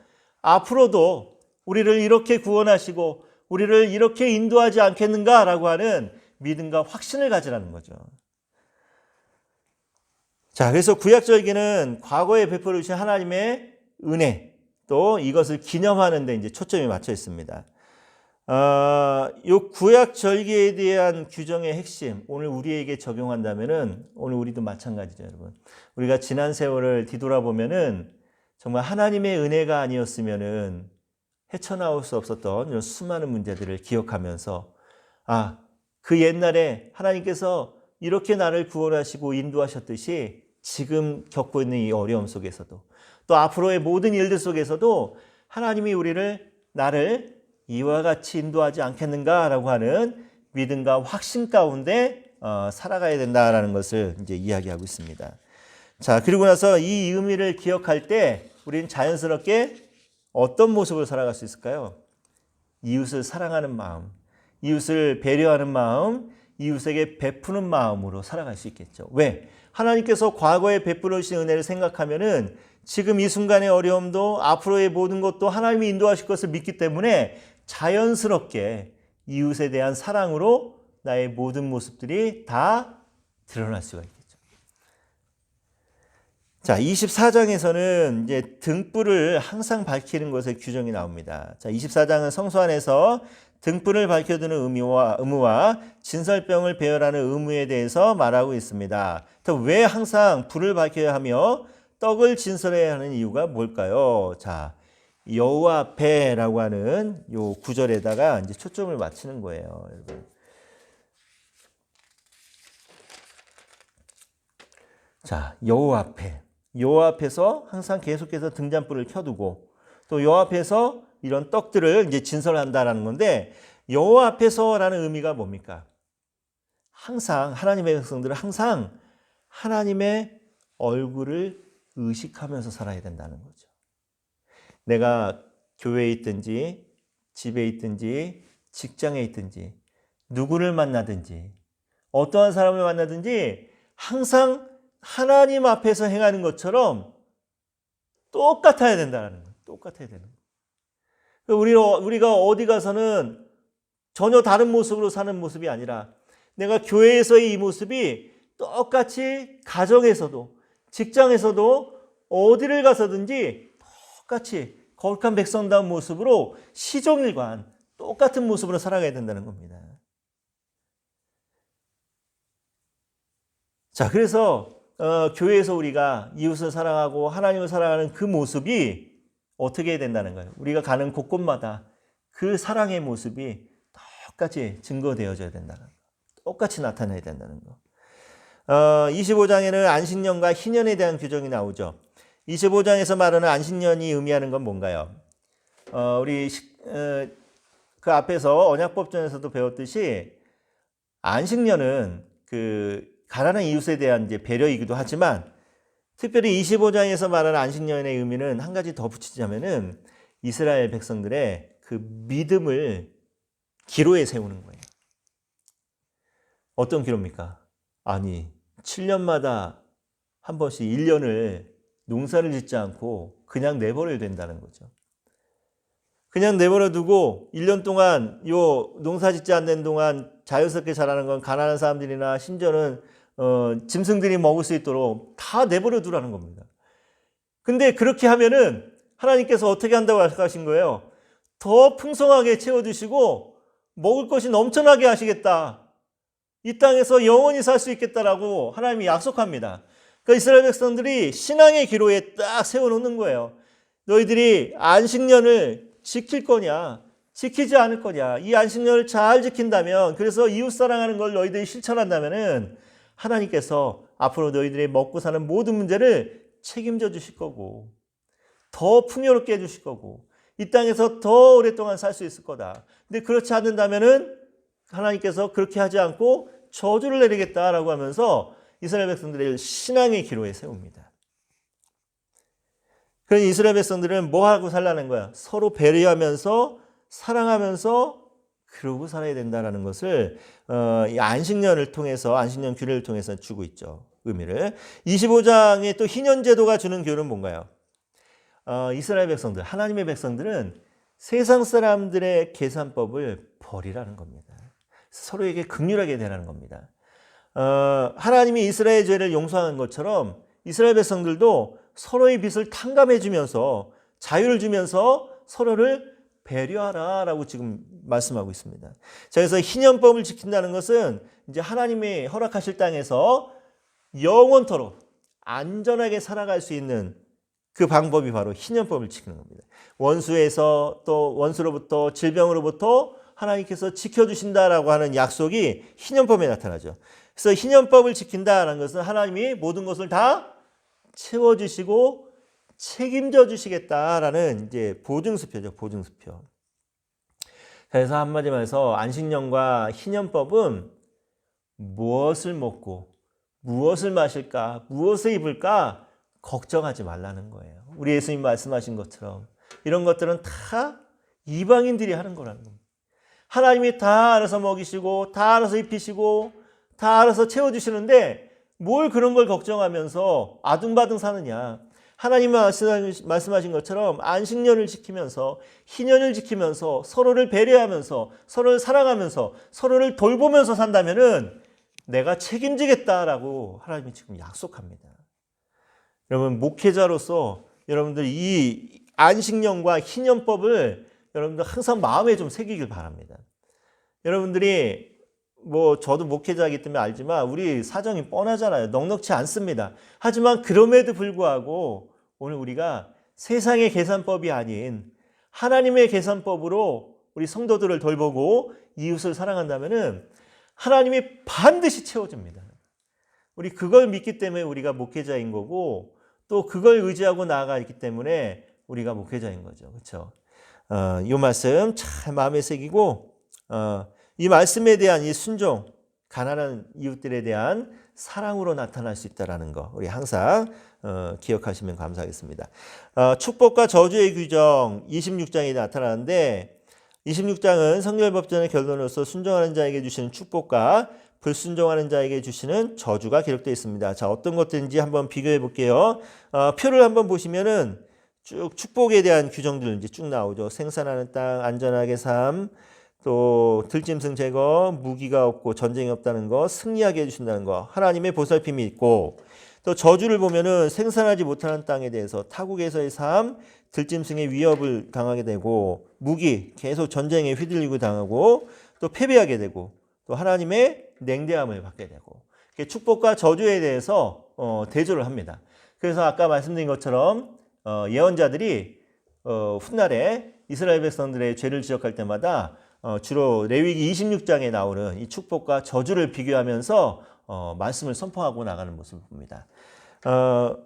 앞으로도 우리를 이렇게 구원하시고 우리를 이렇게 인도하지 않겠는가라고 하는 믿음과 확신을 가지라는 거죠. 자, 그래서 구약절기는 과거에 베풀어 주신 하나님의 은혜, 또 이것을 기념하는 데 이제 초점이 맞춰 있습니다. 이 구약절기에 대한 규정의 핵심, 오늘 우리에게 적용한다면은 오늘 우리도 마찬가지죠, 여러분. 우리가 지난 세월을 뒤돌아보면은 정말 하나님의 은혜가 아니었으면은 헤쳐나올 수 없었던 이런 수많은 문제들을 기억하면서 그 옛날에 하나님께서 이렇게 나를 구원하시고 인도하셨듯이 지금 겪고 있는 이 어려움 속에서도 또 앞으로의 모든 일들 속에서도 하나님이 나를 이와 같이 인도하지 않겠는가라고 하는 믿음과 확신 가운데 살아가야 된다라는 것을 이제 이야기하고 있습니다. 자, 그리고 나서 이 의미를 기억할 때 우리는 자연스럽게 어떤 모습으로 살아갈 수 있을까요? 이웃을 사랑하는 마음, 이웃을 배려하는 마음, 이웃에게 베푸는 마음으로 살아갈 수 있겠죠. 왜? 하나님께서 과거에 베풀어 주신 은혜를 생각하면은 지금 이 순간의 어려움도 앞으로의 모든 것도 하나님이 인도하실 것을 믿기 때문에 자연스럽게 이웃에 대한 사랑으로 나의 모든 모습들이 다 드러날 수가 있겠죠. 자, 24장에서는 이제 등불을 항상 밝히는 것의 규정이 나옵니다. 자, 24장은 성소 안에서 등불을 밝혀두는 의무와 진설병을 배열하는 의무에 대해서 말하고 있습니다. 왜 항상 불을 밝혀야 하며 떡을 진설해야 하는 이유가 뭘까요? 자, 여호와 앞에라고 하는 요 구절에다가 이제 초점을 맞추는 거예요, 여러분. 자, 여호와 앞에. 여호와 앞에서 항상 계속해서 등잔불을 켜두고 또 여호와 앞에서 이런 떡들을 이제 진설한다라는 건데 여호와 앞에서라는 의미가 뭡니까? 항상 하나님의 백성들은 항상 하나님의 얼굴을 의식하면서 살아야 된다는 거죠. 내가 교회에 있든지 집에 있든지 직장에 있든지 누구를 만나든지 어떠한 사람을 만나든지 항상 하나님 앞에서 행하는 것처럼 똑같아야 된다는 거예요. 똑같아야 되는 거예요. 우리가 어디 가서는 전혀 다른 모습으로 사는 모습이 아니라 내가 교회에서의 이 모습이 똑같이 가정에서도 직장에서도 어디를 가서든지 똑같이 거룩한 백성다운 모습으로 시종일관 똑같은 모습으로 살아가야 된다는 겁니다. 자, 그래서 교회에서 우리가 이웃을 사랑하고 하나님을 사랑하는 그 모습이 어떻게 해야 된다는 거예요? 우리가 가는 곳곳마다 그 사랑의 모습이 똑같이 증거되어져야 된다는 거. 똑같이 나타나야 된다는 거. 25장에는 안식년과 희년에 대한 규정이 나오죠. 25장에서 말하는 안식년이 의미하는 건 뭔가요? 우리 그 앞에서 언약법전에서도 배웠듯이 안식년은 그 가난한 이웃에 대한 이제 배려이기도 하지만 특별히 25장에서 말하는 안식년의 의미는 한 가지 더 붙이자면은 이스라엘 백성들의 그 믿음을 기로에 세우는 거예요. 어떤 기로입니까? 아니, 7년마다 한 번씩 1년을 농사를 짓지 않고 그냥 내버려야 된다는 거죠. 그냥 내버려 두고 1년 동안 요 농사 짓지 않는 동안 자연스럽게 자라는 건 가난한 사람들이나 심지어는 짐승들이 먹을 수 있도록 다 내버려 두라는 겁니다. 근데 그렇게 하면은 하나님께서 어떻게 한다고 하신 거예요? 더 풍성하게 채워주시고 먹을 것이 넘쳐나게 하시겠다. 이 땅에서 영원히 살 수 있겠다라고 하나님이 약속합니다. 그러니까 이스라엘 백성들이 신앙의 기로에 딱 세워놓는 거예요. 너희들이 안식년을 지킬 거냐, 지키지 않을 거냐. 이 안식년을 잘 지킨다면, 그래서 이웃 사랑하는 걸 너희들이 실천한다면은 하나님께서 앞으로 너희들이 먹고 사는 모든 문제를 책임져 주실 거고, 더 풍요롭게 해주실 거고, 이 땅에서 더 오랫동안 살 수 있을 거다. 근데 그렇지 않는다면은 하나님께서 그렇게 하지 않고 저주를 내리겠다라고 하면서 이스라엘 백성들의 신앙의 기로에 세웁니다. 그런 이스라엘 백성들은 뭐 하고 살라는 거야? 서로 배려하면서 사랑하면서 그러고 살아야 된다라는 것을 이 안식년을 통해서 안식년 규례를 통해서 주고 있죠. 의미를. 25장에 또 희년 제도가 주는 교훈은 뭔가요? 이스라엘 백성들, 하나님의 백성들은 세상 사람들의 계산법을 버리라는 겁니다. 서로에게 긍휼하게 되라는 겁니다. 하나님이 이스라엘 죄를 용서하는 것처럼 이스라엘 백성들도 서로의 빚을 탕감해 주면서 자유를 주면서 서로를 배려하라라고 지금 말씀하고 있습니다. 자, 그래서 희년법을 지킨다는 것은 이제 하나님이 허락하실 땅에서 영원토록 안전하게 살아갈 수 있는 그 방법이 바로 희년법을 지키는 겁니다. 원수에서 또 원수로부터 질병으로부터 하나님께서 지켜주신다라고 하는 약속이 희년법에 나타나죠. 그래서 희년법을 지킨다라는 것은 하나님이 모든 것을 다 채워주시고 책임져 주시겠다라는 이제 보증수표죠. 보증수표. 그래서 한마디 말해서 안식년과 희년법은 무엇을 먹고 무엇을 마실까 무엇을 입을까 걱정하지 말라는 거예요. 우리 예수님 말씀하신 것처럼 이런 것들은 다 이방인들이 하는 거라는 겁니다. 하나님이 다 알아서 먹이시고 다 알아서 입히시고 다 알아서 채워주시는데 뭘 그런 걸 걱정하면서 아둥바둥 사느냐. 하나님이 말씀하신 것처럼 안식년을 지키면서 희년을 지키면서 서로를 배려하면서 서로를 사랑하면서 서로를 돌보면서 산다면은 내가 책임지겠다라고 하나님이 지금 약속합니다. 여러분 목회자로서 여러분들 이 안식년과 희년법을 여러분들 항상 마음에 좀 새기길 바랍니다. 여러분들이 뭐 저도 목회자이기 때문에 알지만 우리 사정이 뻔하잖아요. 넉넉지 않습니다. 하지만 그럼에도 불구하고 오늘 우리가 세상의 계산법이 아닌 하나님의 계산법으로 우리 성도들을 돌보고 이웃을 사랑한다면은 하나님이 반드시 채워줍니다. 우리 그걸 믿기 때문에 우리가 목회자인 거고 또 그걸 의지하고 나아가 있기 때문에 우리가 목회자인 거죠. 그렇죠? 이 말씀 잘 마음에 새기고 이 말씀에 대한 이 순종, 가난한 이웃들에 대한 사랑으로 나타날 수 있다는 거 우리 항상 기억하시면 감사하겠습니다. 축복과 저주의 규정 26장에 나타나는데 26장은 성결법전의 결론으로서 순종하는 자에게 주시는 축복과 불순종하는 자에게 주시는 저주가 기록되어 있습니다. 자, 어떤 것들인지 한번 비교해 볼게요. 표를 한번 보시면은 쭉 축복에 대한 규정들 이제 쭉 나오죠. 생산하는 땅, 안전하게 삶, 또 들짐승 제거, 무기가 없고 전쟁이 없다는 거, 승리하게 해주신다는 거, 하나님의 보살핌이 있고, 또 저주를 보면은 생산하지 못하는 땅에 대해서 타국에서의 삶, 들짐승의 위협을 당하게 되고, 무기 계속 전쟁에 휘둘리고 당하고, 또 패배하게 되고, 또 하나님의 냉대함을 받게 되고, 축복과 저주에 대해서 대조를 합니다. 그래서 아까 말씀드린 것처럼 예언자들이 훗날에 이스라엘 백성들의 죄를 지적할 때마다 주로 레위기 26장에 나오는 이 축복과 저주를 비교하면서 말씀을 선포하고 나가는 모습을 봅니다.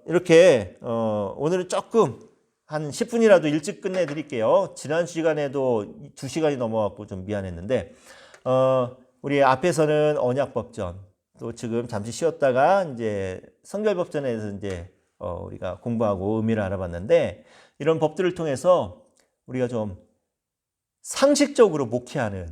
이렇게 오늘은 조금 한 10분이라도 일찍 끝내드릴게요. 지난 시간에도 2시간이 넘어갔고 좀 미안했는데 우리 앞에서는 언약법전, 또 지금 잠시 쉬었다가 이제 성결법전에서 이제 우리가 공부하고 의미를 알아봤는데 이런 법들을 통해서 우리가 좀 상식적으로 목회하는,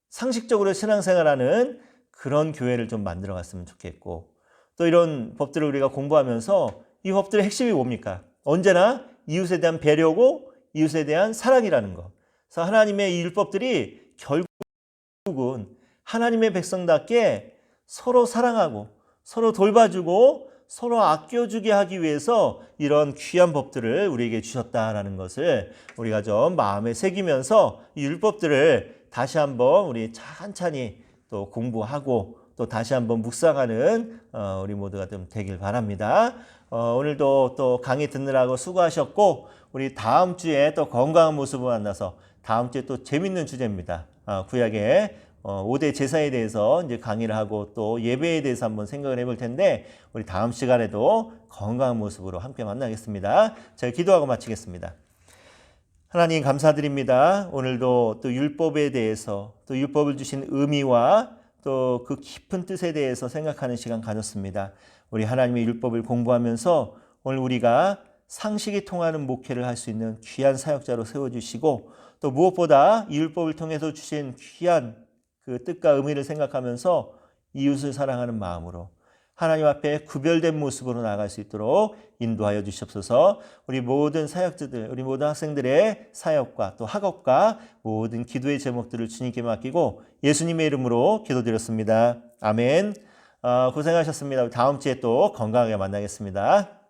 상식적으로 신앙생활하는 그런 교회를 좀 만들어 갔으면 좋겠고, 또 이런 법들을 우리가 공부하면서 이 법들의 핵심이 뭡니까? 언제나 이웃에 대한 배려고 이웃에 대한 사랑이라는 것. 그래서 하나님의 이 율법들이 결국은 하나님의 백성답게 서로 사랑하고 서로 돌봐주고 서로 아껴주게 하기 위해서 이런 귀한 법들을 우리에게 주셨다라는 것을 우리가 좀 마음에 새기면서 이 율법들을 다시 한번 우리 찬찬히 또 공부하고 또 다시 한번 묵상하는 우리 모두가 좀 되길 바랍니다. 오늘도 또 강의 듣느라고 수고하셨고 우리 다음 주에 또 건강한 모습을 만나서 다음 주에 또 재밌는 주제입니다. 구약의 5대 제사에 대해서 이제 강의를 하고 또 예배에 대해서 한번 생각을 해볼 텐데 우리 다음 시간에도 건강한 모습으로 함께 만나겠습니다. 제가 기도하고 마치겠습니다. 하나님 감사드립니다. 오늘도 또 율법에 대해서 또 율법을 주신 의미와 또 그 깊은 뜻에 대해서 생각하는 시간 가졌습니다. 우리 하나님의 율법을 공부하면서 오늘 우리가 상식이 통하는 목회를 할 수 있는 귀한 사역자로 세워주시고 또 무엇보다 이 율법을 통해서 주신 귀한 그 뜻과 의미를 생각하면서 이웃을 사랑하는 마음으로 하나님 앞에 구별된 모습으로 나아갈 수 있도록 인도하여 주시옵소서. 우리 모든 사역자들, 우리 모든 학생들의 사역과 또 학업과 모든 기도의 제목들을 주님께 맡기고 예수님의 이름으로 기도드렸습니다. 아멘. 고생하셨습니다. 다음 주에 또 건강하게 만나겠습니다.